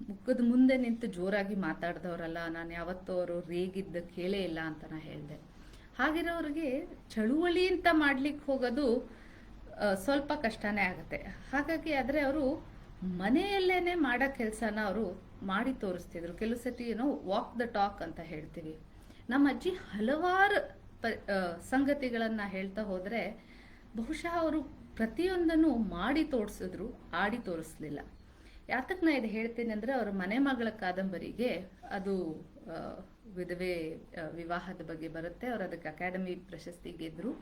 ಮುಖದ ಮುಂದೆ ನಿಂತು ಜೋರಾಗಿ ಮಾತಾಡ್ದವ್ರಲ್ಲ. ನಾನು ಯಾವತ್ತೂ ಅವರು ರೇಗಿದ್ದ ಕೇಳೇ ಇಲ್ಲ ಅಂತ ನಾ ಹೇಳಿದೆ. ಹಾಗಿರೋರಿಗೆ ಚಳುವಳಿ ಅಂತ ಮಾಡ್ಲಿಕ್ಕೆ ಹೋಗೋದು ಸ್ವಲ್ಪ ಕಷ್ಟನೇ ಆಗುತ್ತೆ. ಹಾಗಾಗಿ ಆದರೆ ಅವರು ಮನೆಯಲ್ಲೇನೆ ಮಾಡೋ ಕೆಲಸನ ಅವರು ಮಾಡಿ ತೋರಿಸ್ತಿದ್ರು. ಕೆಲವು ಸತಿ ಏನೋ ವಾಕ್ ದ ಟಾಕ್ ಅಂತ ಹೇಳ್ತೀವಿ. ನಮ್ಮ ಅಜ್ಜಿ ಹಲವಾರು ಸಂಗತಿಗಳನ್ನ ಹೇಳ್ತಾ ಹೋದ್ರೆ ಬಹುಶಃ ಅವರು ಪ್ರತಿಯೊಂದನ್ನು ಮಾಡಿ ತೋರಿಸಿದ್ರು, ಆಡಿ ತೋರಿಸ್ಲಿಲ್ಲ. ಯಾತಕ್ ನಾ ಇದು ಹೇಳ್ತೀನಿ ಅಂದ್ರೆ, ಅವ್ರ ಮನೆ ಮಗಳ ಕಾದಂಬರಿಗೆ ಅದು ವಿಧವೆ ವಿವಾಹದ ಬಗ್ಗೆ ಬರುತ್ತೆ. ಅವ್ರು ಅದಕ್ಕೆ ಅಕಾಡೆಮಿ ಪ್ರಶಸ್ತಿ ಗೆದ್ರು.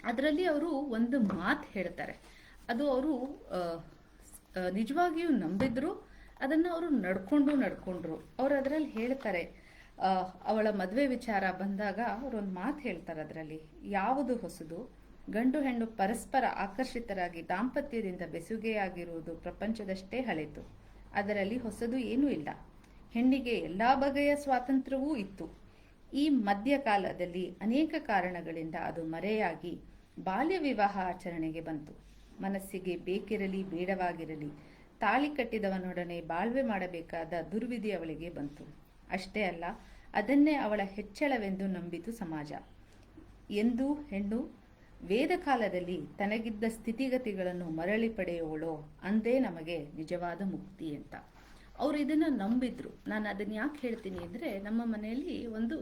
ಅದರಲ್ಲಿ ಅವರು ಒಂದು ಮಾತು ಹೇಳ್ತಾರೆ, ಅದು ಅವರು ನಿಜವಾಗಿಯೂ ನಂಬಿದ್ರು, ಅದನ್ನ ಅವರು ನಡ್ಕೊಂಡ್ರು. ಅವ್ರು ಅದರಲ್ಲಿ ಹೇಳ್ತಾರೆ, ಅವಳ ಮದುವೆ ವಿಚಾರ ಬಂದಾಗ ಅವರೊಂದು ಮಾತು ಹೇಳ್ತಾರೆ ಅದರಲ್ಲಿ, ಯಾವುದು ಹೊಸದು, ಗಂಡು ಹೆಣ್ಣು ಪರಸ್ಪರ ಆಕರ್ಷಿತರಾಗಿ ದಾಂಪತ್ಯದಿಂದ ಬೆಸುಗೆಯಾಗಿರುವುದು ಪ್ರಪಂಚದಷ್ಟೇ ಹಳೆತು. ಅದರಲ್ಲಿ ಹೊಸದು ಏನೂ ಇಲ್ಲ. ಹೆಣ್ಣಿಗೆ ಎಲ್ಲಾ ಬಗೆಯ ಸ್ವಾತಂತ್ರ್ಯವೂ ಇತ್ತು. ಈ ಮಧ್ಯಕಾಲದಲ್ಲಿ ಅನೇಕ ಕಾರಣಗಳಿಂದ ಅದು ಮರೆಯಾಗಿ ಬಾಲ್ಯ ವಿವಾಹ ಆಚರಣೆಗೆ ಬಂತು. ಮನಸ್ಸಿಗೆ ಬೇಕಿರಲಿ ಬೇಡವಾಗಿರಲಿ ತಾಳಿ ಕಟ್ಟಿದವನೊಡನೆ ಬಾಳ್ವೆ ಮಾಡಬೇಕಾದ ದುರ್ವಿಧಿ ಅವಳಿಗೆ ಬಂತು. ಅಷ್ಟೇ ಅಲ್ಲ, ಅದನ್ನೇ ಅವಳ ಹೆಚ್ಚಳವೆಂದು ನಂಬಿತು ಸಮಾಜ. ಎಂದು ಹೆಣ್ಣು ವೇದ ಕಾಲದಲ್ಲಿ ತನಗಿದ್ದ ಸ್ಥಿತಿಗತಿಗಳನ್ನು ಮರಳಿ ಪಡೆಯುವಳೋ ಅಂದೇ ನಮಗೆ ನಿಜವಾದ ಮುಕ್ತಿ ಅಂತ ಅವ್ರು ಇದನ್ನ ನಂಬಿದ್ರು. ನಾನು ಅದನ್ನ ಯಾಕೆ ಹೇಳ್ತೀನಿ ಅಂದ್ರೆ, ನಮ್ಮ ಮನೆಯಲ್ಲಿ ಒಂದು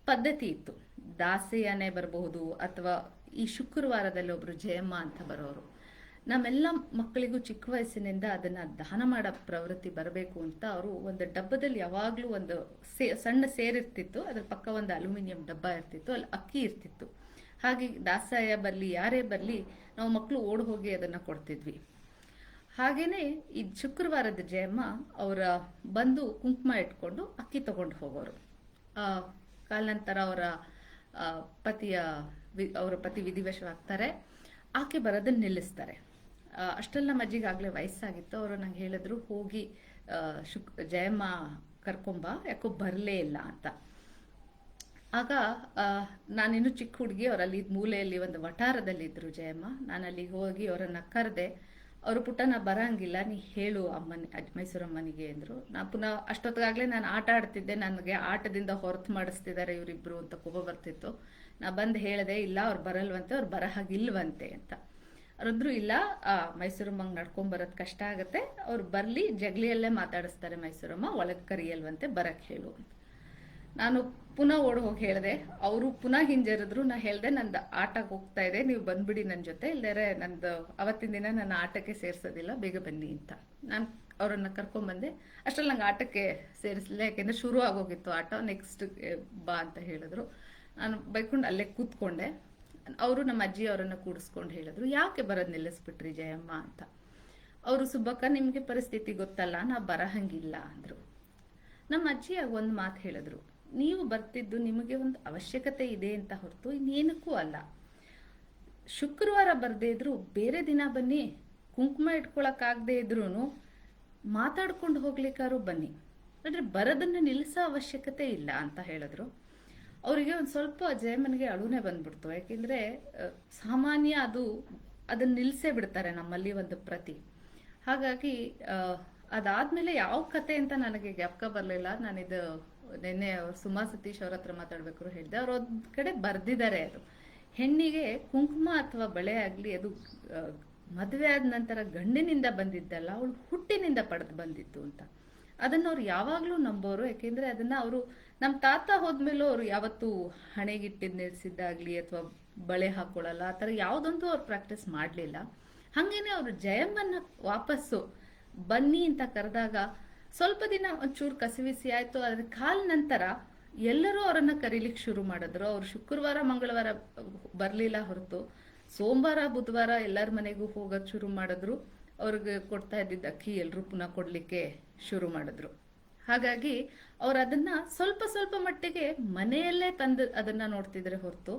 ಪದ್ಧತಿ ಇತ್ತು. ದಾಸೆಯನೇ ಬರಬಹುದು ಅಥವಾ ಈ ಶುಕ್ರವಾರದಲ್ಲಿ ಒಬ್ರು ಜಯಮ್ಮ ಅಂತ ಬರೋರು. ನಮ್ಮೆಲ್ಲ ಮಕ್ಕಳಿಗೂ ಚಿಕ್ಕ ವಯಸ್ಸಿನಿಂದ ಅದನ್ನ ದಾನ ಮಾಡೋ ಪ್ರವೃತ್ತಿ ಬರಬೇಕು ಅಂತ ಅವರು ಒಂದು ಡಬ್ಬದಲ್ಲಿ ಯಾವಾಗ್ಲೂ ಒಂದು ಸಣ್ಣ ಸೇರಿರ್ತಿತ್ತು, ಅದ್ರ ಪಕ್ಕ ಒಂದು ಅಲ್ಯೂಮಿನಿಯಂ ಡಬ್ಬ ಇರ್ತಿತ್ತು, ಅಲ್ಲಿ ಅಕ್ಕಿ ಇರ್ತಿತ್ತು. ಹಾಗೆ ದಾಸಾಯ ಬರ್ಲಿ ಯಾರೇ ಬರ್ಲಿ ನಾವು ಮಕ್ಕಳು ಓಡ್ ಹೋಗಿ ಅದನ್ನ ಕೊಡ್ತಿದ್ವಿ. ಹಾಗೇನೆ ಈ ಶುಕ್ರವಾರದ ಜಯಮ್ಮ ಅವರ ಬಂದು ಕುಂಕುಮ ಇಟ್ಕೊಂಡು ಅಕ್ಕಿ ತಗೊಂಡು ಹೋಗೋರು. ಕಾಲಾನಂತರ ಅವರ ಪತಿ ವಿಧಿವಶವಾಗ್ತಾರೆ. ಆಕೆ ಬರೋದನ್ನ ನಿಲ್ಲಿಸ್ತಾರೆ. ಅಷ್ಟೆಲ್ಲ ನಮ್ಮ ಅಜ್ಜಿಗಾಗ್ಲೇ ವಯಸ್ಸಾಗಿತ್ತು. ಅವರು ನಂಗೆ ಹೇಳಿದ್ರು, ಹೋಗಿ ಜಯಮ್ಮ ಕರ್ಕೊಂಬ, ಯಾಕೋ ಬರಲೇ ಇಲ್ಲ ಅಂತ. ಆಗ ನಾನಿನ್ನು ಚಿಕ್ಕ ಹುಡುಗಿ, ಅವರಲ್ಲಿ ಮೂಲೆಯಲ್ಲಿ ಒಂದು ವಠಾರದಲ್ಲಿ ಇದ್ರು ಜಯಮ್ಮ. ನಾನು ಅಲ್ಲಿಗೆ ಹೋಗಿ ಅವರನ್ನ ಕರೆದೆ. ಅವರು ಪುಟ್ಟನ ಬರಂಗಿಲ್ಲ, ನೀ ಹೇಳು ಮೈಸೂರಮ್ಮನಿಗೆ ಅಂದ್ರು. ನಾ ಪುನಃ ಅಷ್ಟೊತ್ತಿಗಾಗ್ಲೇ ನಾನು ಆಟ ಆಡ್ತಿದ್ದೆ, ನನಗೆ ಆಟದಿಂದ ಹೊರತು ಮಾಡಿಸ್ತಿದ್ದಾರೆ ಇವರಿಬ್ರು ಅಂತ ಕೋಪ ಬರ್ತಿತ್ತು. ನಾ ಬಂದು ಹೇಳಿದೆ, ಇಲ್ಲ ಅವ್ರು ಬರಲ್ವಂತೆ, ಅವ್ರು ಬರ ಹಾಗಿಲ್ವಂತೆ ಅಂತ. ಅವ್ರದ್ರು, ಇಲ್ಲ ಮೈಸೂರಮ್ಮಂಗೆ ನಡ್ಕೊಂಡ್ ಬರೋದ್ ಕಷ್ಟ ಆಗತ್ತೆ, ಅವ್ರು ಬರ್ಲಿ, ಜಗ್ಲಿಯಲ್ಲೇ ಮಾತಾಡಿಸ್ತಾರೆ ಮೈಸೂರಮ್ಮ, ಒಳಗ್ ಕರಿಯಲ್ವಂತೆ, ಬರಕ್ ಹೇಳು ಅಂತ. ನಾನು ಪುನಃ ಓಡ್ ಹೋಗಿ ಹೇಳಿದೆ. ಅವರು ಪುನಃ ಹಿಂಜರಿದ್ರು. ನಾ ಹೇಳ್ದೆ, ನಂದು ಆಟಕ್ಕೆ ಹೋಗ್ತಾ ಇದೆ, ನೀವು ಬಂದ್ಬಿಡಿ ನನ್ನ ಜೊತೆ, ಇಲ್ಲದ್ರೆ ನಂದು ಅವತ್ತಿನ ದಿನ ನನ್ನ ಆಟಕ್ಕೆ ಸೇರ್ಸೋದಿಲ್ಲ, ಬೇಗ ಬನ್ನಿ ಅಂತ ನಾನು ಅವರನ್ನ ಕರ್ಕೊಂಡ್ಬಂದೆ. ಅಷ್ಟ್ರಲ್ಲಿ ನಂಗೆ ಆಟಕ್ಕೆ ಸೇರಿಸಲಿಲ್ಲ, ಯಾಕೆಂದ್ರೆ ಶುರು ಆಗೋಗಿತ್ತು ಆಟ. ನೆಕ್ಸ್ಟ್ ಬಾ ಅಂತ ಹೇಳಿದ್ರು. ನಾನು ಬೈಕೊಂಡು ಅಲ್ಲೇ ಕೂತ್ಕೊಂಡೆ. ಅವರು ನಮ್ಮ ಅಜ್ಜಿ ಅವರನ್ನ ಕೂಡಿಸ್ಕೊಂಡು ಹೇಳಿದ್ರು, ಯಾಕೆ ಬರೋದು ನಿಲ್ಲಿಸ್ಬಿಟ್ರಿ ಜಯಮ್ಮ ಅಂತ. ಅವರು, ಸುಬ್ಬಕ್ಕ ನಿಮಗೆ ಪರಿಸ್ಥಿತಿ ಗೊತ್ತಲ್ಲ, ನಾ ಬರಹಂಗಿಲ್ಲ ಅಂದ್ರು. ನಮ್ಮ ಅಜ್ಜಿಯಾಗ ಒಂದು ಮಾತು ಹೇಳಿದ್ರು, ನೀವು ಬರ್ತಿದ್ದು ನಿಮಗೆ ಒಂದು ಅವಶ್ಯಕತೆ ಇದೆ ಅಂತ ಹೊರತು ಇನ್ನೇನಕ್ಕೂ ಅಲ್ಲ. ಶುಕ್ರವಾರ ಬರ್ದೇ ಇದ್ರು ಬೇರೆ ದಿನ ಬನ್ನಿ, ಕುಂಕುಮ ಇಟ್ಕೊಳಕ್ಕಾಗದೇ ಇದ್ರೂ ಮಾತಾಡ್ಕೊಂಡು ಹೋಗ್ಲಿಕ್ಕಾರು ಬನ್ನಿ, ಅಂದ್ರೆ ಬರೋದನ್ನ ನಿಲ್ಲಿಸೋ ಅವಶ್ಯಕತೆ ಇಲ್ಲ ಅಂತ ಹೇಳಿದ್ರು. ಅವರಿಗೆ ಒಂದು ಸ್ವಲ್ಪ ಜಯಮ್ಮನಿಗೆ ಅಳುನೇ ಬಂದ್ಬಿಡ್ತು. ಯಾಕೆಂದ್ರೆ ಸಾಮಾನ್ಯ ಅದನ್ನ ನಿಲ್ಸೇ ಬಿಡ್ತಾರೆ ನಮ್ಮಲ್ಲಿ ಒಂದು ಪ್ರತಿ. ಹಾಗಾಗಿ ಅದಾದ್ಮೇಲೆ ಯಾವ ಕತೆ ಅಂತ ನನಗೆ ಜ್ಞಾಪಕ ಬರಲಿಲ್ಲ. ನಾನಿದು ನಿನ್ನೆ ಸುಮಾ ಸತೀಶ್ ಅವ್ರ ಹತ್ರ ಮಾತಾಡ್ಬೇಕಾದ್ರು ಹೇಳಿದೆ. ಅವ್ರ ಒಂದ್ ಕಡೆ ಬರ್ದಿದ್ದಾರೆ, ಅದು ಹೆಣ್ಣಿಗೆ ಕುಂಕುಮ ಅಥವಾ ಬಳೆ ಆಗ್ಲಿ ಅದು ಮದುವೆ ಆದ ನಂತರ ಗಂಡಿನಿಂದ ಬಂದಿದ್ದಲ್ಲ, ಅವಳು ಹುಟ್ಟಿನಿಂದ ಪಡೆದು ಬಂದಿತ್ತು ಅಂತ. ಅದನ್ನ ಅವ್ರು ಯಾವಾಗ್ಲೂ ನಂಬೋರು. ಯಾಕೆಂದ್ರೆ ಅದನ್ನ ಅವರು ನಮ್ಮ ತಾತ ಹೋದ್ಮೇಲೂ ಅವ್ರು ಯಾವತ್ತೂ ಹಣೆಗಿಟ್ಟಿದ್ ನಿಲ್ಸಿದ್ದಾಗ್ಲಿ ಅಥವಾ ಬಳೆ ಹಾಕೊಳ್ಳಲ್ಲ, ಆ ಥರ ಯಾವುದಂತೂ ಅವ್ರು ಪ್ರಾಕ್ಟೀಸ್ ಮಾಡಲಿಲ್ಲ. ಹಂಗೇನೆ ಅವರು ಜಯಮ್ಮನ್ನ ವಾಪಸ್ಸು ಬನ್ನಿ ಅಂತ ಕರೆದಾಗ ಸ್ವಲ್ಪ ದಿನ ಒಂಚೂರು ಕಸಿವಿಸಿ ಆಯ್ತು. ಅದ್ರ ಕಾಲ ನಂತರ ಎಲ್ಲರೂ ಅವರನ್ನ ಕರೀಲಿಕ್ಕೆ ಶುರು ಮಾಡಿದ್ರು. ಅವ್ರು ಶುಕ್ರವಾರ ಮಂಗಳವಾರ ಬರ್ಲಿಲ್ಲ ಹೊರತು ಸೋಮವಾರ ಬುಧವಾರ ಎಲ್ಲರ ಮನೆಗೂ ಹೋಗೋದು ಶುರು ಮಾಡಿದ್ರು. ಅವ್ರಿಗೆ ಕೊಡ್ತಾ ಇದ್ದಿದ್ದ ಅಕ್ಕಿ ಎಲ್ಲರೂ ಪುನಃ ಕೊಡ್ಲಿಕ್ಕೆ ಶುರು ಮಾಡಿದ್ರು. ಹಾಗಾಗಿ ಅವ್ರು ಅದನ್ನ ಸ್ವಲ್ಪ ಸ್ವಲ್ಪ ಮಟ್ಟಿಗೆ ಮನೆಯಲ್ಲೇ ತಂದು ಅದನ್ನ ನೋಡ್ತಿದ್ರೆ ಹೊರತು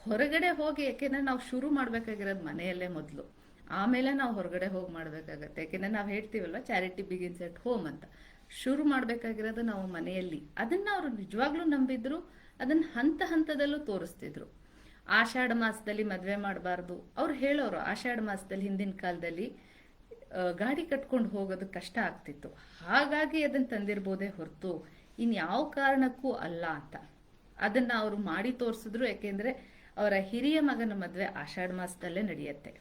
ಹೊರಗಡೆ ಹೋಗಿ, ಯಾಕೆಂದ್ರೆ ನಾವು ಶುರು ಮಾಡ್ಬೇಕಾಗಿರೋದು ಮನೆಯಲ್ಲೇ ಮೊದಲು, ಆಮೇಲೆ ನಾವು ಹೊರಗಡೆ ಹೋಗಿ ಮಾಡ್ಬೇಕಾಗತ್ತೆ. ಯಾಕೆಂದ್ರೆ ನಾವು ಹೇಳ್ತೀವಲ್ಲ, ಚಾರಿಟಿ ಬಿಗಿನ್ಸ್ ಎಟ್ ಹೋಮ್ ಅಂತ. ಶುರು ಮಾಡ್ಬೇಕಾಗಿರೋದು ನಾವು ಮನೆಯಲ್ಲಿ. ಅದನ್ನ ಅವರು ನಿಜವಾಗ್ಲೂ ನಂಬಿದ್ರು, ಅದನ್ನ ಹಂತ ಹಂತದಲ್ಲೂ ತೋರಿಸ್ತಿದ್ರು. ಆಷಾಢ ಮಾಸದಲ್ಲಿ ಮದ್ವೆ ಮಾಡಬಾರ್ದು ಅವ್ರು ಹೇಳೋರು. ಆಷಾಢ ಮಾಸದಲ್ಲಿ ಹಿಂದಿನ ಕಾಲದಲ್ಲಿ ಗಾಡಿ ಕಟ್ಕೊಂಡು ಹೋಗೋದು ಕಷ್ಟ ಆಗ್ತಿತ್ತು, ಹಾಗಾಗಿ ಅದನ್ನ ತಂದಿರ್ಬೋದೇ ಹೊರತು ಇನ್ಯಾವ ಕಾರಣಕ್ಕೂ ಅಲ್ಲ ಅಂತ ಅದನ್ನ ಅವರು ಮಾಡಿ ತೋರಿಸಿದ್ರು. ಯಾಕೆಂದ್ರೆ ಅವರ ಹಿರಿಯ ಮಗನ ಮದ್ವೆ ಆಷಾಢ ಮಾಸದಲ್ಲೇ ನಡೆಯುತ್ತೆ.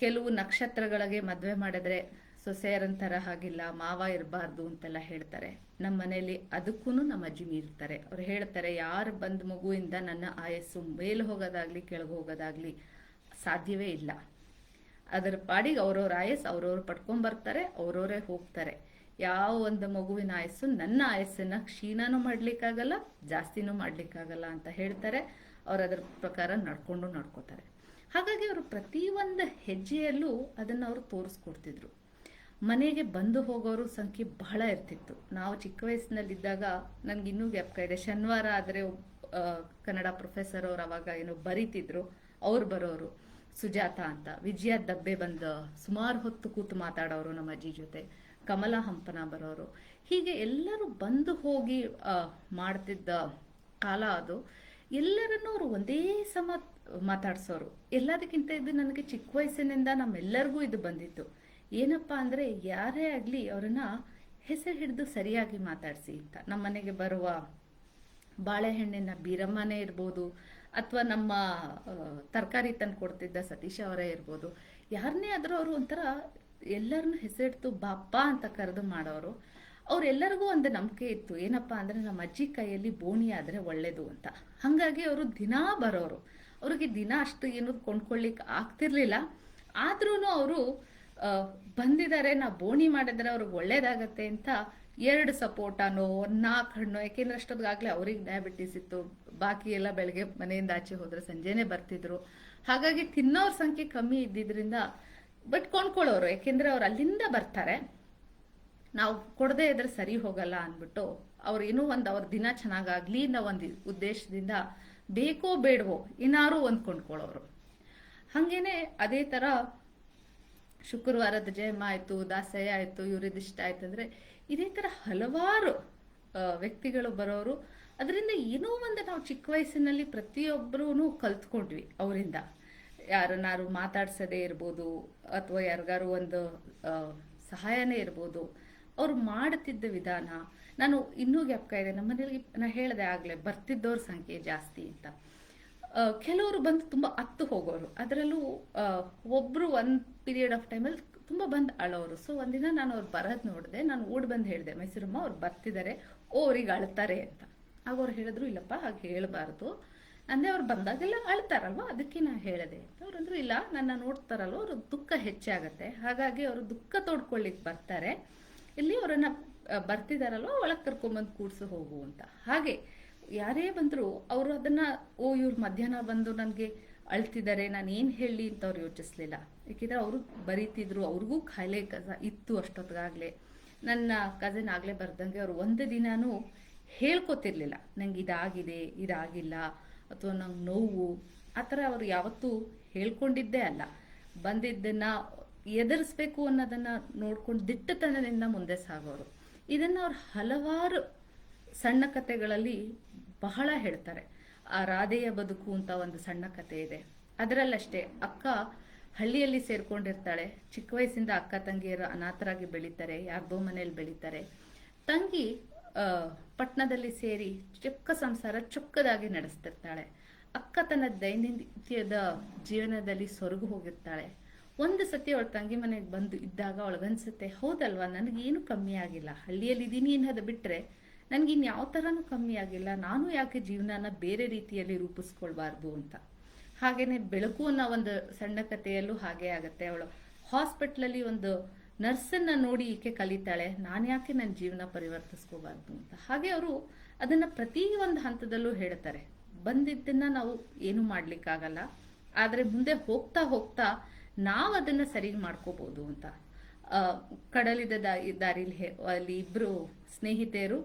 ಕೆಲವು ನಕ್ಷತ್ರಗಳಿಗೆ ಮದ್ವೆ ಮಾಡಿದ್ರೆ ಸೊಸೆಯರಂತರ ಹಾಗಿಲ್ಲ, ಮಾವ ಇರಬಾರ್ದು ಅಂತೆಲ್ಲ ಹೇಳ್ತಾರೆ. ನಮ್ಮ ಮನೆಯಲ್ಲಿ ಅದಕ್ಕೂ ನಮ್ಮ ಅಜ್ಜಿ ಮೀರ್ತಾರೆ. ಅವ್ರು ಹೇಳ್ತಾರೆ, ಯಾರು ಬಂದ ಮಗುವಿಂದ ನನ್ನ ಆಯಸ್ಸು ಮೇಲ್ ಹೋಗೋದಾಗ್ಲಿ ಕೆಳಗೆ ಹೋಗೋದಾಗ್ಲಿ ಸಾಧ್ಯವೇ ಇಲ್ಲ. ಅದರ ಪಾಡಿಗೆ ಅವ್ರವ್ರ ಆಯಸ್ಸು ಅವ್ರವ್ರು ಪಡ್ಕೊಂಡ್ ಬರ್ತಾರೆ, ಅವ್ರವರೇ ಹೋಗ್ತಾರೆ. ಯಾವ ಒಂದು ಮಗುವಿನ ಆಯಸ್ಸು ನನ್ನ ಆಯಸ್ಸನ್ನ ಕ್ಷೀಣನೂ ಮಾಡ್ಲಿಕ್ಕಾಗಲ್ಲ, ಜಾಸ್ತಿನೂ ಮಾಡ್ಲಿಕ್ಕಾಗಲ್ಲ ಅಂತ ಹೇಳ್ತಾರೆ. ಅವ್ರು ಅದರ ಪ್ರಕಾರ ನಡ್ಕೋತಾರೆ. ಹಾಗಾಗಿ ಅವರು ಪ್ರತಿಯೊಂದು ಹೆಜ್ಜೆಯಲ್ಲೂ ಅದನ್ನ ಅವರು ತೋರಿಸ್ಕೊಡ್ತಿದ್ರು. ಮನೆಗೆ ಬಂದು ಹೋಗೋರು ಸಂಖ್ಯೆ ಬಹಳ ಇರ್ತಿತ್ತು. ನಾವು ಚಿಕ್ಕ ವಯಸ್ಸಿನಲ್ಲಿದ್ದಾಗ ನನ್ಗೆ ಇನ್ನೂ ಜ್ಞಾಪಕ ಇದೆ, ಶನಿವಾರ ಆದ್ರೆ ಕನ್ನಡ ಪ್ರೊಫೆಸರ್ ಅವ್ರು ಅವಾಗ ಏನೋ ಬರೀತಿದ್ರು, ಅವ್ರು ಬರೋರು. ಸುಜಾತ ಅಂತ, ವಿಜಯ ದಬ್ಬೆ ಬಂದ ಸುಮಾರು ಹೊತ್ತು ಕೂತು ಮಾತಾಡೋರು ನಮ್ಮ ಅಜ್ಜಿ ಜೊತೆ. ಕಮಲಾ ಹಂಪನ ಬರೋರು. ಹೀಗೆ ಎಲ್ಲರೂ ಬಂದು ಹೋಗಿ ಮಾಡ್ತಿದ್ದ ಕಾಲ ಅದು. ಎಲ್ಲರನ್ನೂ ಅವರು ಒಂದೇ ಸಮ ಮಾತಾಡ್ಸೋರು. ಎಲ್ಲದಕ್ಕಿಂತ ಇದು ನನಗೆ ಚಿಕ್ಕ ವಯಸ್ಸಿನಿಂದ ನಮ್ಮೆಲ್ಲರಿಗೂ ಇದು ಬಂದಿತ್ತು. ಏನಪ್ಪಾ ಅಂದ್ರೆ, ಯಾರೇ ಆಗ್ಲಿ ಅವರನ್ನ ಹೆಸರು ಹಿಡಿದು ಸರಿಯಾಗಿ ಮಾತಾಡಿಸಿ ಅಂತ. ನಮ್ಮ ಮನೆಗೆ ಬರುವ ಬಾಳೆಹಣ್ಣಿನ ಬೀರಮ್ಮನೇ ಇರ್ಬೋದು, ಅಥವಾ ನಮ್ಮ ತರಕಾರಿ ತಂದು ಕೊಡ್ತಿದ್ದ ಸತೀಶ್ ಅವರೇ ಇರ್ಬೋದು, ಯಾರನ್ನೇ ಆದ್ರೂ ಅವರು ಒಂಥರ ಎಲ್ಲರನ್ನು ಹೆಸರಿಡ್ತು ಬಾಪ್ಪ ಅಂತ ಕರೆದು ಮಾಡೋರು. ಅವ್ರೆಲ್ಲರಿಗೂ ಒಂದು ನಂಬಿಕೆ ಇತ್ತು, ಏನಪ್ಪಾ ಅಂದ್ರೆ ನಮ್ಮ ಅಜ್ಜಿ ಕೈಯಲ್ಲಿ ಬೋಣಿ ಆದ್ರೆ ಒಳ್ಳೇದು ಅಂತ. ಹಂಗಾಗಿ ಅವರು ದಿನಾ ಬರೋರು. ಅವ್ರಿಗೆ ದಿನ ಅಷ್ಟು ಏನು ಕೊಂಡ್ಕೊಳ್ಳಿಕ್ ಆಗ್ತಿರ್ಲಿಲ್ಲ. ಆದ್ರೂ ಅವರು ಬಂದಿದ್ದಾರೆ, ನಾ ಬೋಣಿ ಮಾಡಿದ್ರೆ ಅವ್ರಿಗೆ ಒಳ್ಳೇದಾಗತ್ತೆ ಅಂತ 2 ಸಪೋಟನೋ 4 ಹಣ್ಣು, ಯಾಕೆಂದ್ರೆ ಅಷ್ಟೊತ್ತಿಗಾಗ್ಲೇ ಅವ್ರಿಗೆ ಡಯಾಬಿಟಿಸ್ ಇತ್ತು. ಬಾಕಿ ಎಲ್ಲ ಬೆಳಗ್ಗೆ ಮನೆಯಿಂದ ಆಚೆ ಹೋದ್ರೆ ಸಂಜೆನೆ ಬರ್ತಿದ್ರು. ಹಾಗಾಗಿ ತಿನ್ನೋರ್ ಸಂಖ್ಯೆ ಕಮ್ಮಿ ಇದ್ದಿದ್ರಿಂದ ಬಟ್ ಕೊಂಡ್ಕೊಳ್ಳೋರು. ಯಾಕೆಂದ್ರೆ ಅವ್ರು ಅಲ್ಲಿಂದ ಬರ್ತಾರೆ, ನಾವು ಕೊಡದೆ ಇದ್ರೆ ಸರಿ ಹೋಗಲ್ಲ ಅಂದ್ಬಿಟ್ಟು ಅವ್ರು ಏನೋ ಒಂದು ಅವ್ರ ದಿನ ಚೆನ್ನಾಗಾಗ್ಲಿ ಅನ್ನೋ ಒಂದು ಉದ್ದೇಶದಿಂದ ಬೇಕೋ ಬೇಡವೋ ಇನ್ನಾರು ಒಂದು ಕೊಂಡ್ಕೊಳ್ಳೋರು. ಹಂಗೇನೆ ಅದೇ ತರ ಶುಕ್ರವಾರದ ಜಯಮ್ಮ ಆಯ್ತು, ದಾಸಯ್ಯ ಆಯ್ತು, ಇವ್ರಿದಿಷ್ಟ ಆಯ್ತು ಅಂದ್ರೆ ಇದೇ ತರ ಹಲವಾರು ವ್ಯಕ್ತಿಗಳು ಬರೋರು. ಅದರಿಂದ ಏನೋ ಒಂದು ನಾವು ಚಿಕ್ಕ ವಯಸ್ಸಿನಲ್ಲಿ ಪ್ರತಿಯೊಬ್ಬರೂ ಕಲ್ತ್ಕೊಂಡ್ವಿ ಅವರಿಂದ. ಯಾರನ್ನಾರು ಮಾತಾಡ್ಸೋದೇ ಇರ್ಬೋದು, ಅಥವಾ ಯಾರಿಗಾರು ಒಂದು ಸಹಾಯನೇ ಇರ್ಬೋದು, ಅವ್ರು ಮಾಡ್ತಿದ್ದ ವಿಧಾನ. ನಾನು ಇನ್ನೂ ಜ್ಞಾಪಕ ಇದೆ, ನಮ್ಮನೇಲಿ ನಾ ಹೇಳಿದೆ ಆಗ್ಲೇ ಬರ್ತಿದ್ದವ್ರ ಸಂಖ್ಯೆ ಜಾಸ್ತಿ ಅಂತ. ಕೆಲವರು ಬಂದು ತುಂಬಾ ಹತ್ತು ಹೋಗೋರು. ಅದರಲ್ಲೂ ಒಬ್ರು ಒಂದ್ ಪೀರಿಯಡ್ ಆಫ್ ಟೈಮಲ್ಲಿ ತುಂಬಾ ಬಂದು ಅಳೋರು. ಸೊ ಒಂದಿನ ನಾನು ಅವ್ರು ಬರೋದ್ ನೋಡಿದೆ. ನಾನು ಓಡ್ ಬಂದು ಹೇಳಿದೆ, ಮೈಸೂರಮ್ಮ ಅವ್ರು ಬರ್ತಿದ್ದಾರೆ, ಅವ್ರಿಗೆ ಅಳ್ತಾರೆ ಅಂತ. ಆಗ ಅವ್ರು ಹೇಳಿದ್ರು, ಇಲ್ಲಪ್ಪ ಹಾಗೆ ಹೇಳಬಾರ್ದು, ಅಂದ್ರೆ ಅವ್ರು ಬಂದಾಗೆಲ್ಲ ಅಳ್ತಾರಲ್ವ, ಅದಕ್ಕೆ ನಾ ಹೇಳಿದೆ. ಅವ್ರಂದ್ರು, ಇಲ್ಲ, ನನ್ನ ನೋಡ್ತಾರಲ್ವ, ಅವ್ರ ದುಃಖ ಹೆಚ್ಚಾಗತ್ತೆ, ಹಾಗಾಗಿ ಅವರು ದುಃಖ ತೋಡ್ಕೊಳ್ಳಿಕ್ ಬರ್ತಾರೆ, ಇಲ್ಲಿ ಅವರನ್ನ ಬರ್ತಿದಾರಲ್ವ ಒಳಗೆ ಕರ್ಕೊಂಬಂದು ಕೂಡ್ಸು ಹೋಗು ಅಂತ. ಹಾಗೆ ಯಾರೇ ಬಂದ್ರು ಅವರು ಅದನ್ನ, ಓ ಇವ್ರು ಮಧ್ಯಾಹ್ನ ಬಂದು ನನಗೆ ಅಳ್ತಿದ್ದಾರೆ, ನಾನು ಏನು ಹೇಳಿ ಅಂತ ಅವ್ರು ಯೋಚಿಸ್ಲಿಲ್ಲ. ಯಾಕೆಂದ್ರೆ ಅವರು ಬರೀತಿದ್ರು, ಅವ್ರಿಗೂ ಖಾಯಿಲೆ ಇತ್ತು ಅಷ್ಟೊತ್ತಿಗಾಗ್ಲೇ. ನನ್ನ ಕಸಿನ್ ಆಗ್ಲೇ ಬರ್ದಂಗೆ ಅವ್ರು ಒಂದು ದಿನಾನು ಹೇಳ್ಕೊತಿರ್ಲಿಲ್ಲ, ನಂಗೆ ಇದಾಗಿದೆ, ಇದಾಗಿಲ್ಲ, ಅಥವಾ ನಂಗೆ ನೋವು, ಆ ಥರ ಅವರು ಯಾವತ್ತೂ ಹೇಳ್ಕೊಂಡಿದ್ದೇ ಅಲ್ಲ. ಬಂದಿದ್ದನ್ನ ಎದುರಿಸ್ಬೇಕು ಅನ್ನೋದನ್ನ ನೋಡ್ಕೊಂಡು ದಿಟ್ಟತನದಿಂದ ಮುಂದೆ ಸಾಗೋರು. ಇದನ್ನ ಅವ್ರು ಹಲವಾರು ಸಣ್ಣ ಕಥೆಗಳಲ್ಲಿ ಬಹಳ ಹೇಳ್ತಾರೆ. ಆ ರಾಧೆಯ ಬದುಕು ಅಂತ ಒಂದು ಸಣ್ಣ ಕತೆ ಇದೆ. ಅದರಲ್ಲಷ್ಟೇ ಅಕ್ಕ ಹಳ್ಳಿಯಲ್ಲಿ ಸೇರ್ಕೊಂಡಿರ್ತಾಳೆ. ಚಿಕ್ಕ ವಯಸ್ಸಿಂದ ಅಕ್ಕ ತಂಗಿಯರು ಅನಾಥರಾಗಿ ಬೆಳೀತಾರೆ, ಯಾರ್ದೋ ಮನೇಲಿ ಬೆಳೀತಾರೆ. ತಂಗಿ ಪಟ್ಟಣದಲ್ಲಿ ಸೇರಿ ಚಿಕ್ಕ ಸಂಸಾರ ಚೊಕ್ಕದಾಗಿ ನಡೆಸ್ತಿರ್ತಾಳೆ. ಅಕ್ಕ ತನ್ನ ದೈನಂದಿನದ ಜೀವನದಲ್ಲಿ ಸೊರಗು ಹೋಗಿರ್ತಾಳೆ. ಒಂದು ಸತಿ ಅವಳ ತಂಗಿ ಮನೆಗೆ ಬಂದು ಇದ್ದಾಗ ಅವಳಿಗನ್ಸುತ್ತೆ, ಹೌದಲ್ವಾ, ನನಗೇನು ಕಮ್ಮಿ ಆಗಿಲ್ಲ, ಹಳ್ಳಿಯಲ್ಲಿ ಇದೀನಿ ಅನ್ನೋದು ಬಿಟ್ರೆ ನನ್ಗಿನ್ ಯಾವ ಥರನೂ ಕಮ್ಮಿ ಆಗಿಲ್ಲ, ನಾನು ಯಾಕೆ ಜೀವನನ ಬೇರೆ ರೀತಿಯಲ್ಲಿ ರೂಪಿಸ್ಕೊಳ್ಬಾರ್ದು ಅಂತ. ಹಾಗೇನೆ ಬೆಳಕು ಅನ್ನೋ ಒಂದು ಸಣ್ಣ ಕಥೆಯಲ್ಲೂ ಹಾಗೆ ಆಗತ್ತೆ. ಅವಳು ಹಾಸ್ಪಿಟ್ಲಲ್ಲಿ ಒಂದು ನರ್ಸನ್ನ ನೋಡಿ ಈಕೆ ಕಲಿತಾಳೆ, ನಾನು ಯಾಕೆ ನನ್ನ ಜೀವನ ಪರಿವರ್ತಿಸ್ಕೋಬಾರ್ದು ಅಂತ. ಹಾಗೆ ಅವರು ಅದನ್ನ ಪ್ರತಿ ಒಂದು ಹಂತದಲ್ಲೂ ಹೇಳ್ತಾರೆ. ಬಂದಿದ್ದನ್ನ ನಾವು ಏನು ಮಾಡ್ಲಿಕ್ಕಾಗಲ್ಲ, ಆದ್ರೆ ಮುಂದೆ ಹೋಗ್ತಾ ಹೋಗ್ತಾ ನಾವು ಅದನ್ನ ಸರಿ ಮಾಡ್ಕೋಬಹುದು ಅಂತ. ಕಡಲಿದ ದಾರಿಲಿ ಅಲ್ಲಿ ಇಬ್ರು ಸ್ನೇಹಿತೆಯರು,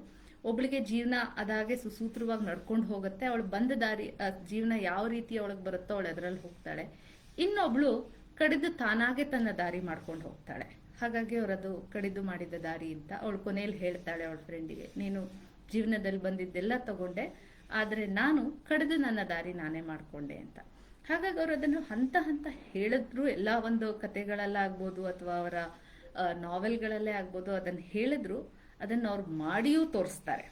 ಒಬ್ಳಿಗೆ ಜೀವನ ಅದಾಗೆ ಸುಸೂತ್ರವಾಗಿ ನಡ್ಕೊಂಡು ಹೋಗುತ್ತೆ, ಅವಳು ಬಂದ ದಾರಿ ಜೀವನ ಯಾವ ರೀತಿ ಅವಳಿಗೆ ಬರುತ್ತೋ ಅವಳು ಅದರಲ್ಲಿ ಹೋಗ್ತಾಳೆ. ಇನ್ನೊಬ್ಳು ಕಡಿದು ತಾನಾಗೆ ತನ್ನ ದಾರಿ ಮಾಡ್ಕೊಂಡು ಹೋಗ್ತಾಳೆ. ಹಾಗಾಗಿ ಅವರದು ಕಡಿದು ಮಾಡಿದ ದಾರಿ ಅಂತ. ಅವಳು ಕೊನೆಯಲ್ಲಿ ಹೇಳ್ತಾಳೆ ಅವಳ ಫ್ರೆಂಡಿಗೆ, ನೀನು ಜೀವನದಲ್ಲಿ ಬಂದಿದ್ದೆಲ್ಲ ತಗೊಂಡೆ, ಆದ್ರೆ ನಾನು ಕಡಿದು ನನ್ನ ದಾರಿ ನಾನೇ ಮಾಡ್ಕೊಂಡೆ ಅಂತ. ಹಾಗಾಗಿ ಅವರು ಅದನ್ನು ಹಂತ ಹಂತ ಹೇಳಿದ್ರು, ಎಲ್ಲ ಒಂದು ಕತೆಗಳಲ್ಲಾಗ್ಬೋದು ಅಥವಾ ಅವರ ನಾವೆಲ್ಗಳಲ್ಲೇ ಆಗ್ಬೋದು, ಅದನ್ನು ಹೇಳಿದ್ರು, ಅದನ್ನು ಅವ್ರು ಮಾಡಿಯೂ ತೋರಿಸ್ತಾರೆ.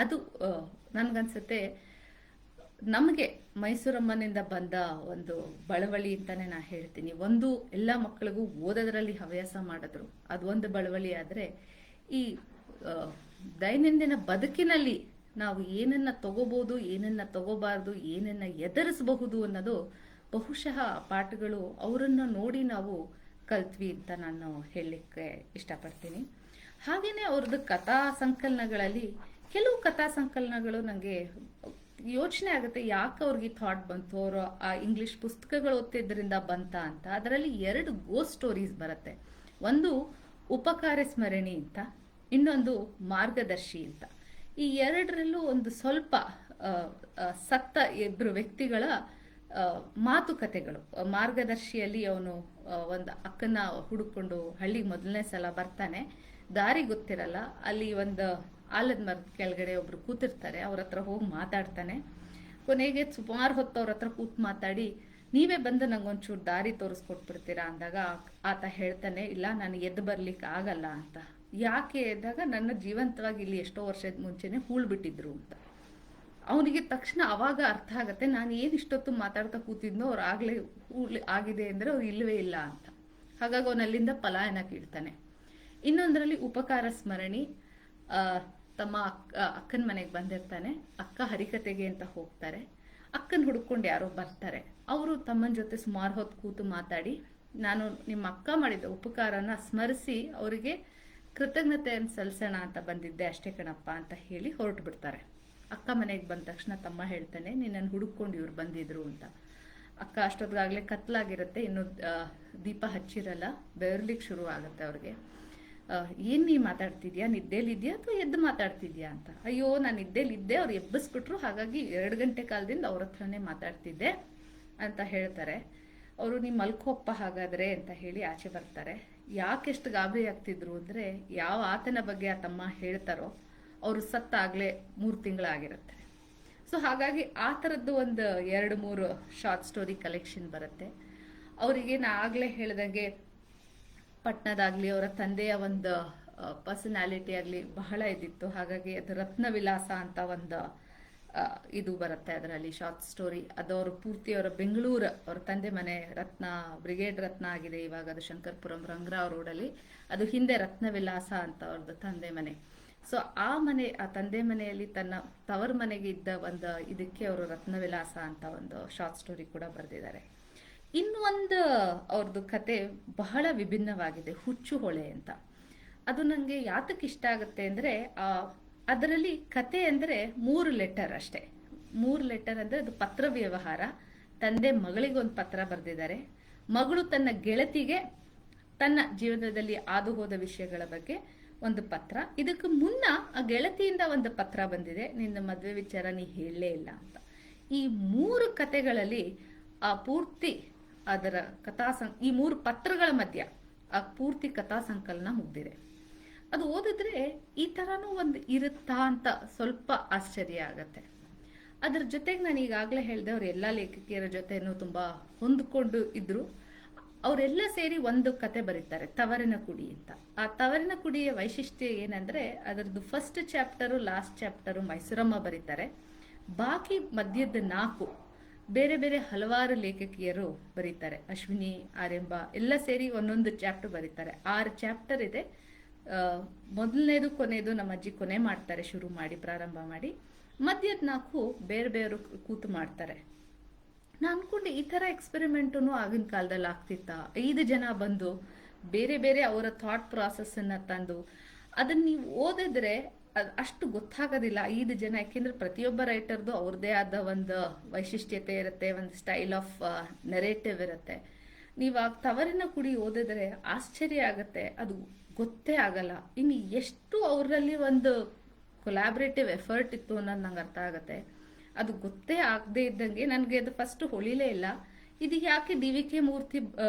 ಅದು ನನ್ಗನ್ಸುತ್ತೆ ನಮಗೆ ಮೈಸೂರಮ್ಮನಿಂದ ಬಂದ ಒಂದು ಬಳವಳಿ ಅಂತಾನೆ ನಾ ಹೇಳ್ತೀನಿ. ಒಂದು, ಎಲ್ಲ ಮಕ್ಕಳಿಗೂ ಓದೋದ್ರಲ್ಲಿ ಹವ್ಯಾಸ ಮಾಡಿದ್ರು, ಅದು ಒಂದು ಬಳವಳಿ. ಆದ್ರೆ ಈ ದೈನಂದಿನ ಬದುಕಿನಲ್ಲಿ ನಾವು ಏನನ್ನ ತಗೋಬಹುದು, ಏನನ್ನ ತಗೋಬಾರ್ದು, ಏನನ್ನ ಎದುರಿಸಬಹುದು ಅನ್ನೋದು ಬಹುಶಃ ಪಾಠಗಳು ಅವರನ್ನ ನೋಡಿ ನಾವು ಕಲ್ತ್ವಿ ಅಂತ ನಾನು ಹೇಳಲಿಕ್ಕೆ ಇಷ್ಟಪಡ್ತೀನಿ. ಹಾಗೇನೆ ಅವ್ರದ್ದು ಕಥಾ ಸಂಕಲನಗಳಲ್ಲಿ ಕೆಲವು ಕಥಾ ಸಂಕಲನಗಳು ನನಗೆ ಯೋಚನೆ ಆಗುತ್ತೆ, ಯಾಕೆ ಅವ್ರಿಗೆ ಥಾಟ್ ಬಂತು, ಅವರು ಆ ಇಂಗ್ಲಿಷ್ ಪುಸ್ತಕಗಳು ಓದ್ತಿದ್ರಿಂದ ಬಂತ ಅಂತ. ಅದರಲ್ಲಿ 2 ಗೋಸ್ಟ್ ಸ್ಟೋರೀಸ್ ಬರುತ್ತೆ. ಒಂದು ಉಪಕಾರ ಸ್ಮರಣಿ ಅಂತ, ಇನ್ನೊಂದು ಮಾರ್ಗದರ್ಶಿ ಅಂತ. ಈ 2ರಲ್ಲೂ ಒಂದು ಸ್ವಲ್ಪ ಸತ್ತ 2 ವ್ಯಕ್ತಿಗಳ ಮಾತುಕತೆಗಳು. ಮಾರ್ಗದರ್ಶಿಯಲ್ಲಿ ಅವನು ಒಂದು ಅಕ್ಕನ ಹುಡುಕೊಂಡು ಹಳ್ಳಿಗೆ ಮೊದಲನೇ ಸಲ ಬರ್ತಾನೆ, ದಾರಿ ಗೊತ್ತಿರಲ್ಲ, ಅಲ್ಲಿ ಒಂದು ಆಲದ ಮರದ ಕೆಳಗಡೆ ಒಬ್ರು ಕೂತಿರ್ತಾರೆ, ಅವ್ರ ಹತ್ರ ಹೋಗಿ ಮಾತಾಡ್ತಾನೆ. ಕೊನೆಗೆ ಸುಮಾರು ಹೊತ್ತು ಅವ್ರ ಹತ್ರ ಕೂತ್ ಮಾತಾಡಿ, ನೀವೇ ಬಂದು ನಂಗೊಂಚೂರು ದಾರಿ ತೋರಿಸ್ಕೊಟ್ಬಿಡ್ತೀರಾ ಅಂದಾಗ ಆತ ಹೇಳ್ತಾನೆ, ಇಲ್ಲ, ನಾನು ಎದ್ದು ಬರ್ಲಿಕ್ಕೆ ಆಗಲ್ಲ ಅಂತ. ಯಾಕೆ ಅಂದಾಗ, ನನ್ನ ಜೀವಂತವಾಗಿ ಇಲ್ಲಿ ಎಷ್ಟೋ ವರ್ಷದ ಮುಂಚೆನೆ ಹೂಳ್ಬಿಟ್ಟಿದ್ರು ಅಂತ. ಅವನಿಗೆ ತಕ್ಷಣ ಅವಾಗ ಅರ್ಥ ಆಗತ್ತೆ, ನಾನು ಏನು ಇಷ್ಟೊತ್ತು ಮಾತಾಡ್ತಾ ಕೂತಿದ್ನೋ ಅವ್ರು ಆಗ್ಲೇ ಆಗಿದೆ ಅಂದ್ರೆ ಅವ್ರು ಇಲ್ಲವೇ ಇಲ್ಲ ಅಂತ. ಹಾಗಾಗಿ ಅವನಲ್ಲಿಂದ ಪಲಾಯನಕ್ಕೆ ಇಡ್ತಾನೆ. ಇನ್ನೊಂದರಲ್ಲಿ ಉಪಕಾರ ಸ್ಮರಣಿ, ತಮ್ಮ ಅಕ್ಕನ ಮನೆಗೆ ಬಂದಿರ್ತಾನೆ, ಅಕ್ಕ ಹರಿಕತೆಗೆ ಅಂತ ಹೋಗ್ತಾರೆ, ಅಕ್ಕನ ಹುಡ್ಕೊಂಡು ಯಾರೋ ಬರ್ತಾರೆ. ಅವರು ತಮ್ಮನ ಜೊತೆ ಸುಮಾರು ಹೊತ್ತು ಕೂತು ಮಾತಾಡಿ, ನಾನು ನಿಮ್ಮ ಅಕ್ಕ ಮಾಡಿದ ಉಪಕಾರನ ಸ್ಮರಿಸಿ ಅವರಿಗೆ ಕೃತಜ್ಞತೆಯನ್ನು ಸಲ್ಲಿಸೋಣ ಅಂತ ಬಂದಿದ್ದೆ ಅಷ್ಟೇ ಕಣಪ್ಪ ಅಂತ ಹೇಳಿ ಹೊರಟು ಬಿಡ್ತಾರೆ. ಅಕ್ಕ ಮನೆಗೆ ಬಂದ ತಕ್ಷಣ ತಮ್ಮ ಹೇಳ್ತಾನೆ, ನಿನ್ನನ್ನು ಹುಡುಕೊಂಡು ಇವ್ರು ಬಂದಿದ್ರು ಅಂತ. ಅಕ್ಕ ಅಷ್ಟೊತ್ತಿಗಾಗಲೇ ಕತ್ಲಾಗಿರುತ್ತೆ, ಇನ್ನು ದೀಪ ಹಚ್ಚಿರಲ್ಲ, ಬೆವರ್ಲಿಕ್ಕೆ ಶುರು ಆಗುತ್ತೆ ಅವ್ರಿಗೆ. ಏನ್ ನೀ ಮಾತಾಡ್ತಿದ್ಯಾ, ನಿದ್ದೆಲಿದ್ಯಾ ಅಥವಾ ಎದ್ದು ಮಾತಾಡ್ತಿದ್ಯಾ ಅಂತ. ಅಯ್ಯೋ, ನಾನು ನಿದ್ದೆಲಿದ್ದೆ, ಅವ್ರು ಎಬ್ಬಿಸ್ಬಿಟ್ರು, ಹಾಗಾಗಿ 2 ಗಂಟೆ ಕಾಲದಿಂದ ಅವ್ರ ಹತ್ರನೇ ಮಾತಾಡ್ತಿದ್ದೆ ಅಂತ ಹೇಳ್ತಾರೆ. ಅವರು ನೀ ಮಲ್ಕೋಪ್ಪ ಹಾಗಾದ್ರೆ ಅಂತ ಹೇಳಿ ಆಚೆ ಬರ್ತಾರೆ. ಯಾಕೆಷ್ಟು ಗಾಬರಿ ಆಗ್ತಿದ್ರು ಅಂದ್ರೆ, ಯಾವ ಆತನ ಬಗ್ಗೆ ಆ ತಮ್ಮ ಹೇಳ್ತಾರೋ ಅವರು ಸತ್ತಾಗ್ಲೇ 3 ತಿಂಗಳಾಗಿರುತ್ತೆ. ಸೊ ಹಾಗಾಗಿ ಆ ಥರದ್ದು ಒಂದು 2-3 ಶಾರ್ಟ್ ಸ್ಟೋರಿ ಕಲೆಕ್ಷನ್ ಬರುತ್ತೆ ಅವರಿಗೆ. ನಾ ಆಗ್ಲೇ ಹೇಳ್ದಂಗೆ ಪಟ್ನದಾಗ್ಲಿ ಅವರ ತಂದೆಯ ಒಂದು ಪರ್ಸನಾಲಿಟಿ ಆಗಲಿ ಬಹಳ ಇದಿತ್ತು. ಹಾಗಾಗಿ ಅದು ರತ್ನ ವಿಲಾಸ ಅಂತ ಒಂದು ಇದು ಬರುತ್ತೆ ಅದರಲ್ಲಿ ಶಾರ್ಟ್ ಸ್ಟೋರಿ. ಅದು ಅವರು ಪೂರ್ತಿ ಅವರ ಬೆಂಗಳೂರು, ಅವ್ರ ತಂದೆ ಮನೆ ರತ್ನ ಬ್ರಿಗೇಡ್ ರತ್ನ ಆಗಿದೆ ಇವಾಗ, ಅದು ಶಂಕರ್ಪುರಂ ರಂಗರಾವ್ ರೋಡಲ್ಲಿ. ಅದು ಹಿಂದೆ ರತ್ನ ವಿಲಾಸ ಅಂತ ಅವ್ರದ್ದು ತಂದೆ ಮನೆ. ಸೊ ಆ ತಂದೆ ಮನೆಯಲ್ಲಿ ತನ್ನ ತವರ ಮನೆಗೆ ಇದ್ದ ಒಂದು ಇದಕ್ಕೆ ಅವರು ರತ್ನವಿಲಾಸ ಅಂತ ಒಂದು ಶಾರ್ಟ್ ಸ್ಟೋರಿ ಕೂಡ ಬರೆದಿದ್ದಾರೆ. ಇನ್ನೊಂದು ಅವ್ರದ್ದು ಕತೆ ಬಹಳ ವಿಭಿನ್ನವಾಗಿದೆ, ಹುಚ್ಚು ಹೊಳೆ ಅಂತ. ಅದು ನನಗೆ ಯಾತಕ್ಕೆ ಇಷ್ಟ ಆಗುತ್ತೆ ಅಂದರೆ, ಅದರಲ್ಲಿ ಕತೆ ಅಂದರೆ 3 ಲೆಟರ್ ಅಷ್ಟೇ. 3 ಲೆಟರ್ ಅಂದರೆ ಅದು ಪತ್ರ ವ್ಯವಹಾರ. ತಂದೆ ಮಗಳಿಗೆ ಒಂದು ಪತ್ರ ಬರೆದಿದ್ದಾರೆ, ಮಗಳು ತನ್ನ ಗೆಳತಿಗೆ ತನ್ನ ಜೀವನದಲ್ಲಿ ಆದು ಹೋದ ವಿಷಯಗಳ ಬಗ್ಗೆ ಒಂದು ಪತ್ರ. ಇದಕ್ಕೆ ಮುನ್ನ ಆ ಗೆಳತಿಯಿಂದ ಒಂದು ಪತ್ರ ಬಂದಿದೆ, ನಿನ್ನ ಮದುವೆ ವಿಚಾರ ನೀ ಹೇಳಲೇ ಇಲ್ಲ ಅಂತ. ಈ 3 ಕತೆಗಳಲ್ಲಿ ಆ ಪೂರ್ತಿ ಅದರ ಈ 3 ಪತ್ರಗಳ ಮಧ್ಯ ಆ ಪೂರ್ತಿ ಕಥಾ ಸಂಕಲನ ಮುಗ್ದಿದೆ. ಅದು ಓದಿದ್ರೆ ಈ ತರನೂ ಒಂದು ಇರುತ್ತಾ ಅಂತ ಸ್ವಲ್ಪ ಆಶ್ಚರ್ಯ ಆಗತ್ತೆ. ಅದ್ರ ಜೊತೆಗೆ ನಾನು ಈಗಾಗಲೇ ಹೇಳಿದೆ, ಅವ್ರ ಎಲ್ಲ ಲೇಖಕಿಯರ ಜೊತೆನೂ ತುಂಬಾ ಹೊಂದ್ಕೊಂಡು ಇದ್ರು. ಅವರೆಲ್ಲ ಸೇರಿ ಒಂದು ಕತೆ ಬರೀತಾರೆ, ತವರಿನ ಕುಡಿ ಅಂತ. ಆ ತವರಿನ ಕುಡಿಯ ವೈಶಿಷ್ಟ್ಯ ಏನಂದ್ರೆ, ಅದರದ್ದು ಫಸ್ಟ್ ಚಾಪ್ಟರು ಲಾಸ್ಟ್ ಚಾಪ್ಟರು ಮೈಸೂರಮ್ಮ ಬರೀತಾರೆ. ಬಾಕಿ ಮಧ್ಯದ 4 ಬೇರೆ ಬೇರೆ ಹಲವಾರು ಲೇಖಕಿಯರು ಬರೀತಾರೆ. ಅಶ್ವಿನಿ, ಆರ್ಯಂಬ ಎಲ್ಲ ಸೇರಿ ಒಂದೊಂದು ಚಾಪ್ಟರ್ ಬರೀತಾರೆ. 6 ಚಾಪ್ಟರ್ ಇದೆ. ಮೊದಲನೇದು ಕೊನೆಯದು ನಮ್ಮ ಅಜ್ಜಿ ಕೊನೆ ಮಾಡ್ತಾರೆ, ಶುರು ಮಾಡಿ ಪ್ರಾರಂಭ ಮಾಡಿ. ಮಧ್ಯದ 4 ಬೇರೆ ಬೇರೆ ಕೂತು ಮಾಡ್ತಾರೆ. ನಾನು ಅನ್ಕೊಂಡೆ ಈ ತರ ಎಕ್ಸ್ಪೆರಿಮೆಂಟು ಆಗಿನ ಕಾಲದಲ್ಲಿ ಆಗ್ತಿತ್ತ? 5 ಜನ ಬಂದು ಬೇರೆ ಬೇರೆ ಅವರ ಥಾಟ್ ಪ್ರಾಸೆಸ್ ಅನ್ನ ತಂದು ಅದನ್ನ ನೀವು ಓದಿದ್ರೆ ಅಷ್ಟು ಗೊತ್ತಾಗೋದಿಲ್ಲ 5 ಜನ. ಯಾಕೆಂದ್ರೆ ಪ್ರತಿಯೊಬ್ಬ ರೈಟರ್ದು ಅವ್ರದೇ ಆದ ಒಂದು ವೈಶಿಷ್ಟ್ಯತೆ ಇರುತ್ತೆ, ಒಂದು ಸ್ಟೈಲ್ ಆಫ್ ನೆರೇಟಿವ್ ಇರುತ್ತೆ. ನೀವು ಆ ತವರಿನ ಕುಡಿ ಓದಿದ್ರೆ ಆಶ್ಚರ್ಯ ಆಗತ್ತೆ, ಅದು ಗೊತ್ತೇ ಆಗಲ್ಲ. ಇನ್ನು ಎಷ್ಟು ಅವರಲ್ಲಿ ಒಂದು ಕೊಲಾಬ್ರೇಟಿವ್ ಎಫರ್ಟ್ ಇತ್ತು ಅನ್ನೋದು ನಂಗೆ ಅರ್ಥ ಆಗತ್ತೆ. ಅದು ಗೊತ್ತೇ ಆಗದೆ ಇದ್ದಂಗೆ ನನಗೆ ಅದು ಫಸ್ಟ್ ಹೊಳಿಲೇ ಇಲ್ಲ. ಇದು ಯಾಕೆ DVK ಮೂರ್ತಿ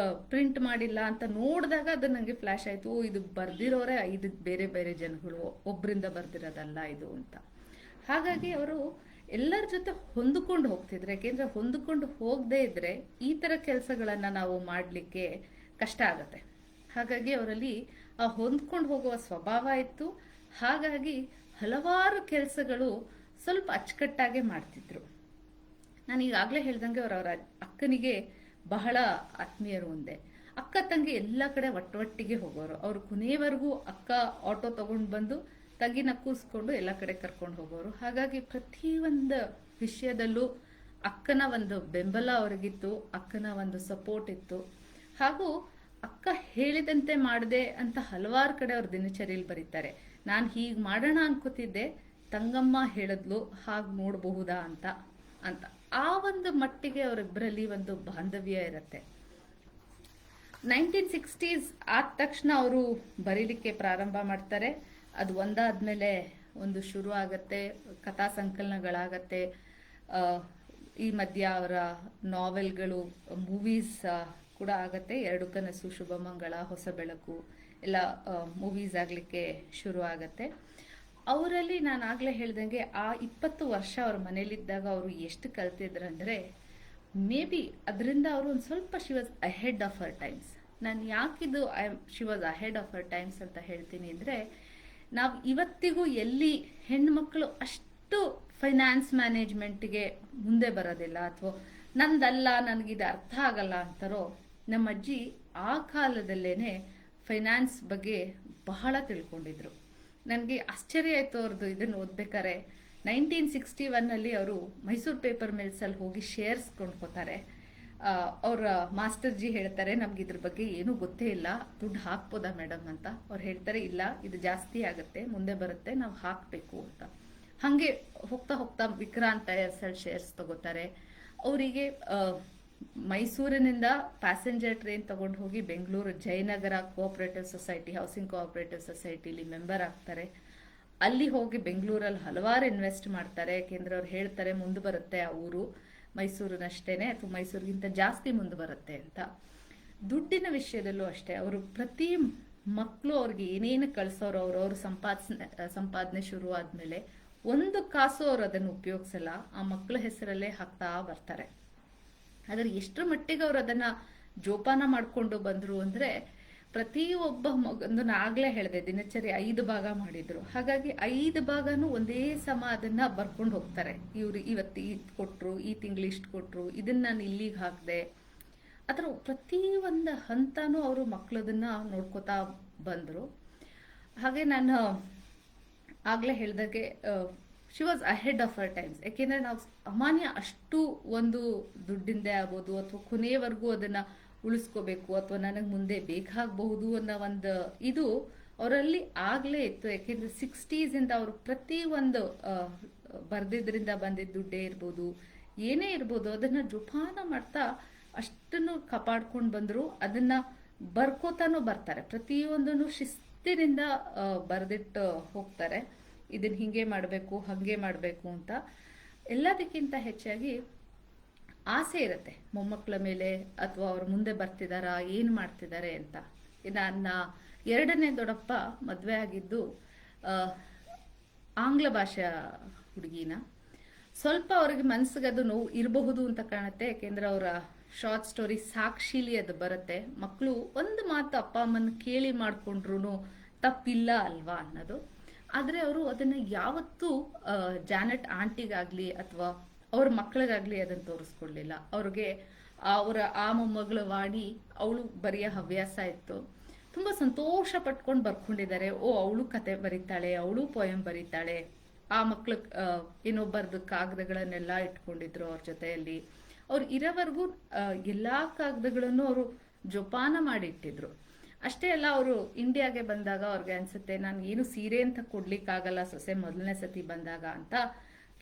ಪ್ರಿಂಟ್ ಮಾಡಿಲ್ಲ ಅಂತ ನೋಡಿದಾಗ ಅದು ನನಗೆ ಫ್ಲಾಶ್ ಆಯ್ತು, ಇದು ಬರ್ದಿರೋರೆ 5 ಬೇರೆ ಬೇರೆ ಜನಗಳು, ಒಬ್ಬರಿಂದ ಬರ್ದಿರೋದಲ್ಲ ಇದು ಅಂತ. ಹಾಗಾಗಿ ಅವರು ಎಲ್ಲರ ಜೊತೆ ಹೊಂದಿಕೊಂಡು ಹೋಗ್ತಿದ್ರು. ಯಾಕೆಂದ್ರೆ ಹೊಂದಿಕೊಂಡು ಹೋಗದೆ ಇದ್ರೆ ಈ ತರ ಕೆಲಸಗಳನ್ನ ನಾವು ಮಾಡ್ಲಿಕ್ಕೆ ಕಷ್ಟ ಆಗತ್ತೆ. ಹಾಗಾಗಿ ಅವರಲ್ಲಿ ಆ ಹೊಂದ್ಕೊಂಡು ಹೋಗುವ ಸ್ವಭಾವ ಇತ್ತು. ಹಾಗಾಗಿ ಹಲವಾರು ಕೆಲಸಗಳು ಸ್ವಲ್ಪ ಅಚ್ಚುಕಟ್ಟಾಗೆ ಮಾಡ್ತಿದ್ರು. ನಾನು ಈಗಾಗಲೇ ಹೇಳ್ದಂಗೆ ಅವರವರ ಅಕ್ಕನಿಗೆ ಬಹಳ ಆತ್ಮೀಯರು ಒಂದೇ. ಅಕ್ಕ ತಂಗಿ ಎಲ್ಲ ಕಡೆ ಒಟ್ಟೊಟ್ಟಿಗೆ ಹೋಗೋರು. ಅವ್ರು ಕೊನೆಯವರೆಗೂ ಅಕ್ಕ ಆಟೋ ತಗೊಂಡು ಬಂದು ತಂಗಿನ ಕೂರಿಸ್ಕೊಂಡು ಎಲ್ಲ ಕಡೆ ಕರ್ಕೊಂಡು ಹೋಗೋರು. ಹಾಗಾಗಿ ಪ್ರತಿಯೊಂದು ವಿಷಯದಲ್ಲೂ ಅಕ್ಕನ ಒಂದು ಬೆಂಬಲ ಅವ್ರಿಗಿತ್ತು, ಅಕ್ಕನ ಒಂದು ಸಪೋರ್ಟ್ ಇತ್ತು. ಹಾಗೂ ಅಕ್ಕ ಹೇಳಿದಂತೆ ಮಾಡದೆ ಅಂತ ಹಲವಾರು ಕಡೆ ಅವ್ರ ದಿನಚರಿಯಲ್ಲಿ ಬರೀತಾರೆ. ನಾನು ಹೀಗೆ ಮಾಡೋಣ ಅನ್ಕೋತಿದ್ದೆ, ತಂಗಮ್ಮ ಹೇಳಿದ್ಲು ಹಾಗೆ ನೋಡಬಹುದಾ ಅಂತ ಅಂತ. ಆ ಒಂದು ಮಟ್ಟಿಗೆ ಅವರಿಬ್ಬರಲ್ಲಿ ಒಂದು ಬಾಂಧವ್ಯ ಇರುತ್ತೆ. 1960s ಆದ ತಕ್ಷಣ ಅವರು ಬರೀಲಿಕ್ಕೆ ಪ್ರಾರಂಭ ಮಾಡ್ತಾರೆ. ಅದು ಒಂದಾದ್ಮೇಲೆ ಒಂದು ಶುರು ಆಗತ್ತೆ, ಕಥಾ ಸಂಕಲನಗಳಾಗತ್ತೆ. ಈ ಮಧ್ಯ ಅವರ ನಾವೆಲ್ಗಳು, ಮೂವೀಸ್ ಕೂಡ ಆಗತ್ತೆ. 2 ಕನಸು, ಶುಭಮಂಗಳ, ಹೊಸ ಬೆಳಕು ಎಲ್ಲ ಮೂವೀಸ್ ಆಗ್ಲಿಕ್ಕೆ ಶುರು ಆಗತ್ತೆ. ಅವರಲ್ಲಿ ನಾನು ಆಗ್ಲೇ ಹೇಳ್ದಂಗೆ ಆ 20 ವರ್ಷ ಅವ್ರ ಮನೇಲಿದ್ದಾಗ ಅವರು ಎಷ್ಟು ಕಲ್ತಿದ್ರಂದ್ರೆ, ಮೇ ಬಿ ಅದರಿಂದ ಅವರು ಒಂದು ಸ್ವಲ್ಪ she was ahead of her times. ನಾನು ಯಾಕಿದು she was ahead of her times ಅಂತ ಹೇಳ್ತೀನಿ ಅಂದರೆ, ನಾವು ಇವತ್ತಿಗೂ ಎಲ್ಲಿ ಹೆಣ್ಮಕ್ಳು ಅಷ್ಟು ಫೈನಾನ್ಸ್ ಮ್ಯಾನೇಜ್ಮೆಂಟ್ಗೆ ಮುಂದೆ ಬರೋದಿಲ್ಲ, ಅಥವಾ ನಂದಲ್ಲ, ನನಗಿದು ಅರ್ಥ ಆಗಲ್ಲ ಅಂತಾರೋ, ನಮ್ಮ ಅಜ್ಜಿ ಆ ಕಾಲದಲ್ಲೇನೆ ಫೈನಾನ್ಸ್ ಬಗ್ಗೆ ಬಹಳ ತಿಳ್ಕೊಂಡಿದ್ರು. ನನಗೆ ಆಶ್ಚರ್ಯ ಆಯ್ತು ಅವ್ರದ್ದು ಇದನ್ನು ಓದ್ಬೇಕಾರೆ. 1961 ಅವರು ಮೈಸೂರು ಪೇಪರ್ ಮಿಲ್ಸಲ್ಲಿ ಹೋಗಿ ಶೇರ್ಸ್ ಕೊಂಡ್ಕೋತಾರೆ. ಅವ್ರ ಮಾಸ್ಟರ್ ಜಿ ಹೇಳ್ತಾರೆ, ನಮ್ಗೆ ಇದ್ರ ಬಗ್ಗೆ ಏನೂ ಗೊತ್ತೇ ಇಲ್ಲ, ದುಡ್ಡು ಹಾಕ್ಬೋದಾ ಮೇಡಮ್ ಅಂತ. ಅವ್ರು ಹೇಳ್ತಾರೆ, ಇಲ್ಲ ಇದು ಜಾಸ್ತಿ ಆಗುತ್ತೆ, ಮುಂದೆ ಬರುತ್ತೆ, ನಾವು ಹಾಕಬೇಕು ಅಂತ. ಹಾಗೆ ಹೋಗ್ತಾ ಹೋಗ್ತಾ ವಿಕ್ರಾಂತ್ ಟೈರ್ಸಲ್ಲಿ ಶೇರ್ಸ್ ತಗೋತಾರೆ. ಅವರಿಗೆ ಮೈಸೂರಿನಿಂದ ಪ್ಯಾಸೆಂಜರ್ ಟ್ರೈನ್ ತಗೊಂಡು ಹೋಗಿ Bengaluru Jayanagar cooperative society, housing cooperative ಸೊಸೈಟಿಲಿ ಮೆಂಬರ್ ಆಗ್ತಾರೆ. ಅಲ್ಲಿ ಹೋಗಿ ಬೆಂಗಳೂರಲ್ಲಿ ಹಲವಾರು ಇನ್ವೆಸ್ಟ್ ಮಾಡ್ತಾರೆ. ಯಾಕೆಂದ್ರೆ ಅವ್ರು ಹೇಳ್ತಾರೆ, ಮುಂದೆ ಬರುತ್ತೆ ಆ ಊರು ಮೈಸೂರಿನಷ್ಟೇನೆ ಅಥವಾ ಮೈಸೂರಿಗಿಂತ ಜಾಸ್ತಿ ಮುಂದೆ ಬರುತ್ತೆ ಅಂತ. ದುಡ್ಡಿನ ವಿಷಯದಲ್ಲೂ ಅಷ್ಟೇ, ಅವರು ಪ್ರತಿ ಮಕ್ಕಳು ಅವ್ರಿಗೆ ಏನೇನು ಕಳಿಸೋರು, ಅವ್ರವ್ರ ಸಂಪಾದನೆ ಶುರು ಆದ್ಮೇಲೆ 1 ಕಾಸು ಅವ್ರು ಅದನ್ನು ಉಪಯೋಗಿಸಲ್ಲ, ಆ ಮಕ್ಕಳ ಹೆಸರಲ್ಲೇ ಹಾಕ್ತಾ ಬರ್ತಾರೆ. ಆದ್ರೆ ಎಷ್ಟರ ಮಟ್ಟಿಗೆ ಅವ್ರು ಅದನ್ನ ಜೋಪಾನ ಮಾಡ್ಕೊಂಡು ಬಂದ್ರು ಅಂದ್ರೆ, ಪ್ರತಿಯೊಬ್ಬ ಮಗಂದು ಆಗ್ಲೇ ಹೇಳಿದೆ, ದಿನಚರಿ 5 ಭಾಗ ಮಾಡಿದ್ರು. ಹಾಗಾಗಿ 5 ಭಾಗನೂ ಒಂದೇ ಸಮ ಅದನ್ನ ಬರ್ಕೊಂಡು ಹೋಗ್ತಾರೆ. ಇವ್ರು ಇವತ್ತು ಇದ್ ಕೊಟ್ರು, ಈ ತಿಂಗಳು ಇಷ್ಟು ಕೊಟ್ರು, ಇದನ್ನ ನಾನು ಇಲ್ಲಿಗೆ ಹಾಕ್ದೆ. ಅದರ ಪ್ರತಿ ಒಂದು ಹಂತನೂ ಅವರು ಮಕ್ಕಳದನ್ನ ನೋಡ್ಕೋತಾ ಬಂದ್ರು. ಹಾಗೆ ನಾನು ಆಗ್ಲೇ ಹೇಳ್ದಾಗೆ she was ahead of her times. ಯಾಕೆಂದ್ರೆ ನಾವು ಅಮಾನ್ಯ ಅಷ್ಟು ಒಂದು ದುಡ್ಡಿಂದೇ ಆಗ್ಬೋದು ಅಥವಾ ಕೊನೆಯವರೆಗೂ ಅದನ್ನ ಉಳಿಸ್ಕೋಬೇಕು ಅಥವಾ ನನಗೆ ಮುಂದೆ ಬೇಕಾಗಬಹುದು ಅನ್ನೋ ಒಂದು ಇದು ಅವರಲ್ಲಿ ಆಗ್ಲೇ ಇತ್ತು. ಯಾಕೆಂದ್ರೆ 60s ಇಂದ ಅವರು ಪ್ರತಿ ಒಂದು ಬರ್ದಿದ್ರಿಂದ ಬಂದಿದ್ದ ದುಡ್ಡೇ ಇರ್ಬೋದು, ಏನೇ ಇರ್ಬೋದು, ಅದನ್ನ ಜೋಪಾನ ಮಾಡ್ತಾ ಅಷ್ಟನ್ನು ಕಾಪಾಡ್ಕೊಂಡು ಬಂದ್ರು. ಅದನ್ನ ಬರ್ಕೋತಾನು ಬರ್ತಾರೆ, ಪ್ರತಿಯೊಂದನ್ನು ಶಿಸ್ತಿನಿಂದ ಬರ್ದಿಟ್ಟು ಹೋಗ್ತಾರೆ. ಇದನ್ನ ಹಿಂಗೆ ಮಾಡಬೇಕು ಹಂಗೆ ಮಾಡಬೇಕು ಅಂತ. ಎಲ್ಲದಕ್ಕಿಂತ ಹೆಚ್ಚಾಗಿ ಆಸೆ ಇರುತ್ತೆ ಮೊಮ್ಮಕ್ಕಳ ಮೇಲೆ, ಅಥವಾ ಅವ್ರ ಮುಂದೆ ಬರ್ತಿದಾರಾ, ಏನ್ ಮಾಡ್ತಿದ್ದಾರೆ ಅಂತ. ನನ್ನ ಎರಡನೇ ದೊಡ್ಡಪ್ಪ ಮದ್ವೆ ಆಗಿದ್ದು ಆಂಗ್ಲ ಭಾಷಾ ಹುಡುಗಿನ. ಸ್ವಲ್ಪ ಅವ್ರಿಗೆ ಮನ್ಸಿಗೆ ಅದು ನೋವು ಇರಬಹುದು ಅಂತ ಕಾಣುತ್ತೆ, ಯಾಕೆಂದ್ರೆ ಅವರ ಶಾರ್ಟ್ ಸ್ಟೋರಿ ಸಾಕ್ಷಿಲಿ ಅದು ಬರುತ್ತೆ. ಮಕ್ಕಳು ಒಂದು ಮಾತು ಅಪ್ಪ ಅಮ್ಮನ ಕೇಳಿ ಮಾಡ್ಕೊಂಡ್ರು ತಪ್ಪಿಲ್ಲ ಅಲ್ವಾ ಅನ್ನೋದು. ಆದ್ರೆ ಅವರು ಅದನ್ನ ಯಾವತ್ತೂ ಜಾನೆಟ್ ಆಂಟಿಗಾಗ್ಲಿ ಅಥವಾ ಅವ್ರ ಮಕ್ಕಳಿಗಾಗ್ಲಿ ಅದನ್ನ ತೋರಿಸ್ಕೊಡ್ಲಿಲ್ಲ. ಅವ್ರಿಗೆ ಅವರ ಆ ಮೊಮ್ಮಗಳ ವಾಣಿ ಅವಳು ಬರೆಯೋ ಹವ್ಯಾಸ ಇತ್ತು. ತುಂಬಾ ಸಂತೋಷ ಪಟ್ಕೊಂಡು ಬರ್ಕೊಂಡಿದ್ದಾರೆ. ಓ, ಅವಳು ಕತೆ ಬರೀತಾಳೆ, ಅವಳು ಪೋಯಂ ಬರೀತಾಳೆ. ಆ ಮಕ್ಳ ಇನ್ನೊಬ್ಬರದ್ದು ಕಾಗದಗಳನ್ನೆಲ್ಲ ಇಟ್ಕೊಂಡಿದ್ರು ಅವ್ರ ಜೊತೆಯಲ್ಲಿ. ಅವ್ರು ಇರೋವರೆಗೂ ಎಲ್ಲಾ ಕಾಗದಗಳನ್ನು ಅವರು ಜೋಪಾನ ಮಾಡಿ ಇಟ್ಟಿದ್ರು. ಅಷ್ಟೇ ಅಲ್ಲ, ಅವರು ಇಂಡಿಯಾಗೆ ಬಂದಾಗ ಅವ್ರಿಗೆ ಅನ್ಸುತ್ತೆ, ನಾನು ಏನು ಸೀರೆ ಅಂತ ಕೊಡ್ಲಿಕ್ಕಾಗಲ್ಲ ಸೊಸೆ ಮೊದಲನೇ ಸತಿ ಬಂದಾಗ ಅಂತ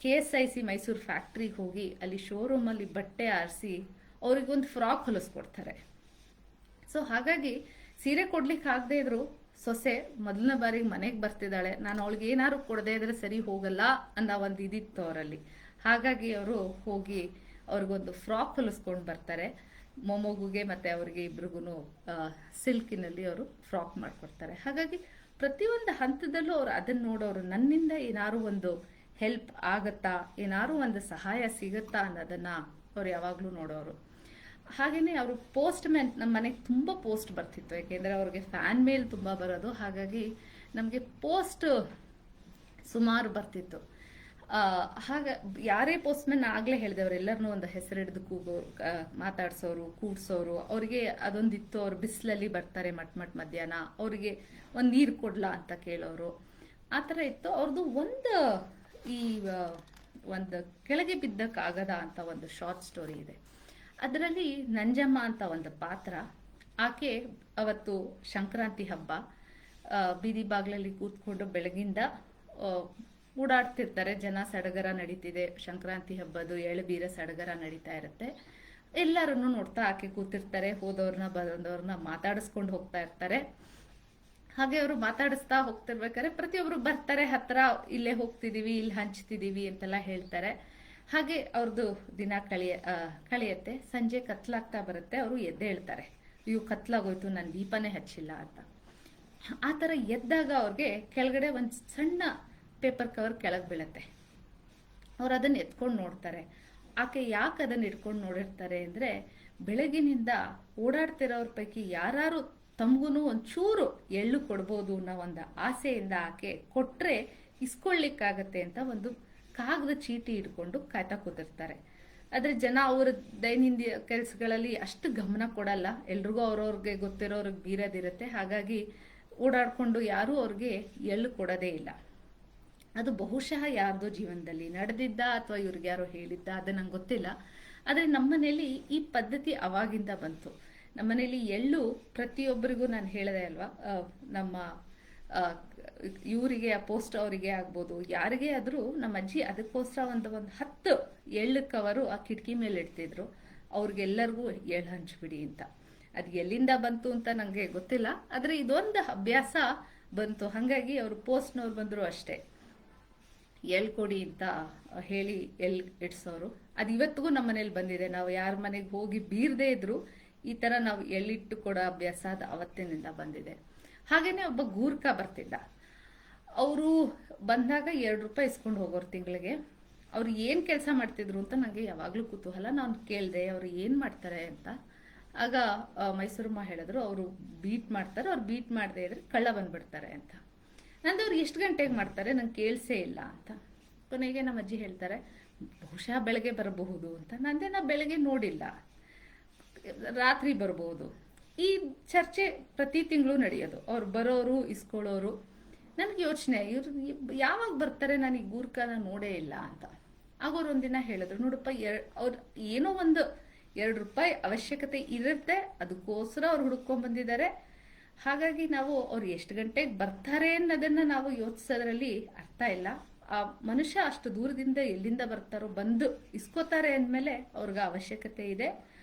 KSIC ಮೈಸೂರು ಫ್ಯಾಕ್ಟ್ರಿಗೆ ಹೋಗಿ ಅಲ್ಲಿ ಶೋರೂಮ್ ಅಲ್ಲಿ ಬಟ್ಟೆ ಆರಿಸಿ ಅವ್ರಿಗೊಂದು ಫ್ರಾಕ್ ಹೊಲಿಸ್ಕೊಡ್ತಾರೆ. ಸೊ ಹಾಗಾಗಿ ಸೀರೆ ಕೊಡ್ಲಿಕ್ಕೆ ಆಗದೆ ಇದ್ರು ಸೊಸೆ ಮೊದಲನೇ ಬಾರಿಗೆ ಮನೆಗೆ ಬರ್ತಿದ್ದಾಳೆ, ನಾನು ಅವಳಿಗೆ ಏನಾದ್ರು ಕೊಡದೆ ಇದ್ರೆ ಸರಿ ಹೋಗಲ್ಲ ಅನ್ನೋ ಒಂದು ಇದಿತ್ತು ಅವರಲ್ಲಿ. ಹಾಗಾಗಿ ಅವರು ಹೋಗಿ ಅವ್ರಿಗೊಂದು ಫ್ರಾಕ್ ಹೊಲಿಸ್ಕೊಂಡು ಬರ್ತಾರೆ. ಮೊಮ್ಮಗುಗೆ ಮತ್ತೆ ಅವ್ರಿಗೆ ಇಬ್ರಿಗೂ ಸಿಲ್ಕಿನಲ್ಲಿ ಅವರು ಫ್ರಾಕ್ ಮಾಡ್ಕೊಡ್ತಾರೆ. ಹಾಗಾಗಿ ಪ್ರತಿಯೊಂದು ಹಂತದಲ್ಲೂ ಅವ್ರು ಅದನ್ನ ನೋಡೋರು, ನನ್ನಿಂದ ಏನಾರು ಒಂದು ಹೆಲ್ಪ್ ಆಗತ್ತಾ, ಏನಾರು ಒಂದು ಸಹಾಯ ಸಿಗತ್ತಾ ಅನ್ನೋದನ್ನ ಅವ್ರು ಯಾವಾಗ್ಲೂ ನೋಡೋರು. ಹಾಗೇನೆ ಅವರು ಪೋಸ್ಟ್ ಮ್ಯಾನ್, ನಮ್ಮ ಮನೆಗೆ ತುಂಬಾ ಪೋಸ್ಟ್ ಬರ್ತಿತ್ತು, ಯಾಕೆಂದ್ರೆ ಅವ್ರಿಗೆ ಫ್ಯಾನ್ ಮೇಲ್ ತುಂಬಾ ಬರೋದು. ಹಾಗಾಗಿ ನಮಗೆ ಪೋಸ್ಟ್ ಸುಮಾರು ಬರ್ತಿತ್ತು. ಹಾಗ ಯಾರೇ ಪೋಸ್ಟ್ ಮ್ಯಾನ್ ಆಗ್ಲೇ ಹೇಳಿದವ್ರು ಎಲ್ಲರನ್ನೂ ಒಂದು ಹೆಸರು ಹಿಡಿದು ಮಾತಾಡ್ಸೋರು, ಕೂಡ್ಸೋರು. ಅವ್ರಿಗೆ ಅದೊಂದಿತ್ತು, ಅವ್ರು ಬಿಸಿಲಲ್ಲಿ ಬರ್ತಾರೆ ಮಟ್ ಮಧ್ಯಾಹ್ನ, ಅವ್ರಿಗೆ ಒಂದ್ ನೀರು ಕೊಡ್ಲಾ ಅಂತ ಕೇಳೋರು. ಆತರ ಇತ್ತು ಅವ್ರದ್ದು. ಈ ಒಂದು ಕೆಳಗೆ ಬಿದ್ದ ಕಾಗದ ಅಂತ ಒಂದು ಶಾರ್ಟ್ ಸ್ಟೋರಿ ಇದೆ. ಅದರಲ್ಲಿ ನಂಜಮ್ಮ ಅಂತ ಒಂದು ಪಾತ್ರ. ಆಕೆ ಅವತ್ತು ಸಂಕ್ರಾಂತಿ ಹಬ್ಬ, ಬೀದಿ ಬಾಗ್ಲಲ್ಲಿ ಕೂತ್ಕೊಂಡು ಬೆಳಗಿಂದ ಓಡಾಡ್ತಿರ್ತಾರೆ. ಜನ ಸಡಗರ ನಡೀತಿದೆ, ಸಂಕ್ರಾಂತಿ ಹಬ್ಬದು ಎಳಬೀರ ಸಡಗರ ನಡೀತಾ ಇರುತ್ತೆ. ಎಲ್ಲರನ್ನು ನೋಡ್ತಾ ಆಕೆ ಕೂತಿರ್ತಾರೆ. ಹೋದವ್ರನ್ನ ಬಂದವ್ರನ್ನ ಮಾತಾಡಿಸ್ಕೊಂಡು ಹೋಗ್ತಾ ಇರ್ತಾರೆ. ಹಾಗೆ ಅವರು ಮಾತಾಡಿಸ್ತಾ ಹೋಗ್ತಿರ್ಬೇಕಾದ್ರೆ ಪ್ರತಿಯೊಬ್ರು ಬರ್ತಾರೆ ಹತ್ರ, ಇಲ್ಲೇ ಹೋಗ್ತಿದೀವಿ, ಇಲ್ಲಿ ಹಂಚ್ತಿದೀವಿ ಅಂತೆಲ್ಲ ಹೇಳ್ತಾರೆ. ಹಾಗೆ ಅವ್ರದ್ದು ದಿನ ಕಳೆಯತ್ತೆ. ಸಂಜೆ ಕತ್ಲಾಗ್ತಾ ಬರುತ್ತೆ. ಅವರು ಎದ್ದೇಳ್ತಾರೆ, ಇವು ಕತ್ಲಾಗೋಯ್ತು, ನಾನು ದೀಪನೇ ಹಚ್ಚಿಲ್ಲ ಅಂತ. ಆ ಥರ ಎದ್ದಾಗ ಅವ್ರಿಗೆ ಕೆಳಗಡೆ ಒಂದು ಸಣ್ಣ ಪೇಪರ್ ಕವರ್ ಕೆಳಗೆ ಬೀಳತ್ತೆ. ಅವ್ರು ಅದನ್ನ ಎತ್ಕೊಂಡು ನೋಡ್ತಾರೆ. ಆಕೆ ಯಾಕೆ ಅದನ್ನ ಇಟ್ಕೊಂಡು ನೋಡಿರ್ತಾರೆ ಅಂದ್ರೆ, ಬೆಳಗಿನಿಂದ ಓಡಾಡ್ತಿರೋರ ಪೈಕಿ ಯಾರು ತಮಗೂ ಒಂಚೂರು ಎಳ್ಳು ಕೊಡ್ಬೋದು ಅನ್ನೋ ಒಂದು ಆಸೆಯಿಂದ ಆಕೆ ಕೊಟ್ರೆ ಇಸ್ಕೊಳ್ಳಿಕ್ಕಾಗತ್ತೆ ಅಂತ ಒಂದು ಕಾಗದ ಚೀಟಿ ಇಟ್ಕೊಂಡು ಕಾಯ್ತಾ ಕೂತಿರ್ತಾರೆ. ಆದ್ರೆ ಜನ ಅವರ ದೈನಂದಿನ ಕೆಲಸಗಳಲ್ಲಿ ಅಷ್ಟು ಗಮನ ಕೊಡಲ್ಲ. ಎಲ್ರಿಗೂ ಅವ್ರವ್ರಿಗೆ ಗೊತ್ತಿರೋರ್ಗೆ ಬೀರದಿರುತ್ತೆ. ಹಾಗಾಗಿ ಓಡಾಡ್ಕೊಂಡು ಯಾರು ಅವ್ರಿಗೆ ಎಳ್ಳು ಕೊಡೋದೇ ಇಲ್ಲ. ಅದು ಬಹುಶಃ ಯಾರ್ದೋ ಜೀವನದಲ್ಲಿ ನಡೆದಿದ್ದ ಅಥವಾ ಇವ್ರಿಗೆ ಯಾರೋ ಹೇಳಿದ್ದ, ಅದು ನಂಗೆ ಗೊತ್ತಿಲ್ಲ. ಆದ್ರೆ ನಮ್ಮನೇಲಿ ಈ ಪದ್ಧತಿ ಅವಾಗಿಂದ ಬಂತು. ನಮ್ಮನೇಲಿ ಎಳ್ಳು ಪ್ರತಿಯೊಬ್ಬರಿಗೂ, ನಾನು ಹೇಳಿದೆ ಅಲ್ವಾ, ನಮ್ಮ ಇವರಿಗೆ ಪೋಸ್ಟ್ ಅವರಿಗೆ ಆಗ್ಬೋದು, ಯಾರಿಗೇ ಆದ್ರೂ ನಮ್ಮ ಅಜ್ಜಿ ಅದಕ್ಕೋಸ್ಕರ ಒಂದು 10 ಎಳ್ಳು ಕವರು ಆ ಕಿಟಕಿ ಮೇಲೆ ಇಡ್ತಿದ್ರು. ಅವ್ರಿಗೆಲ್ಲರಿಗೂ ಎಳ್ಳು ಹಂಚ್ಬಿಡಿ ಅಂತ. ಅದು ಎಲ್ಲಿಂದ ಬಂತು ಅಂತ ನಂಗೆ ಗೊತ್ತಿಲ್ಲ, ಆದ್ರೆ ಇದೊಂದು ಅಭ್ಯಾಸ ಬಂತು. ಹಾಗಾಗಿ ಅವರು ಪೋಸ್ಟ್ನವ್ರು ಬಂದ್ರು ಅಷ್ಟೇ, ಎಳ್ ಕೊಡಿ ಅಂತ ಹೇಳಿ ಎಳ್ ಇಡ್ಸೋರು. ಅದು ಇವತ್ತಿಗೂ ನಮ್ಮ ಮನೇಲಿ ಬಂದಿದೆ. ನಾವು ಯಾರ ಮನೆಗೆ ಹೋಗಿ ಬೀರದೇ ಇದ್ರು ಈ ತರ ನಾವು ಎಳ್ಳಿಟ್ಟು ಕೊಡೋ ಅಭ್ಯಾಸ ಅದು ಅವತ್ತಿನಿಂದ ಬಂದಿದೆ. ಹಾಗೇನೆ ಒಬ್ಬ ಗೂರ್ಖ ಬರ್ತಿದ್ದ. ಅವರು ಬಂದಾಗ 2 ರೂಪಾಯಿ ಇಸ್ಕೊಂಡು ಹೋಗೋರು ತಿಂಗಳಿಗೆ. ಅವ್ರು ಏನ್ ಕೆಲಸ ಮಾಡ್ತಿದ್ರು ಅಂತ ನಂಗೆ ಯಾವಾಗ್ಲೂ ಕುತೂಹಲ. ನಾನು ಕೇಳ್ದೆ ಅವ್ರು ಏನ್ ಮಾಡ್ತಾರೆ ಅಂತ. ಆಗ ಮೈಸೂರಮ್ಮ ಹೇಳಿದ್ರು, ಅವರು ಬೀಟ್ ಮಾಡ್ತಾರೆ, ಅವ್ರು ಬೀಟ್ ಮಾಡದೆ ಇದ್ರೆ ಕಳ್ಳ ಬಂದ್ಬಿಡ್ತಾರೆ ಅಂತ. ನಂದು ಅವ್ರು ಎಷ್ಟು ಗಂಟೆಗೆ ಮಾಡ್ತಾರೆ ನಂಗೆ ಕೇಳಿಸೇ ಇಲ್ಲ ಅಂತ. ಕೊನೆಗೆ ನಮ್ಮ ಅಜ್ಜಿ ಹೇಳ್ತಾರೆ, ಬಹುಶಃ ಬೆಳಗ್ಗೆ ಬರಬಹುದು ಅಂತ. ನಂದೇ ನಾ ಬೆಳಗ್ಗೆ ನೋಡಿಲ್ಲ, ರಾತ್ರಿ ಬರ್ಬೋದು. ಈ ಚರ್ಚೆ ಪ್ರತಿ ತಿಂಗಳು ನಡೆಯೋದು. ಅವ್ರು ಬರೋರು, ಇಸ್ಕೊಳ್ಳೋರು. ನನಗೆ ಯೋಚನೆ, ಇವ್ರು ಯಾವಾಗ ಬರ್ತಾರೆ, ನಾನು ಈ ಗೂರ್ಖಾನ ನೋಡೇ ಇಲ್ಲ ಅಂತ. ಆಗ ಅವ್ರು ಒಂದಿನ ಹೇಳಿದ್ರು, ನೋಡಪ್ಪ, ಅವ್ರು ಏನೋ ಒಂದು 2 ರೂಪಾಯಿ ಅವಶ್ಯಕತೆ ಇರುತ್ತೆ, ಅದಕ್ಕೋಸ್ಕರ ಅವ್ರು ಹುಡುಕೊಂಡ್ ಬಂದಿದ್ದಾರೆ. ಹಾಗಾಗಿ ನಾವು ಅವ್ರು ಎಷ್ಟು ಗಂಟೆಗೆ ಬರ್ತಾರೆ ಅನ್ನೋದನ್ನ ನಾವು ಯೋಚಿಸೋದ್ರಲ್ಲಿ ಅರ್ಥ ಇಲ್ಲ. ಆ ಮನುಷ್ಯ ಅಷ್ಟು ದೂರದಿಂದ ಎಲ್ಲಿಂದ ಬರ್ತಾರೋ ಬಂದು ಇಸ್ಕೋತಾರೆ ಅಂದಮೇಲೆ ಅವ್ರಿಗೆ ಅವಶ್ಯಕತೆ ಇದೆ.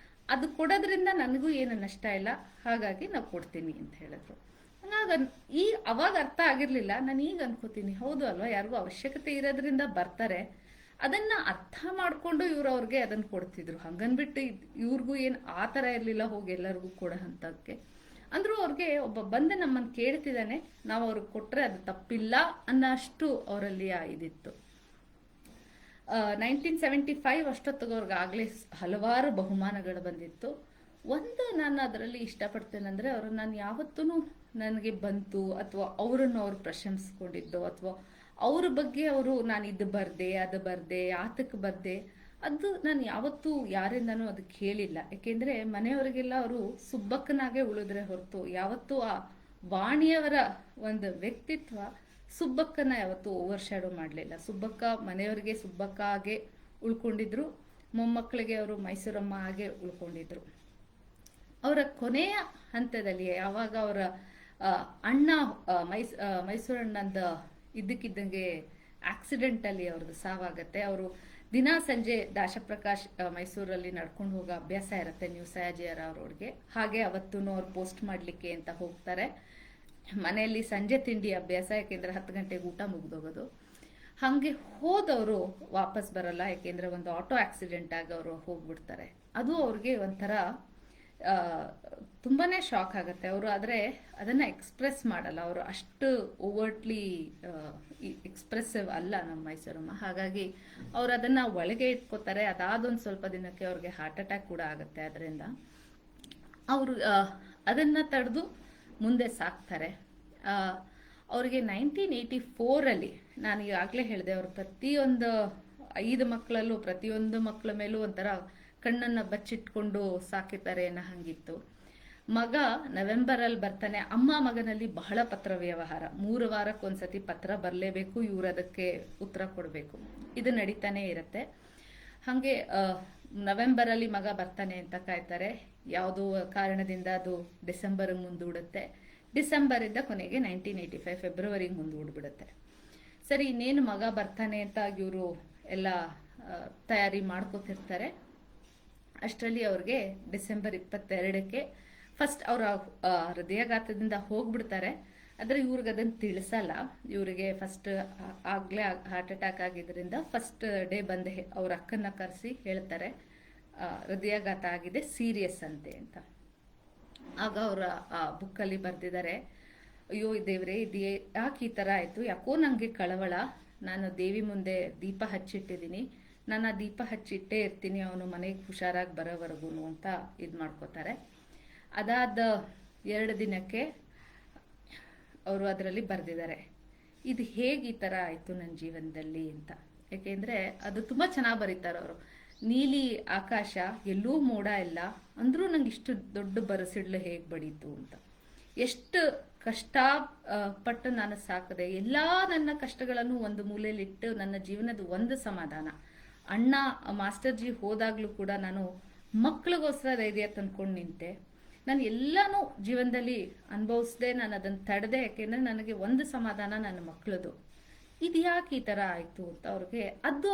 ಅದು ಕೊಡೋದ್ರಿಂದ ನನಗೂ ಏನು ನಷ್ಟ ಇಲ್ಲ, ಹಾಗಾಗಿ ನಾವು ಕೊಡ್ತೀನಿ ಅಂತ ಹೇಳಿದ್ರು. ಅವಾಗ ಅರ್ಥ ಆಗಿರ್ಲಿಲ್ಲ. ನಾನು ಈಗ ಅನ್ಕೋತೀನಿ, ಹೌದು ಅಲ್ವಾ, ಯಾರಿಗೂ ಅವಶ್ಯಕತೆ ಇರೋದ್ರಿಂದ ಬರ್ತಾರೆ, ಅದನ್ನ ಅರ್ಥ ಮಾಡ್ಕೊಂಡು ಇವ್ರು ಅವ್ರಿಗೆ ಅದನ್ನ ಕೊಡ್ತಿದ್ರು. ಹಂಗನ್ಬಿಟ್ಟು ಇವ್ರಿಗೂ ಏನ್ ಆ ತರ ಇರ್ಲಿಲ್ಲ ಹೋಗಿ ಎಲ್ಲರಿಗೂ ಕೊಡೋ ಹಂತಕ್ಕೆ. ಅಂದ್ರೂ ಅವ್ರಿಗೆ ಒಬ್ಬ ಬಂದು ನಮ್ಮನ್ನು ಕೇಳ್ತಿದ್ದಾನೆ, ನಾವು ಅವ್ರಿಗೆ ಕೊಟ್ರೆ ಅದು ತಪ್ಪಿಲ್ಲ ಅನ್ನೋ ಅಷ್ಟು ಅವರಲ್ಲಿ ಇದಿತ್ತು. 1975 ಅಷ್ಟೊತ್ತಿಗೆ ಅವ್ರಿಗೆ ಆಗ್ಲೇ ಹಲವಾರು ಬಹುಮಾನಗಳು ಬಂದಿತ್ತು. ಒಂದು ನಾನು ಅದರಲ್ಲಿ ಇಷ್ಟಪಡ್ತೇನೆಂದ್ರೆ, ಅವರು ನಾನು ಯಾವತ್ತೂ ನನಗೆ ಬಂತು ಅಥವಾ ಅವರನ್ನು ಅವ್ರು ಪ್ರಶಂಸಿಸ್ಕೊಂಡಿದ್ದು ಅಥವಾ ಅವ್ರ ಬಗ್ಗೆ ಅವರು ನಾನು ಇದು ಬರ್ದೆ ಅದು ಬರ್ದೆ ಆತಕ್ಕೆ ಬರ್ದೆ ಅದು ನಾನು ಯಾವತ್ತೂ ಯಾರಿಂದನೂ ಅದು ಕೇಳಿಲ್ಲ. ಯಾಕೆಂದ್ರೆ ಮನೆಯವರಿಗೆಲ್ಲ ಅವರು ಸುಬ್ಬಕ್ಕನಾಗೆ ಉಳಿದ್ರೆ ಹೊರತು ಯಾವತ್ತೂ ಆ ವಾಣಿಯವರ ಒಂದು ವ್ಯಕ್ತಿತ್ವ ಸುಬ್ಬಕ್ಕನ ಯಾವತ್ತೂ ಓವರ್ ಶ್ಯಾಡೋ ಮಾಡಲಿಲ್ಲ. ಸುಬ್ಬಕ್ಕ ಮನೆಯವರಿಗೆ ಸುಬ್ಬಕ್ಕ ಹಾಗೆ ಉಳ್ಕೊಂಡಿದ್ರು, ಮೊಮ್ಮಕ್ಕಳಿಗೆ ಅವರು ಮೈಸೂರಮ್ಮ ಹಾಗೆ ಉಳ್ಕೊಂಡಿದ್ರು. ಅವರ ಕೊನೆಯ ಹಂತದಲ್ಲಿ ಯಾವಾಗ ಅವರ ಅಣ್ಣ ಮೈಸೂರಣ್ಣಂದ ಇದ್ದಕ್ಕಿದ್ದಂಗೆ ಆಕ್ಸಿಡೆಂಟ್ ಅಲ್ಲಿ ಅವ್ರದ್ದು ಸಾವಾಗತ್ತೆ. ಅವರು ದಿನ ಸಂಜೆ ದಾಶಪ್ರಕಾಶ್ ಮೈಸೂರಲ್ಲಿ ನಡ್ಕೊಂಡು ಹೋಗೋ ಅಭ್ಯಾಸ ಇರುತ್ತೆ ನ್ಯೂ ಸಯಾಜಿಯರ್ ಅವ್ರಿಗೆ. ಹಾಗೆ ಅವತ್ತೂ ಅವ್ರು ಪೋಸ್ಟ್ ಮಾಡ್ಲಿಕ್ಕೆ ಅಂತ ಹೋಗ್ತಾರೆ. ಮನೆಯಲ್ಲಿ ಸಂಜೆ ತಿಂಡಿ ಅಭ್ಯಾಸ, ಯಾಕೆಂದ್ರೆ 10 ಗಂಟೆಗೆ ಊಟ ಮುಗ್ದೋಗೋದು. ಹಾಗೆ ಹೋದವರು ವಾಪಸ್ ಬರಲ್ಲ, ಯಾಕೆಂದ್ರೆ ಒಂದು ಆಟೋ ಆಕ್ಸಿಡೆಂಟ್ ಆಗಿ ಅವರು ಹೋಗ್ಬಿಡ್ತಾರೆ. ಅದು ಅವ್ರಿಗೆ ಒಂಥರ ತುಂಬಾನೇ ಶಾಕ್ ಆಗುತ್ತೆ. ಅವರು ಆದ್ರೆ ಅದನ್ನ ಎಕ್ಸ್ಪ್ರೆಸ್ ಮಾಡಲ್ಲ, ಅವರು ಅಷ್ಟು ಓವರ್ಟ್ಲಿ ಎಕ್ಸ್ಪ್ರೆಸಿವ್ ಅಲ್ಲ ನಮ್ಮ ಮೈಸೂರಮ್ಮ. ಹಾಗಾಗಿ ಅವ್ರು ಅದನ್ನ ಒಳಗೆ ಇಟ್ಕೋತಾರೆ. ಅದಾದೊಂದು ಸ್ವಲ್ಪ ದಿನಕ್ಕೆ ಅವ್ರಿಗೆ ಹಾರ್ಟ್ ಅಟ್ಯಾಕ್ ಕೂಡ ಆಗುತ್ತೆ. ಅದರಿಂದ ಅವರು ಅದನ್ನ ತಡೆದು ಮುಂದೆ ಸಾಕ್ತಾರೆ. ಅವ್ರಿಗೆ 1984 ನಾನು ಈಗಾಗಲೇ ಹೇಳಿದೆ, ಅವರು ಪ್ರತಿಯೊಂದು 5 ಮಕ್ಕಳಲ್ಲೂ ಪ್ರತಿಯೊಂದು ಮಕ್ಕಳ ಮೇಲೂ ಒಂಥರ ಕಣ್ಣನ್ನ ಬಚ್ಚಿಟ್ಕೊಂಡು ಸಾಕಿದ್ದಾರೆ ಅನ್ನೋ ಹಂಗಿತ್ತು. ಮಗ ನವೆಂಬರಲ್ಲಿ ಬರ್ತಾನೆ. ಅಮ್ಮ ಮಗನಲ್ಲಿ ಬಹಳ ಪತ್ರ ವ್ಯವಹಾರ, 3 ವಾರಕ್ಕೊಂದ್ಸತಿ ಪತ್ರ ಬರಲೇಬೇಕು, ಇವ್ರು ಅದಕ್ಕೆ ಉತ್ತರ ಕೊಡಬೇಕು, ಇದು ನಡೀತಾನೆ ಇರುತ್ತೆ. ಹಾಗೆ ನವೆಂಬರಲ್ಲಿ ಮಗ ಬರ್ತಾನೆ ಅಂತ ಕಾಯ್ತಾರೆ. ಯಾವುದೋ ಕಾರಣದಿಂದ ಅದು ಡಿಸೆಂಬರ್ಗೆ ಮುಂದೂಡುತ್ತೆ. ಡಿಸೆಂಬರಿಂದ ಕೊನೆಗೆ 1985 ಫೆಬ್ರವರಿಗೆ ಮುಂದೂಡ್ಬಿಡುತ್ತೆ. ಸರಿ, ಇನ್ನೇನು ಮಗ ಬರ್ತಾನೆ ಅಂತ ಇವರು ಎಲ್ಲ ತಯಾರಿ ಮಾಡ್ಕೋತಿರ್ತಾರೆ. ಅಷ್ಟರಲ್ಲಿ ಅವ್ರಿಗೆ ಡಿಸೆಂಬರ್ 22ಕ್ಕೆ ಫಸ್ಟ್ ಅವರ ಹೃದಯಾಘಾತದಿಂದ ಹೋಗ್ಬಿಡ್ತಾರೆ. ಆದ್ರೆ ಇವ್ರಿಗೆ ಅದನ್ನ ತಿಳಿಸಲ್ಲ. ಇವರಿಗೆ ಫಸ್ಟ್ ಆಗ್ಲೇ ಹಾರ್ಟ್ ಅಟ್ಯಾಕ್ ಆಗಿದ್ರಿಂದ ಫಸ್ಟ್ ಡೇ ಬಂದು ಅವ್ರ ಅಕ್ಕನ್ನ ಕರೆಸಿ ಹೇಳ್ತಾರೆ, ಹೃದಯಾಘಾತ ಆಗಿದೆ, ಸೀರಿಯಸ್ ಅಂತೆ ಅಂತ. ಆಗ ಅವರ ಬುಕ್ಕಲ್ಲಿ ಬರ್ದಿದ್ದಾರೆ, ಅಯ್ಯೋ ದೇವ್ರೆ, ಇದು ಯಾಕೆ ಈ ತರ ಆಯ್ತು, ಯಾಕೋ ನಂಗೆ ಕಳವಳ, ನಾನು ದೇವಿ ಮುಂದೆ ದೀಪ ಹಚ್ಚಿಟ್ಟಿದ್ದೀನಿ, ನಾನು ಆ ದೀಪ ಹಚ್ಚಿಟ್ಟೇ ಇರ್ತೀನಿ ಅವನು ಮನೆಗೆ ಹುಷಾರಾಗಿ ಬರೋವರೆಗೂ ಅಂತ ಇದು ಮಾಡ್ಕೋತಾರೆ. ಅದಾದ 2 ದಿನಕ್ಕೆ ಅವರು ಅದರಲ್ಲಿ ಬರೆದಿದ್ದಾರೆ, ಇದು ಹೇಗೆ ಈ ಥರ ಆಯಿತು ನನ್ನ ಜೀವನದಲ್ಲಿ ಅಂತ. ಯಾಕೆಂದರೆ ಅದು ತುಂಬ ಚೆನ್ನಾಗಿ ಬರೀತಾರೆ ಅವರು. ನೀಲಿ ಆಕಾಶ, ಎಲ್ಲೂ ಮೋಡ ಇಲ್ಲ, ಅಂದರೂ ನಂಗೆ ಇಷ್ಟು ದೊಡ್ಡ ಬರಸಿಡ್ಲು ಹೇಗೆ ಬಡೀತು ಅಂತ. ಎಷ್ಟು ಕಷ್ಟಪಟ್ಟು ನಾನು ಸಾಕದೆ, ಎಲ್ಲ ನನ್ನ ಕಷ್ಟಗಳನ್ನು ಒಂದು ಮೂಲೆಯಲ್ಲಿಟ್ಟು ನನ್ನ ಜೀವನದ ಒಂದು ಸಮಾಧಾನ. ಅಣ್ಣ ಮಾಸ್ಟರ್ ಜಿ ಹೋದಾಗ್ಲೂ ಕೂಡ ನಾನು ಮಕ್ಕಳಿಗೋಸ್ಕರ ಧೈರ್ಯ ತಂದ್ಕೊಂಡು ನಿಂತೆ. ನಾನು ಎಲ್ಲಾನು ಜೀವನದಲ್ಲಿ ಅನುಭವಿಸ್ದೆ, ನಾನು ಅದನ್ನು ತಡೆದೆ. ಯಾಕೆಂದ್ರೆ ನನಗೆ ಒಂದು ಸಮಾಧಾನ ನನ್ನ ಮಕ್ಕಳದು. ಇದು ಯಾಕೆ ಈ ಥರ ಆಯಿತು ಅಂತ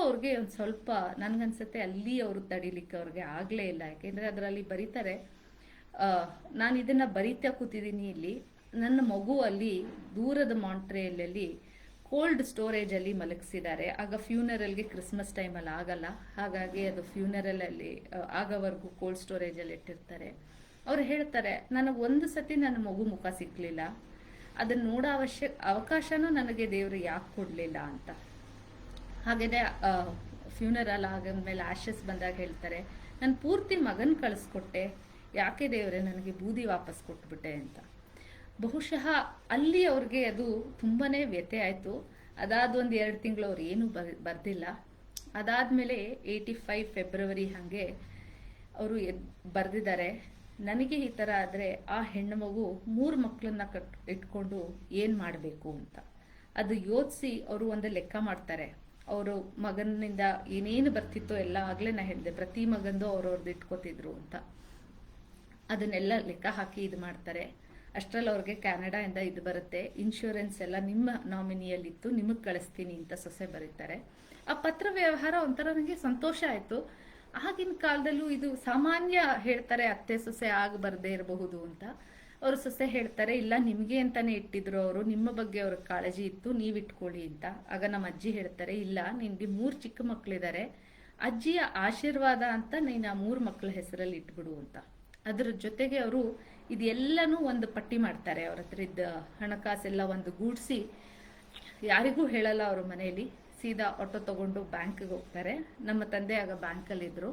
ಅವ್ರಿಗೆ ಒಂದು ಸ್ವಲ್ಪ ನನಗನ್ಸುತ್ತೆ ಅಲ್ಲಿ ಅವರು ತಡಿಲಿಕ್ಕೆ ಅವ್ರಿಗೆ ಆಗಲೇ ಇಲ್ಲ. ಯಾಕೆಂದರೆ ಅದರಲ್ಲಿ ಬರೀತಾರೆ, ನಾನು ಇದನ್ನು ಬರೀತಾ ಕೂತಿದ್ದೀನಿ ಇಲ್ಲಿ, ನನ್ನ ಮಗು ಅಲ್ಲಿ ದೂರದ ಮಾಂಟ್ರಿಯಲ್ಲಲ್ಲಿ ಕೋಲ್ಡ್ ಸ್ಟೋರೇಜಲ್ಲಿ ಮಲಗಿಸಿದ್ದಾರೆ. ಆಗ ಫ್ಯೂನರಲ್ಗೆ ಕ್ರಿಸ್ಮಸ್ ಟೈಮಲ್ಲಿ ಆಗಲ್ಲ, ಹಾಗಾಗಿ ಅದು ಫ್ಯೂನರಲಲ್ಲಿ ಆಗೋವರೆಗೂ ಕೋಲ್ಡ್ ಸ್ಟೋರೇಜಲ್ಲಿ ಇಟ್ಟಿರ್ತಾರೆ. ಅವ್ರು ಹೇಳ್ತಾರೆ, ನನಗೆ ಒಂದು ಸತಿ ನನ್ನ ಮಗು ಮುಖ ಸಿಕ್ಕಲಿಲ್ಲ, ಅದನ್ನ ನೋಡೋ ಅವಕಾಶನೂ ನನಗೆ ದೇವರು ಯಾಕೆ ಕೊಡಲಿಲ್ಲ ಅಂತ. ಹಾಗೇನೆ ಫ್ಯೂನರಲ್ ಆದ್ಮೇಲೆ ಆಶಸ್ ಬಂದಾಗ ಹೇಳ್ತಾರೆ, ನಾನು ಪೂರ್ತಿ ಮಗನ ಕಳಿಸ್ಕೊಟ್ಟೆ, ಯಾಕೆ ದೇವರೇ ನನಗೆ ಬೂದಿ ವಾಪಸ್ ಕೊಟ್ಬಿಟ್ಟೆ ಅಂತ. ಬಹುಶಃ ಅಲ್ಲಿ ಅವ್ರಿಗೆ ಅದು ತುಂಬಾನೇ ವ್ಯಥೆ ಆಯಿತು. ಅದಾದ ಒಂದು 2 ತಿಂಗಳು ಅವ್ರು ಏನೂ ಬರ್ದಿಲ್ಲ. ಅದಾದಮೇಲೆ 85 ಫೆಬ್ರವರಿ ಹಾಗೆ ಅವರು ಬರೆದಿದ್ದಾರೆ, ನನಗೆ ಈ ಥರ ಆದರೆ ಆ ಹೆಣ್ಣು ಮಗು 3 ಮಕ್ಕಳನ್ನ ಇಟ್ಕೊಂಡು ಏನು ಮಾಡಬೇಕು ಅಂತ. ಅದು ಯೋಚಿಸಿ ಅವರು ಒಂದು ಲೆಕ್ಕ ಮಾಡ್ತಾರೆ. ಅವರು ಮಗನಿಂದ ಏನೇನು ಬರ್ತಿತ್ತೋ ಎಲ್ಲ ಆಗ್ಲೇ ನಾ ಹೇಳಿದೆ, ಪ್ರತಿ ಮಗಂದು ಅವ್ರವ್ರದ್ದು ಇಟ್ಕೋತಿದ್ರು ಅಂತ. ಅದನ್ನೆಲ್ಲ ಲೆಕ್ಕ ಹಾಕಿ ಇದು ಮಾಡ್ತಾರೆ. ಅಷ್ಟರಲ್ಲಿ ಅವ್ರಿಗೆ ಕ್ಯಾನಡಾಯಿಂದ ಇದು ಬರುತ್ತೆ, ಇನ್ಶೂರೆನ್ಸ್ ಎಲ್ಲ ನಿಮ್ಮ ನಾಮಿನಿಯಲ್ಲಿತ್ತು, ನಿಮಗೆ ಕಳಿಸ್ತೀನಿ ಅಂತ ಸೊಸೆ ಬರೀತಾರೆ. ಆ ಪತ್ರ ವ್ಯವಹಾರ ಒಂಥರ ನನಗೆ ಸಂತೋಷ ಆಯಿತು. ಆಗಿನ ಕಾಲದಲ್ಲೂ ಇದು ಸಾಮಾನ್ಯ ಹೇಳ್ತಾರೆ, ಅತ್ತೆ ಸೊಸೆ ಆಗ ಬರದೇ ಇರಬಹುದು ಅಂತ. ಅವರು ಸೊಸೆ ಹೇಳ್ತಾರೆ, ಇಲ್ಲ ನಿಮಗೆ ಅಂತಾನೆ ಇಟ್ಟಿದ್ರು ಅವರು, ನಿಮ್ಮ ಬಗ್ಗೆ ಅವ್ರಿಗೆ ಕಾಳಜಿ ಇತ್ತು, ನೀವು ಇಟ್ಕೊಳ್ಳಿ ಅಂತ. ಆಗ ನಮ್ಮ ಅಜ್ಜಿ ಹೇಳ್ತಾರೆ, ಇಲ್ಲ ನಿನ್ಗೆ 3 ಚಿಕ್ಕ ಮಕ್ಕಳಿದ್ದಾರೆ, ಅಜ್ಜಿಯ ಆಶೀರ್ವಾದ ಅಂತ ನೀನು ಆ 3 ಮಕ್ಕಳ ಹೆಸರಲ್ಲಿ ಇಟ್ಬಿಡು ಅಂತ. ಅದ್ರ ಜೊತೆಗೆ ಅವರು ಇದೆಲ್ಲನೂ ಒಂದು ಪಟ್ಟಿ ಮಾಡ್ತಾರೆ. ಅವ್ರ ಹತ್ರ ಇದ್ದ ಹಣಕಾಸೆಲ್ಲ ಒಂದು ಗೂಡಿಸಿ, ಯಾರಿಗೂ ಹೇಳಲ್ಲ ಅವ್ರ ಮನೆಯಲ್ಲಿ, ಸೀದಾ ಆಟೋ ತಗೊಂಡು ಬ್ಯಾಂಕ್ಗೆ ಹೋಗ್ತಾರೆ. ನಮ್ಮ ತಂದೆ ಆಗ ಬ್ಯಾಂಕಲ್ಲಿದ್ದರು.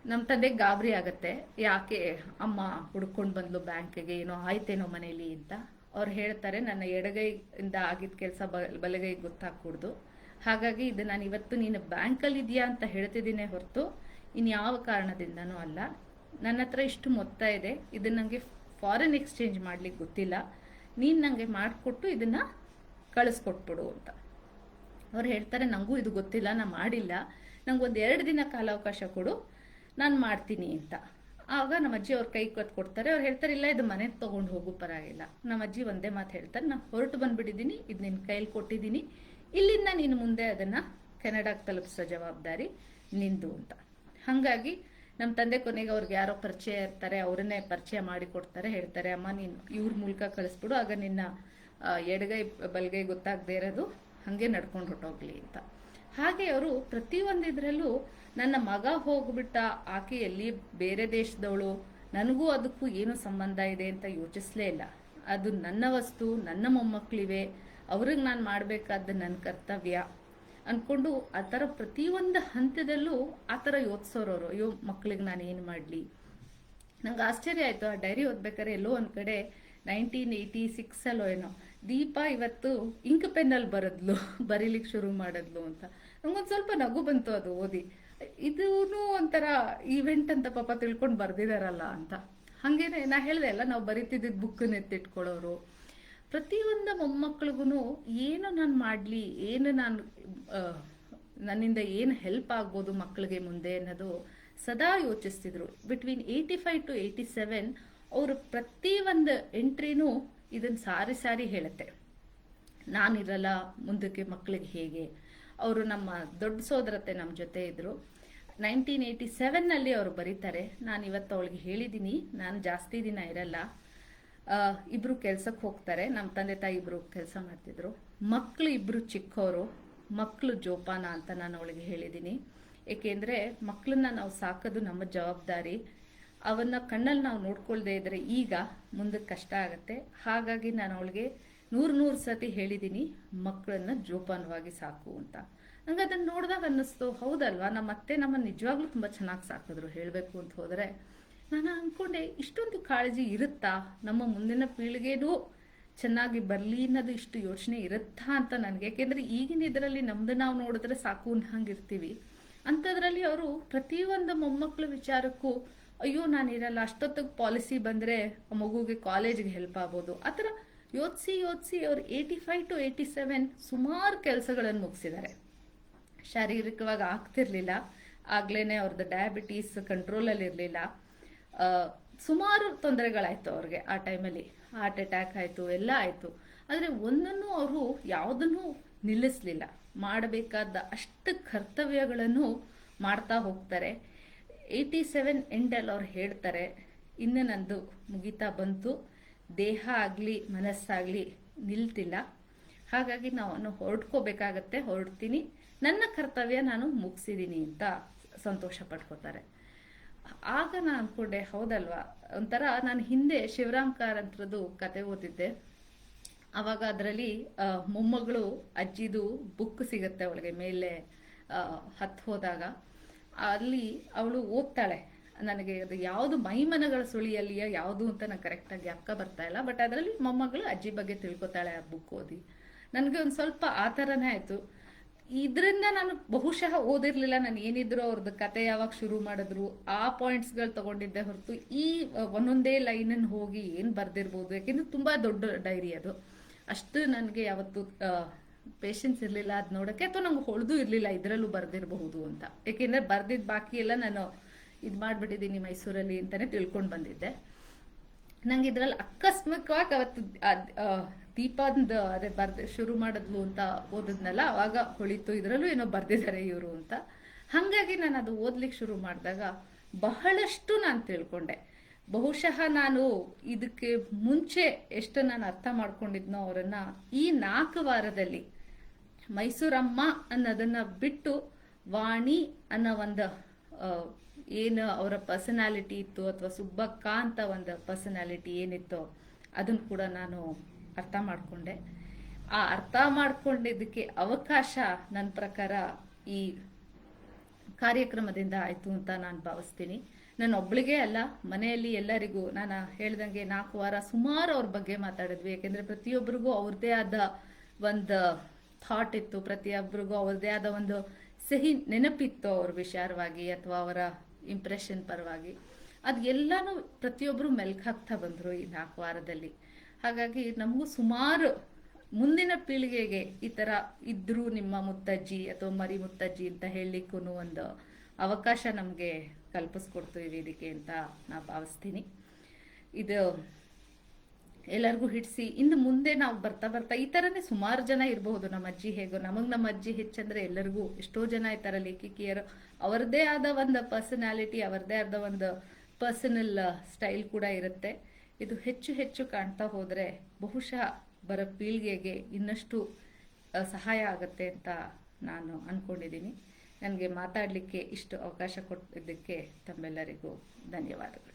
ನಮ್ಮ ತಂದೆ ಗಾಬರಿ ಆಗತ್ತೆ, ಯಾಕೆ ಅಮ್ಮ ಹುಡ್ಕೊಂಡು ಬಂದ್ಲು ಬ್ಯಾಂಕ್ಗೆ, ಏನೋ ಆಯ್ತೇನೋ ಮನೇಲಿ ಅಂತ. ಅವ್ರು ಹೇಳ್ತಾರೆ, ನನ್ನ ಎಡಗೈಯಿಂದ ಆಗಿದ್ದ ಕೆಲಸ ಬಲಗೈ ಗೊತ್ತಾಗ್ಕೂಡ್ದು, ಹಾಗಾಗಿ ಇದು ನಾನು ಇವತ್ತು ನೀನು ಬ್ಯಾಂಕಲ್ಲಿ ಇದೆಯಾ ಅಂತ ಹೇಳ್ತಿದ್ದೀನಿ ಹೊರತು ಇನ್ಯಾವ ಕಾರಣದಿಂದನೂ ಅಲ್ಲ. ನನ್ನ ಹತ್ರ ಇಷ್ಟು ಮೊತ್ತ ಇದೆ, ಇದನ್ನು ನನಗೆ ಫಾರಿನ್ ಎಕ್ಸ್ಚೇಂಜ್ ಮಾಡ್ಲಿಕ್ಕೆ ಗೊತ್ತಿಲ್ಲ, ನೀನು ನನಗೆ ಮಾಡಿಕೊಟ್ಟು ಇದನ್ನು ಕಳಿಸ್ಕೊಟ್ಬಿಡು ಅಂತ. ಅವ್ರು ಹೇಳ್ತಾರೆ, ನನಗೂ ಇದು ಗೊತ್ತಿಲ್ಲ, ನಾನು ಮಾಡಿಲ್ಲ, ನಂಗೊಂದು 2 ದಿನ ಕಾಲಾವಕಾಶ ಕೊಡು, ನಾನು ಮಾಡ್ತೀನಿ ಅಂತ. ಆಗ ನಮ್ಮ ಅಜ್ಜಿ ಅವ್ರ ಕೈ ಕೊಡ್ತಾರೆ. ಅವ್ರು ಹೇಳ್ತಾರೆ, ಇಲ್ಲ ಇದು ಮನೆಗೆ ತೊಗೊಂಡು ಹೋಗು ಪರವಾಗಿಲ್ಲ. ನಮ್ಮ ಅಜ್ಜಿ ಒಂದೇ ಮಾತು ಹೇಳ್ತಾರೆ, ನಾನು ಹೊರಟು ಬಂದುಬಿಟ್ಟಿದ್ದೀನಿ, ಇದು ನಿನ್ನ ಕೈಲಿ ಕೊಟ್ಟಿದ್ದೀನಿ, ಇಲ್ಲಿಂದ ನೀನು ಮುಂದೆ ಅದನ್ನು ಕೆನಡಾಗೆ ತಲುಪಿಸೋ ಜವಾಬ್ದಾರಿ ನಿಂದು ಅಂತ. ಹಾಗಾಗಿ ನಮ್ಮ ತಂದೆ ಕೊನೆಗೆ ಅವ್ರಿಗೆ ಯಾರೋ ಪರಿಚಯ ಇರ್ತಾರೆ, ಅವರನ್ನೇ ಪರಿಚಯ ಮಾಡಿ ಕೊಡ್ತಾರೆ. ಹೇಳ್ತಾರೆ, ಅಮ್ಮ ನೀನು ಇವ್ರ ಮೂಲಕ ಕಳಿಸ್ಬಿಡು, ಆಗ ನಿನ್ನ ಎಡಗೈ ಬಲಗೈ ಗೊತ್ತಾಗದೇ ಇರೋದು ಹಾಗೆ ನಡ್ಕೊಂಡು ಹೊಟ್ಟೋಗ್ಲಿ ಅಂತ. ಹಾಗೆ ಅವರು ಪ್ರತಿಯೊಂದು ಇದರಲ್ಲೂ ನನ್ನ ಮಗ ಹೋಗ್ಬಿಟ್ಟ, ಆಕೆಯಲ್ಲಿ ಬೇರೆ ದೇಶದವಳು, ನನಗೂ ಅದಕ್ಕೂ ಏನು ಸಂಬಂಧ ಇದೆ ಅಂತ ಯೋಚಿಸ್ಲೇ ಇಲ್ಲ. ಅದು ನನ್ನ ವಸ್ತು, ನನ್ನ ಮೊಮ್ಮಕ್ಕಳಿವೆ, ಅವ್ರಿಗೆ ನಾನು ಮಾಡಬೇಕಾದ ನನ್ನ ಕರ್ತವ್ಯ ಅಂದ್ಕೊಂಡು ಆ ಥರ ಪ್ರತಿಯೊಂದು ಹಂತದಲ್ಲೂ ಆ ಥರ ಯೋಚಿಸೋರವರು. ಅಯ್ಯೋ ಮಕ್ಕಳಿಗೆ ನಾನು ಏನು ಮಾಡಲಿ. ನಂಗೆ ಆಶ್ಚರ್ಯ ಆಯಿತು, ಆ ಡೈರಿ ಓದ್ಬೇಕಾದ್ರೆ ಎಲ್ಲೋ ಒಂದು ಕಡೆ 1986 ಏನೋ ದೀಪ ಇವತ್ತು ಇಂಕ್ ಪೆನ್ನಲ್ಲಿ ಬರೀಲಿಕ್ಕೆ ಶುರು ಮಾಡಿದ್ಲು ಅಂತ. ನಂಗೊಂದು ಸ್ವಲ್ಪ ನಗು ಬಂತು ಅದು ಓದಿ. ಇದೂ ಒಂಥರ ಈವೆಂಟ್ ಅಂತ ಪಾಪ ತಿಳ್ಕೊಂಡು ಬರ್ದಿದಾರಲ್ಲ ಅಂತ. ಹಾಗೇನೆ ನಾ ಹೇಳಿದೆ ಅಲ್ಲ, ನಾವು ಬರಿತಿದ್ದಿದ್ದು ಬುಕ್ಕನ್ನ ಎತ್ತಿಟ್ಕೊಳ್ಳೋರು. ಪ್ರತಿಯೊಂದು ಮೊಮ್ಮಕ್ಳಿಗೂ ಏನು ನಾನು ಮಾಡಲಿ, ಏನು ನಾನು ನನ್ನಿಂದ ಏನು ಹೆಲ್ಪ್ ಆಗ್ಬೋದು ಮಕ್ಕಳಿಗೆ ಮುಂದೆ ಅನ್ನೋದು ಸದಾ ಯೋಚಿಸ್ತಿದ್ರು. ಬಿಟ್ವೀನ್ 85 to 87 ಅವರು ಪ್ರತಿಯೊಂದು ಎಂಟ್ರಿನೂ ಇದನ್ನು ಸಾರಿ ಹೇಳುತ್ತೆ, ನಾನಿರಲ್ಲ ಮುಂದಕ್ಕೆ ಮಕ್ಕಳಿಗೆ ಹೇಗೆ. ಅವರು ನಮ್ಮ ದೊಡ್ಡ ಸೋದರತೆ ನಮ್ಮ ಜೊತೆ ಇದ್ದರು. 1987 ಅವರು ಬರೀತಾರೆ, ನಾನು ಇವತ್ತು ಅವಳಿಗೆ ಹೇಳಿದ್ದೀನಿ, ನಾನು ಜಾಸ್ತಿ ದಿನ ಇರಲ್ಲ, ಇಬ್ರು ಕೆಲ್ಸಕ್ಕೆ ಹೋಗ್ತಾರೆ. ನಮ್ಮ ತಂದೆ ತಾಯಿ ಇಬ್ರು ಕೆಲಸ ಮಾಡ್ತಿದ್ರು, ಮಕ್ಕಳು ಇಬ್ರು ಚಿಕ್ಕವರು, ಮಕ್ಕಳು ಜೋಪಾನ ಅಂತ ನಾನು ಅವಳಿಗೆ ಹೇಳಿದ್ದೀನಿ. ಏಕೆಂದರೆ ಮಕ್ಕಳನ್ನ ನಾವು ಸಾಕೋದು ನಮ್ಮ ಜವಾಬ್ದಾರಿ. ಅವನ್ನ ಕಣ್ಣಲ್ಲಿ ನಾವು ನೋಡ್ಕೊಳ್ದೇ ಇದ್ರೆ ಈಗ ಮುಂದಕ್ಕೆ ಕಷ್ಟ ಆಗುತ್ತೆ. ಹಾಗಾಗಿ ನಾನು ಅವಳಿಗೆ 100 ಸತಿ ಹೇಳಿದ್ದೀನಿ, ಮಕ್ಕಳನ್ನ ಜೋಪಾನವಾಗಿ ಸಾಕು ಅಂತ. ನಂಗೆ ಅದನ್ನು ನೋಡಿದಾಗ ಅನ್ನಿಸ್ತು, ಹೌದಲ್ವಾ, ನಮ್ಮ ಅತ್ತೆ ನಮ್ಮನ್ನು ನಿಜವಾಗ್ಲೂ ತುಂಬ ಚೆನ್ನಾಗಿ ಸಾಕಿದ್ರು. ಹೇಳಬೇಕು ಅಂತ ಹೋದರೆ ನಾನು ಅಂದ್ಕೊಂಡೆ, ಇಷ್ಟೊಂದು ಕಾಳಜಿ ಇರುತ್ತಾ ನಮ್ಮ ಮುಂದಿನ ಪೀಳಿಗೆನೂ ಚೆನ್ನಾಗಿ ಬರಲಿ ಅನ್ನೋದು ಇಷ್ಟು ಯೋಚನೆ ಇರುತ್ತಾ ಅಂತ ನನಗೆ. ಯಾಕೆಂದರೆ ಈಗಿನ ಇದರಲ್ಲಿ ನಮ್ದು ನಾವು ನೋಡಿದ್ರೆ ಸಾಕು ಹಂಗಿರ್ತೀವಿ. ಅಂಥದ್ರಲ್ಲಿ ಅವರು ಪ್ರತಿಯೊಂದು ಮೊಮ್ಮಕ್ಕಳ ವಿಚಾರಕ್ಕೂ, ಅಯ್ಯೋ ನಾನಿರಲ್ಲ, ಅಷ್ಟೊತ್ತಿಗೆ ಪಾಲಿಸಿ ಬಂದರೆ ಮಗುಗೆ ಕಾಲೇಜ್ಗೆ ಹೆಲ್ಪ್ ಆಗ್ಬೋದು, ಆ ಥರ ಯೋಚಿಸಿ ಅವರು 85 to 87 ಸುಮಾರು ಕೆಲಸಗಳನ್ನು ಮುಗಿಸಿದ್ದಾರೆ. ಶಾರೀರಿಕವಾಗಿ ಆಗ್ತಿರ್ಲಿಲ್ಲ, ಆಗ್ಲೇ ಅವ್ರದ್ದು ಡಯಾಬಿಟೀಸ್ ಕಂಟ್ರೋಲಲ್ಲಿ ಇರಲಿಲ್ಲ, ಸುಮಾರು ತೊಂದರೆಗಳಾಯ್ತು ಅವ್ರಿಗೆ. ಆ ಟೈಮಲ್ಲಿ ಹಾರ್ಟ್ ಅಟ್ಯಾಕ್ ಆಯಿತು, ಎಲ್ಲ ಆಯಿತು. ಆದರೆ ಒಂದನ್ನು ಅವರು ಯಾವುದನ್ನು ನಿಲ್ಲಿಸಲಿಲ್ಲ, ಮಾಡಬೇಕಾದ ಅಷ್ಟು ಕರ್ತವ್ಯಗಳನ್ನು ಮಾಡ್ತಾ ಹೋಗ್ತಾರೆ. 87 ಎಂಡಲ್ಲಿ ಅವ್ರು ಹೇಳ್ತಾರೆ, ಇನ್ನು ನಂದು ಮುಗಿತಾ ಬಂತು, ದೇಹ ಆಗಲಿ ಮನಸ್ಸಾಗಲಿ ನಿಲ್ತಿಲ್ಲ, ಹಾಗಾಗಿ ನಾನು ಹೊರಡ್ಕೋಬೇಕಾಗತ್ತೆ, ಹೊರಡ್ತೀನಿ, ನನ್ನ ಕರ್ತವ್ಯ ನಾನು ಮುಗಿಸಿದ್ದೀನಿ ಅಂತ ಸಂತೋಷ ಪಡ್ಕೋತಾರೆ. ಆಗ ನಾನು ಅಂದ್ಕೊಂಡೆ, ಹೌದಲ್ವಾ, ಒಂಥರ ನಾನು ಹಿಂದೆ ಶಿವರಾಮ್ ಕಾರಂತರದ್ದು ಕತೆ ಓದಿದ್ದೆ. ಆವಾಗ ಅದರಲ್ಲಿ ಮೊಮ್ಮಗಳು ಅಜ್ಜಿದು ಬುಕ್ ಸಿಗುತ್ತೆ ಅವಳಿಗೆ ಮೇಲೆ ಹತ್ತು ಹೋದಾಗ. ಅಲ್ಲಿ ಅವಳು ಓದ್ತಾಳೆ, ನನಗೆ ಅದು ಯಾವುದು ಮೈಮನಗಳ ಸುಳಿಯಲ್ಲಿಯ ಯಾವುದು ಅಂತ ನಂಗೆ ಕರೆಕ್ಟಾಗಿ ಜ್ಞಾಪಕ ಬರ್ತಾ ಇಲ್ಲ, ಬಟ್ ಅದರಲ್ಲಿ ಮೊಮ್ಮಗಳು ಅಜ್ಜಿ ಬಗ್ಗೆ ತಿಳ್ಕೊತಾಳೆ ಆ ಬುಕ್ ಓದಿ. ನನಗೆ ಒಂದು ಸ್ವಲ್ಪ ಆ ಥರನೇ ಆಯಿತು. ಇದರಿಂದ ನಾನು ಬಹುಶಃ ಓದಿರ್ಲಿಲ್ಲ, ನಾನು ಏನಿದ್ರು ಅವ್ರದ್ದು ಕತೆ ಯಾವಾಗ ಶುರು ಮಾಡಿದ್ರು ಆ ಪಾಯಿಂಟ್ಸ್ಗಳು ತಗೊಂಡಿದ್ದೆ ಹೊರತು ಈ ಒಂದೊಂದೇ ಲೈನನ್ನು ಹೋಗಿ ಏನು ಬರ್ದಿರ್ಬೋದು, ಯಾಕೆಂದ್ರೆ ತುಂಬ ದೊಡ್ಡ ಡೈರಿ ಅದು. ಅಷ್ಟು ನನಗೆ ಯಾವತ್ತು ಪೇಷನ್ಸ್ ಇರಲಿಲ್ಲ ಅದು ನೋಡೋಕ್ಕೆ, ಅಥವಾ ನಂಗೆ ಹೊಳೆದು ಇರಲಿಲ್ಲ ಇದರಲ್ಲೂ ಬರೆದಿರಬಹುದು ಅಂತ. ಏಕೆಂದರೆ ಬರೆದಿದ್ದ ಬಾಕಿ ಎಲ್ಲ ನಾನು ಇದು ಮಾಡಿಬಿಟ್ಟಿದ್ದೀನಿ ಮೈಸೂರಲ್ಲಿ ಅಂತಲೇ ತಿಳ್ಕೊಂಡು ಬಂದಿದ್ದೆ. ನಂಗೆ ಇದರಲ್ಲಿ ಅಕಸ್ಮಿಕವಾಗಿ ಅವತ್ತು ದೀಪಂದು ಅದೇ ಶುರು ಮಾಡಿದ್ಲು ಅಂತ ಓದಿದ್ನಲ್ಲ, ಅವಾಗ ಹೊಳಿತು ಇದರಲ್ಲೂ ಏನೋ ಬರ್ದಿದ್ದಾರೆ ಇವರು ಅಂತ. ಹಾಗಾಗಿ ನಾನು ಅದು ಓದ್ಲಿಕ್ಕೆ ಶುರು ಮಾಡಿದಾಗ ಬಹಳಷ್ಟು ನಾನು ತಿಳ್ಕೊಂಡೆ. ಬಹುಶಃ ನಾನು ಇದಕ್ಕೆ ಮುಂಚೆ ಎಷ್ಟು ನಾನು ಅರ್ಥ ಮಾಡ್ಕೊಂಡಿದ್ನೋ ಅವರನ್ನ, ಈ 4 ವಾರದಲ್ಲಿ ಮೈಸೂರಮ್ಮ ಅನ್ನೋದನ್ನ ಬಿಟ್ಟು ವಾಣಿ ಅನ್ನೋ ಒಂದು ಏನು ಅವರ ಪರ್ಸನಾಲಿಟಿ ಇತ್ತು, ಅಥವಾ ಸುಬ್ಬಕ್ಕ ಅಂತ ಒಂದು ಪರ್ಸನಾಲಿಟಿ ಏನಿತ್ತೋ ಅದನ್ನು ಕೂಡ ನಾನು ಅರ್ಥ ಮಾಡಿಕೊಂಡೆ. ಆ ಅರ್ಥ ಮಾಡ್ಕೊಂಡಿದ್ದಕ್ಕೆ ಅವಕಾಶ ನನ್ನ ಪ್ರಕಾರ ಈ ಕಾರ್ಯಕ್ರಮದಿಂದ ಆಯಿತು ಅಂತ ನಾನು ಭಾವಿಸ್ತೀನಿ. ನಾನು ಒಬ್ಳಿಗೆ ಅಲ್ಲ, ಮನೆಯಲ್ಲಿ ಎಲ್ಲರಿಗೂ ನಾನು ಹೇಳ್ದಂಗೆ 4 ವಾರ ಸುಮಾರು ಅವ್ರ ಬಗ್ಗೆ ಮಾತಾಡಿದ್ವಿ. ಯಾಕೆಂದರೆ ಪ್ರತಿಯೊಬ್ಬರಿಗೂ ಅವ್ರದ್ದೇ ಆದ ಒಂದು ಥಾಟ್ ಇತ್ತು, ಪ್ರತಿಯೊಬ್ಬರಿಗೂ ಅವ್ರದ್ದೇ ಆದ ಒಂದು ಸಿಹಿ ನೆನಪಿತ್ತು ಅವ್ರ ವಿಚಾರವಾಗಿ ಅಥವಾ ಅವರ ಇಂಪ್ರೆಷನ್ ಪರವಾಗಿ. ಅದು ಎಲ್ಲನೂ ಪ್ರತಿಯೊಬ್ಬರು ಮೆಲ್ಕು ಹಾಕ್ತಾ ಬಂದರು ಈ 4 ವಾರದಲ್ಲಿ. ಹಾಗಾಗಿ ನಮಗೂ ಸುಮಾರು ಮುಂದಿನ ಪೀಳಿಗೆಗೆ ಈ ಥರ ಇದ್ದರು ನಿಮ್ಮ ಮುತ್ತಜ್ಜಿ ಅಥವಾ ಮರಿ ಮುತ್ತಜ್ಜಿ ಅಂತ ಹೇಳಲಿಕ್ಕೂ ಒಂದು ಅವಕಾಶ ನಮಗೆ ಕಲ್ಪಿಸ್ಕೊಡ್ತು ಈ ವೇದಿಕೆ ಅಂತ ನಾ ಭಾವಿಸ್ತೀನಿ. ಇದು ಎಲ್ಲರಿಗೂ ಹಿಡಿಸಿ ಇನ್ನು ಮುಂದೆ ನಾವು ಬರ್ತಾ ಬರ್ತಾ ಈ ಥರನೇ ಸುಮಾರು ಜನ ಇರಬಹುದು. ನಮ್ಮ ಅಜ್ಜಿ ಹೇಗೋ, ನಮಗೆ ನಮ್ಮ ಅಜ್ಜಿ ಹೆಚ್ಚಂದ್ರೆ ಎಲ್ಲರಿಗೂ ಎಷ್ಟೋ ಜನ ಇರ್ತಾರೆ ಲೇಖಕಿಯರು, ಅವರದೇ ಆದ ಒಂದು ಪರ್ಸನಾಲಿಟಿ, ಅವರದೇ ಆದ ಒಂದು ಪರ್ಸನಲ್ ಸ್ಟೈಲ್ ಕೂಡ ಇರುತ್ತೆ. ಇದು ಹೆಚ್ಚು ಹೆಚ್ಚು ಕಾಣ್ತಾ ಹೋದರೆ ಬಹುಶಃ ಬರೋ ಪೀಳಿಗೆಗೆ ಇನ್ನಷ್ಟು ಸಹಾಯ ಆಗುತ್ತೆ ಅಂತ ನಾನು ಅಂದ್ಕೊಂಡಿದ್ದೀನಿ. ನನಗೆ ಮಾತಾಡಲಿಕ್ಕೆ ಇಷ್ಟು ಅವಕಾಶ ಕೊಟ್ಟಿದ್ದಕ್ಕೆ ತಮ್ಮೆಲ್ಲರಿಗೂ ಧನ್ಯವಾದಗಳು.